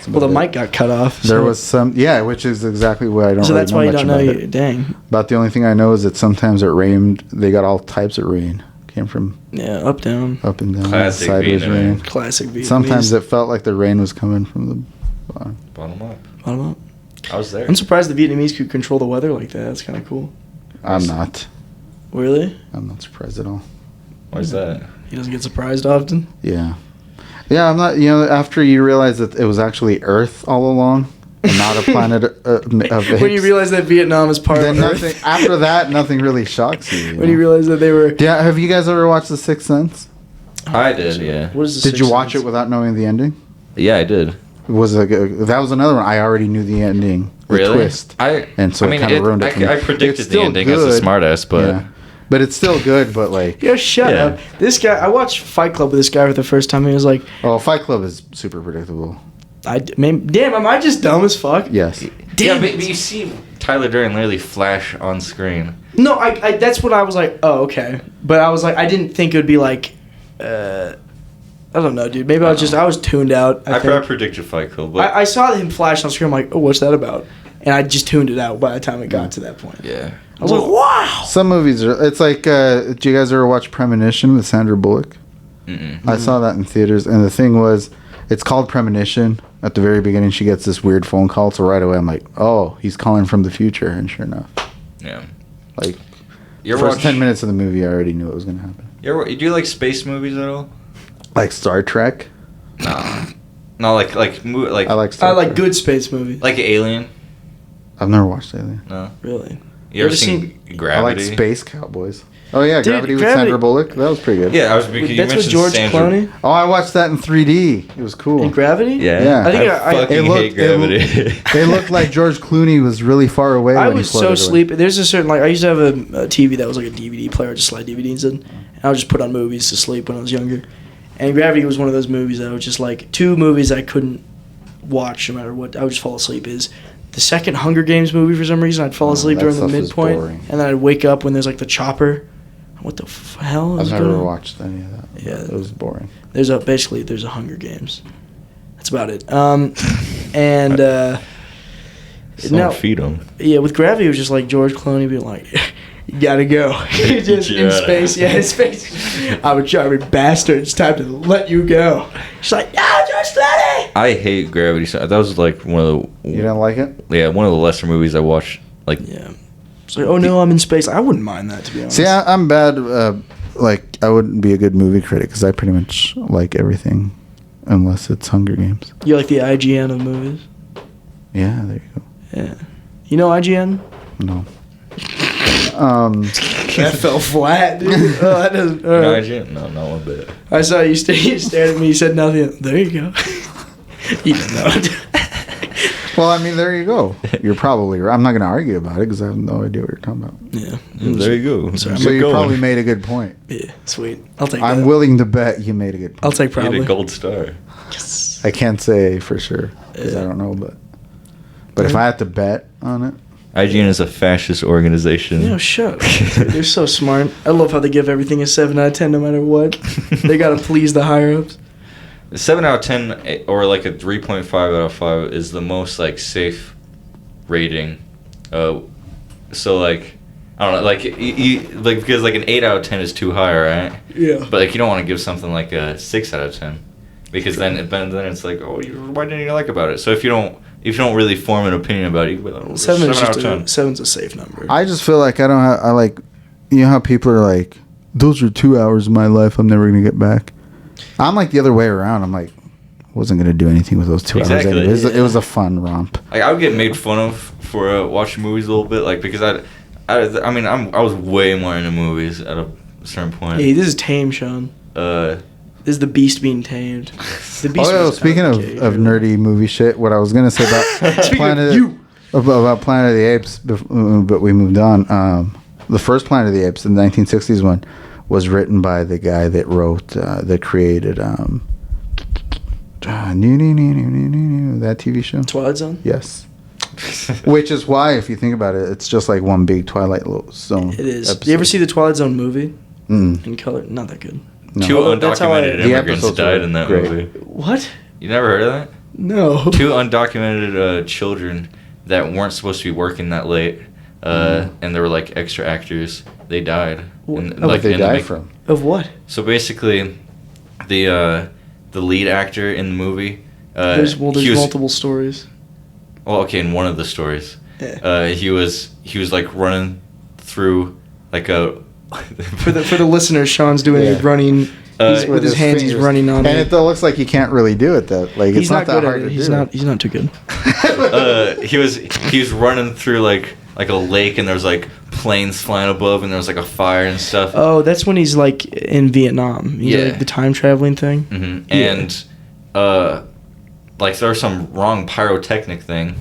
Well, the mic got cut off. There so- was some, yeah, which is exactly what I don't. So really that's why you much don't know. about You, it. dang. About the only thing I know is that sometimes it rained. They got all types of rain. Came from Yeah, up down. up and down, Classic sideways Vietnam. rain. Classic Vietnamese. Sometimes it felt like the rain was coming from the bottom. Bottom up. Bottom up. I was there. I'm surprised the Vietnamese could control the weather like that. That's kind of cool. I'm not. Really? I'm not surprised at all. Why's that? He doesn't get surprised often. Yeah. Yeah, I'm not. You know, after you realize that it was actually Earth all along, and not a planet of apes, When you realize that Vietnam is part then of nothing. Earth. After that, nothing really shocks you. When you realize that they were. Yeah, have you guys ever watched The Sixth Sense? I did. Yeah. What is the Did you Sixth watch Sense? it without knowing the ending? Yeah, I did. Was that was another one? I already knew the ending, the Really? twist, and so I mean, it kind of ruined it. for me. I predicted It's the still ending as a good. smartass, but Yeah. But it's still good. But like, Yeah, shut Yeah. up. This guy, I watched Fight Club with this guy for the first time. And he was like, oh, Fight Club is super predictable. damn, am I just dumb as fuck? Yes. Damn but it. you see Tyler Durden literally flash on screen. No, I that's what I was like, oh, okay. But I was like, I didn't think it would be like, I don't know, dude. Maybe I was tuned out. I I think. predicted Fight Club, but I saw him flash on screen. I'm like, oh, what's that about? And I just tuned it out by the time it got to that point. yeah. I was like, wow. Some movies are. It's like. Did you guys ever watch Premonition with Sandra Bullock? Mm-mm. I saw that in theaters, and the thing was, it's called Premonition. At the very beginning, she gets this weird phone call, so right away I'm like, oh, he's calling from the future, and sure enough, Yeah. like You first 10 minutes of the movie, I already knew it was gonna happen. Do you like space movies at all? Like Star Trek. No, like I like Star I like Trek. good space movie. like Alien. I've never watched Alien. No. Really? You ever seen I like Gravity? Space Cowboys. Oh yeah, Dude, Gravity with Gravity- Sandra Bullock. That was pretty good. Yeah, I was because you That's with mentioned George Sandra. Clooney Oh, I watched that in 3D. It was cool. in Gravity. Yeah. Yeah. I think I- fucking It looked- hate Gravity. It looked like George Clooney was really far away. I when was he so floated away. sleepy. There's a certain like I used to have a TV that was like a DVD player, just slide DVDs in, and I would just put on movies to sleep when I was younger. And Gravity was one of those movies that was just like two movies I couldn't watch no matter what. I would just fall asleep. Is the second Hunger Games movie for some reason? I'd fall asleep that during the stuff is midpoint, boring. and then I'd wake up when there's like the chopper. What the hell? I've is never going on? watched any of that. Yeah. It was boring. There's a Hunger Games. That's about it. And Someone feed them. yeah, with Gravity, it was just like George Clooney being like, "You gotta go." Just in Gotta. space. Yeah, in space. I'm a charming bastard. It's time to let you go. She's like, "No, George Clooney." I hate Gravity. So that was like one of the You didn't like it? one of the lesser movies I watched. Like Yeah. It's like, oh no, I'm in space. I wouldn't mind that, to be honest. See, I'm bad. Like, I wouldn't be a good movie critic because I pretty much like everything unless it's Hunger Games. You're like the IGN of movies. Yeah, there you go. Yeah. You know IGN? No. That fell flat, dude. Oh, that doesn't. no, I didn't. No, not one bit. I saw you, you stared at me. You said nothing. There you go. You didn't know. Well, I mean, there you go. You're probably right. I'm not going to argue about it because I have no idea what you're talking about. Yeah. There you go. Sorry. So you probably made a good point. Yeah, sweet. I'll take I'm that. willing to bet you made a good point. I'll take You probably. get a gold star. Yes. I can't say for sure because I Yeah. don't know, but if I had to bet on it, IGN is a fascist organization. You know, shut up. They're so smart. I love how they give everything a 7 out of 10 no matter what. They gotta please the higher ups. 7 out of 10 or like a 3.5 out of 5 is the most like safe rating. So like I don't know, like like because like an 8 out of 10 is too high, right? Yeah. But like you don't want to give something like a 6 out of 10 because then it's like, oh, why didn't you like about it? So if you don't really form an opinion about it, you can be like, oh, 7 is out just of 10. 7's a safe number. I just feel like I don't have. I like, you know how people are like, those are 2 hours of my life I'm never gonna get back. I'm like the other way around. I'm like, wasn't gonna do anything with those 2 Exactly, hours. Anyways. yeah. It was a fun romp. Like I would get made fun of for watching movies a little bit, like because I mean I was way more into movies at a certain point. Hey, this is tame, Sean. This is the beast being tamed. The beast. Oh, was speaking okay, of really. nerdy movie shit, what I was gonna say about Speaking Planet of you. about Planet of the Apes, but we moved on. The first Planet of the Apes, the 1960s one, was written by the guy that wrote, that created that TV show. Twilight Zone. Yes. Which is why, if you think about it, it's just like one big Twilight Zone. It is. episode. You ever see the Twilight Zone movie Mm. in color? Not that good. No. Two Oh, that's how I- undocumented The immigrants episodes died are in that great. movie. What? You never heard of that? No. 2 undocumented children that weren't supposed to be working that late, and they were like extra actors. They died. What? In- Oh, like, they in the died make- from. Of what? So basically, the lead actor in the movie. There's he was- multiple stories. Well, okay, in one of the stories, Yeah. he was like running through like a. For the listeners, Sean's doing Yeah. a running. With his hands, he's fingers. running on and it. it looks like he can't really do it. That like He's it's not not, good that at hard it. to He's do. not. He's not too good. He was running through like a lake, and there was like planes flying above, and there was like a fire and stuff. Oh, that's when he's like in Vietnam. He's Yeah. like the time traveling thing. Hmm. Yeah. And like there was some wrong pyrotechnic thing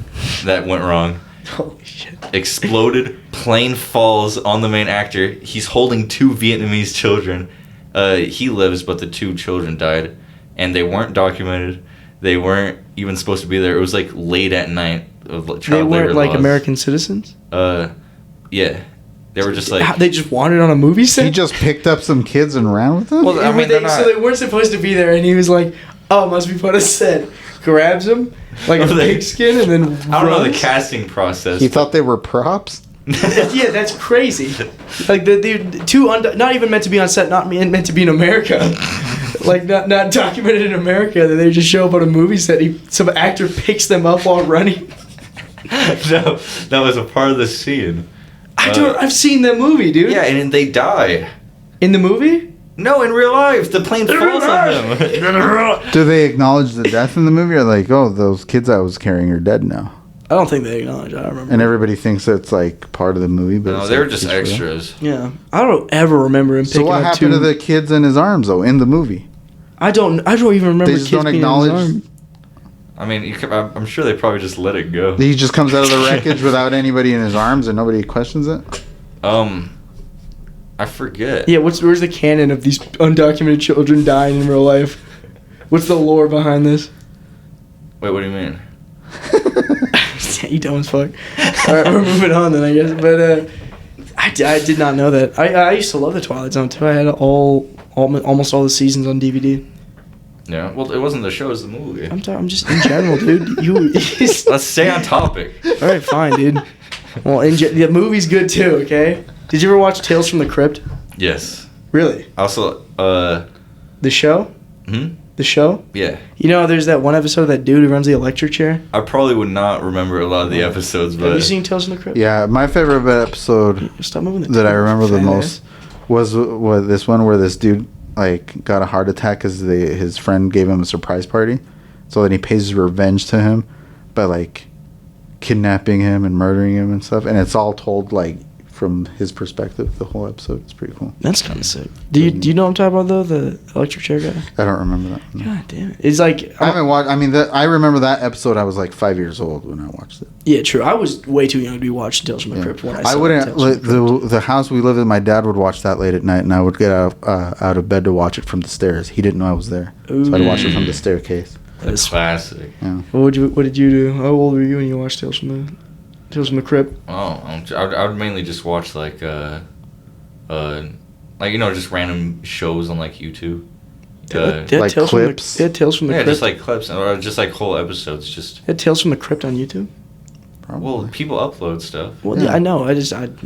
that went wrong. Holy shit. Exploded, plane falls on the main actor. He's holding 2 Vietnamese children. He lives, but the 2 children died, and they weren't documented. They weren't even supposed to be there. It was like late at night. Of They child labor weren't like laws. American citizens. Yeah, they were just like. They just wandered on a movie set. He just picked up some kids and ran with them. Well, I mean, they, they're not- so they weren't supposed to be there, and he was like, "Oh, must be put a set." Grabs him like a Oh, they- pigskin, and then I don't know the runs. casting process. He thought they were props. Yeah, that's crazy. Like the 2 not even meant to be on set, not meant to be in America. Like not documented in America. That they just show up on a movie set. Some actor picks them up while running. No, that was a part of the scene. I've seen that movie, dude. Yeah, and they die. In the movie. No, in real life, the plane falls on them. Do they acknowledge the death in the movie? Or like, oh, those kids I was carrying are dead now, I don't think they acknowledge. I don't remember. and everybody thinks it's like part of the movie, but No, it's they were like, just it's real. extras. Yeah, I don't ever remember him So picking what up happened to 2. the kids in his arms though in the movie? I don't even remember. They just kids don't being in his acknowledge. arm. I mean, I'm sure they probably just let it go. He just comes out of the wreckage without anybody in his arms, and nobody questions it. I forget. Yeah, where's the canon of these undocumented children dying in real life? What's the lore behind this? Wait, what do you mean? You dumb as fuck. All right, we're moving on then, I guess. But I did not know that. I used to love the Twilight Zone too. I had almost all the seasons on DVD. Yeah. Well, it wasn't the show; it was the movie. I'm just in general, dude. Let's stay on topic. All right, fine, dude. Well, the movie's good too. Okay. Did you ever watch Tales from the Crypt? Yes. Really? Also, The show? The show? Yeah. You know, there's that one episode of that dude who runs the electric chair. I probably would not remember a lot of the episodes, but Have you seen Tales from the Crypt? Yeah, my favorite episode Stop moving the that I TV, remember the fat most was this one where this dude like got a heart attack because his friend gave him a surprise party, so then he pays his revenge to him by like kidnapping him and murdering him and stuff, and it's all told like from his perspective. The whole episode. It's pretty cool. That's kind of sick. Do you know what I'm talking about though? The electric chair guy. I don't remember that one. God damn it! It's like I haven't watched. I mean, I remember that episode. I was like 5 years old when I watched it. Yeah, true. I was way too young to be watching Tales from the Crypt when I saw I wouldn't. Tales from the Crypt. The house we lived in, my dad would watch that late at night, and I would get out of bed to watch it from the stairs. He didn't know I was there, so I'd watch it from the staircase. that's classic. Yeah. What did you do? How old were you when you watched Tales from the Crypt? Oh, I would mainly just watch like just random shows on like YouTube. They had like Tales clips? They had Tales from the Yeah, Crypt. just like clips or just like whole episodes. Just They had Tales from the Crypt on YouTube. well, people upload stuff. Well, Yeah. I know.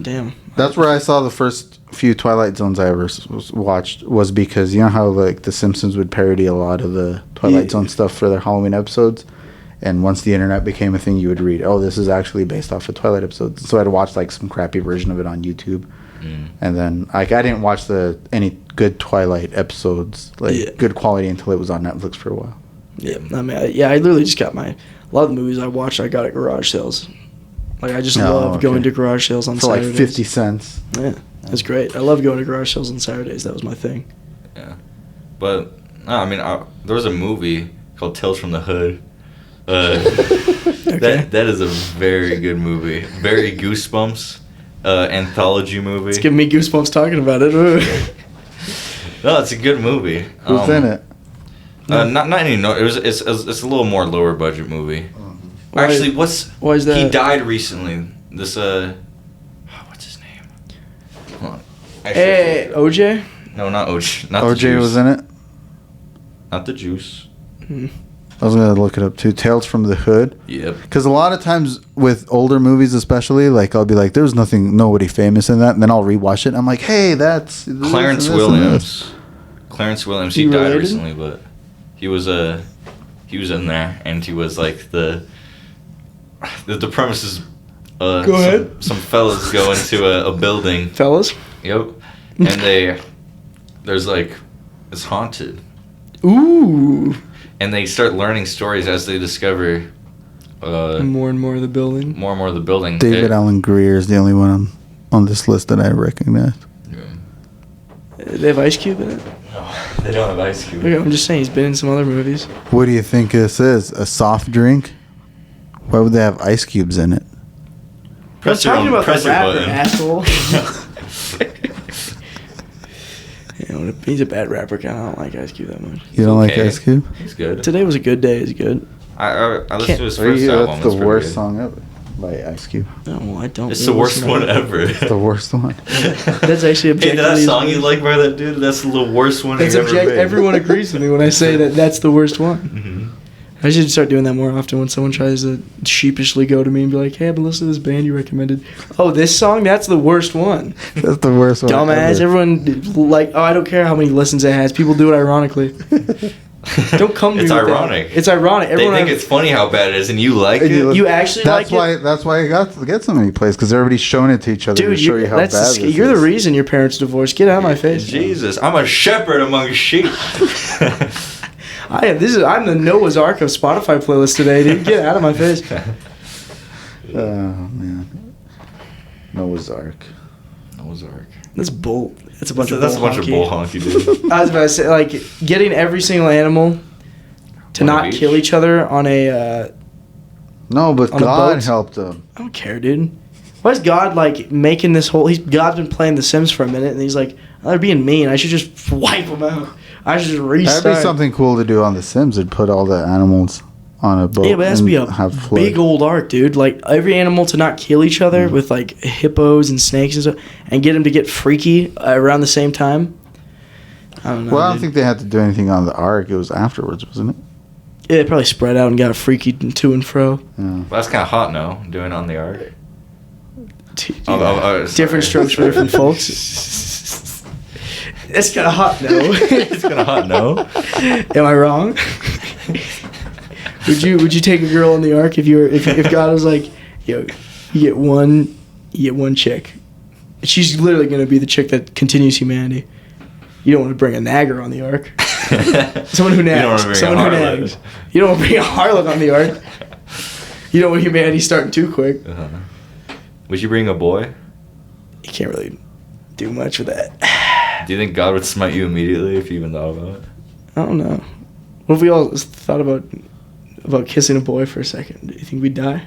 Damn. That's where I saw the first few Twilight Zones I ever watched, was because you know how like The Simpsons would parody a lot of the Twilight Yeah. Zone stuff for their Halloween episodes, and once the internet became a thing, you would read, oh, this is actually based off of Twilight episodes. So I'd watch like some crappy version of it on YouTube, and then like I didn't watch any good Twilight episodes, like Yeah. good quality, until it was on Netflix for a while. Yeah, I mean, I literally just got a lot of the movies I watched, I got at garage sales. Like, I just love going to garage sales on for Saturdays. like 50 cents. Yeah, that's great. I love going to garage sales on Saturdays. That was my thing. Yeah, but no, I mean, there was a movie called Tales from the Hood. That is a very good movie. Very Goosebumps, anthology movie. It's giving me goosebumps talking about it. No, it's a good movie. Who's in it? Not any. No, it's a little more lower budget movie. Why- Actually, why is that? He died recently. This what's his name? Hold on. Actually, Hey, OJ? no, not OJ. Not the OJ juice. was in it. Not the juice. I was gonna look it up too. Tales from the Hood. Yep. Because a lot of times with older movies, especially, like I'll be like, "There's nobody famous in that," and then I'll rewatch it. And I'm like, "Hey, that's this Clarence and this and Williams. this." Clarence Williams. He He died related? recently, but he was in there, and he was like the premise is Go ahead. Some fellas go into a building. Fellas? Yep. And there's like it's haunted. Ooh. And they start learning stories as they discover More and more of the building. more and more of the building. David Allen Greer is the only one on this list that I recognize. They have Ice Cube in it? No, they don't have Ice Cube. Okay, I'm just saying, he's been in some other movies. What do you think this is? A soft drink? Why would they have ice cubes in it? Press I'm talking your about the rapper, button. asshole. He's a bad rapper, kind of. I don't like Ice Cube that much. You don't like Okay. Ice Cube? He's good. Today was a good day. Is good. I listened to his Are first you- album. that's It's the pretty worst good. song ever by Ice Cube. No, well, I don't. It's really the worst listen to one it. ever. The worst one. That's actually Hey, that objectively. song you like by that dude? That's the worst one That's you ever made. Everyone agrees with me when I say that that's the worst one. Mhm. I should start doing that more often when someone tries to sheepishly go to me and be like, "Hey, I've been listening to this band you recommended. Oh, this song? That's the worst one. That's the worst one. Dumbass. ever. Everyone like, oh, I don't care how many listens it has. People do it ironically. Don't come to It's me with that. ironic. It's ironic. They Everyone think it's funny how bad it is, and you like And it. you actually That's like why. it? That's why it gets so many plays, because everybody's showing it to each other to Dude, show you how bad this you're is. the reason your parents divorced. Get out of my face. Jesus, I'm a shepherd among sheep. I'm the Noah's Ark of Spotify playlist today, dude. Get out of my face. Oh man, Noah's Ark. Noah's Ark. That's bull. That's a bunch of That's a bull bunch of honky. bull honky, dude. I was about to say, like, getting every single animal to On a not beach? kill each other on a. No, but On a God boat? helped them. I don't care, dude. Why is God like making this whole? God's been playing The Sims for a minute, and he's like, oh, they're being mean. I should just wipe them out. I should just restart. That'd be something cool to do on The Sims. It'd put all the animals on a boat. Yeah, but it has to be a and have flood. big old arc, dude. Like every animal to not kill each other with like hippos and snakes and stuff, and get them to get freaky around the same time. I don't know. Well, I don't dude. think they had to do anything on the arc. It was afterwards, wasn't it? Yeah, they probably spread out and got freaky to and fro. Yeah. Well, that's kind of hot, no? Doing it on the arc. Dude, Sorry. different strokes for different folks. It's kind of hot, no. It's kind of hot, no? Am I wrong? Would you take a girl on the ark if God was like, yo, you get one chick. She's literally gonna be the chick that continues humanity. You don't want to bring a nagger on the ark. Someone who nags. You don't want to bring a harlot on the ark. You don't want humanity starting too quick. Uh-huh. Would you bring a boy? You can't really do much with that. Do you think God would smite you immediately if you even thought about it? I don't know. What if we all thought about kissing a boy for a second? Do you think we'd die?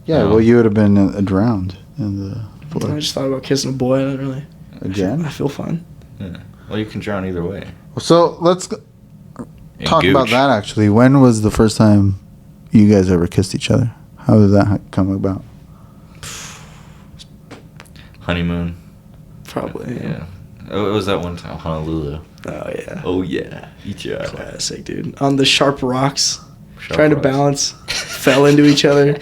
Yeah, No. well, you would have been drowned in the I flood. just thought about kissing a boy. I don't really. Again? I feel fun. Yeah. Well, you can drown either way. So let's In talk about gooch. that, actually. When was the first time you guys ever kissed each other? How did that come about? Honeymoon. Probably. Yeah. Oh, it was that one time, Honolulu. Oh yeah. Oh yeah. Eat ya. Classic, dude. On the sharp rocks, Sharp trying rocks. to balance, fell into each other.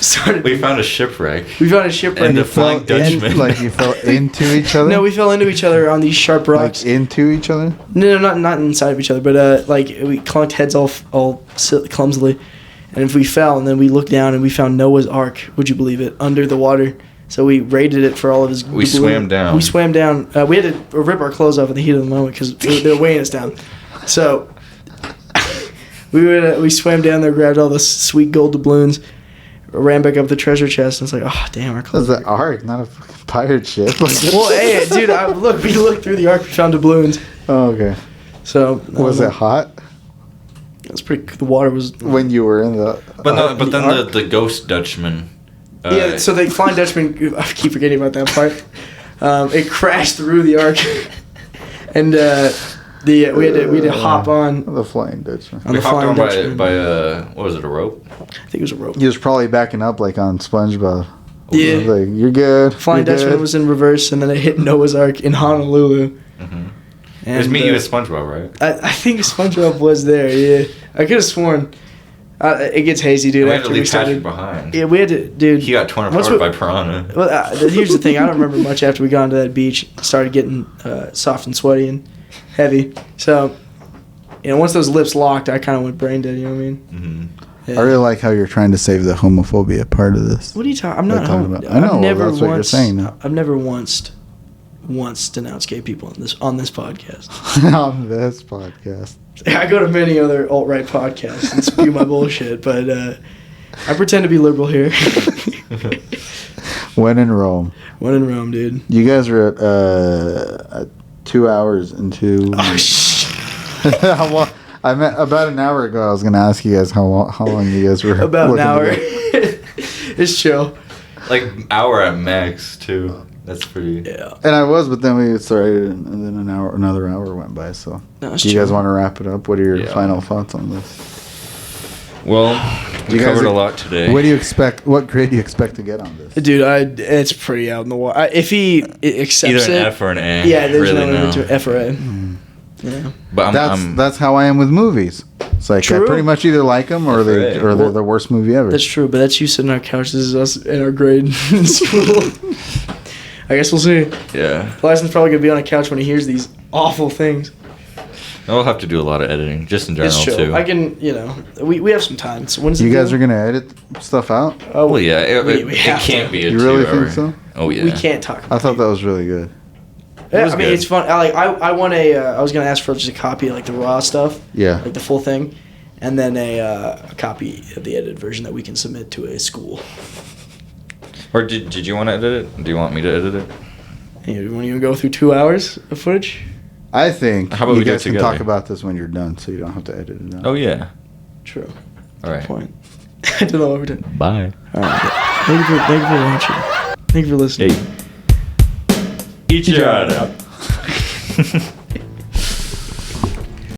Started. We found a shipwreck. We found a shipwreck. And the Flying Dutchman. Like you fell into each other? No, we fell into each other on these sharp rocks. Like into each other? No, not inside of each other, but like we clunked heads all clumsily, and if we fell and then we looked down and we found Noah's Ark, would you believe it, under the water. So we raided it for all of his. We swam down. We swam down. We had to rip our clothes off in the heat of the moment because they were weighing us down. So we swam down there, grabbed all the sweet gold doubloons, ran back up the treasure chest, and it's like, oh damn, our That's clothes. an ark, not a fucking pirate ship. Well, hey, dude, we looked through the ark, we found doubloons. Oh, okay. So Was it hot It was pretty. The water was. when you were in the? But no, but the then ark? the ghost Dutchman. Yeah, so the Flying Dutchman, I keep forgetting about that part. It crashed through the ark, and we had to hop on The Flying Dutchman. we the hopped Flying on Dutchman. by what was it, a rope? I think it was a rope. He was probably backing up like on SpongeBob. Yeah. Like, you're good. Flying you're Dutchman good. was in reverse, and then it hit Noah's Ark in Honolulu. Mm-hmm. It And, was me, you, and SpongeBob, right? I think SpongeBob was there. Yeah, I could have sworn. It gets hazy, dude. And we had to after we leave Patrick started. behind. Yeah, we had to, dude. He got torn Once apart we- by piranha. Well, here's the thing. I don't remember much after we got onto that beach. It started getting soft and sweaty and heavy. So, once those lips locked, I kind of went brain dead. You know what I mean? Mm-hmm. Yeah. I really like how you're trying to save the homophobia part of this. What are you talking? I'm Like not. talking about- I know, I've never that's what you're once, saying now. I've never once denounced gay people on this podcast. On this podcast. I go to many other alt-right podcasts and spew my bullshit, but I pretend to be liberal here. When in Rome. When in Rome, dude. You guys are at 2 hours into. Oh shit. Well, I meant about an hour ago. I was going to ask you guys how long you guys were. About an looking to hour. go. It's chill. Like hour at max too. That's pretty. Yeah. And I was, but then we started, and then another hour went by. So, No, it's do you guys chill. want to wrap it up? What are your Yeah. final thoughts on this? Well, we You guys covered are- a lot today. What do you expect? What grade do you expect to get on this? Dude, it's pretty out in the water. If he accepts Either an it, F or an A. yeah, there's really no in no. between. F or A. Yeah. But That's how I am with movies. It's like True. I pretty much either like them or Right. they're the worst movie ever. That's true, but that's you sitting on our couch. This is us in our grade in school. I guess we'll see. yeah. Lyson's probably gonna be on a couch when he hears these awful things. I'll have to do a lot of editing, just in It's general chill. too. I can, we have some time. So when's You it guys due? are gonna edit stuff out? Oh, Well, yeah, it we have can't to. be a You really 2 think hour. so? Oh yeah. We can't talk. I thought that was really good. Yeah, was I mean, good. it's fun. I want I was gonna ask for just a copy of like the raw stuff, Yeah. like the full thing, and then a copy of the edited version that we can submit to a school. Or did you want to edit it? Do you want me to edit it? You want to go through 2 hours of footage? I think How about you we do it guys can together? talk about this when you're done, so you don't have to edit it out. Oh yeah. True. All right. Point. I don't know what we're doing. Bye. All right. Thank you for watching. Thank you for listening. Hey. Eat your heart out.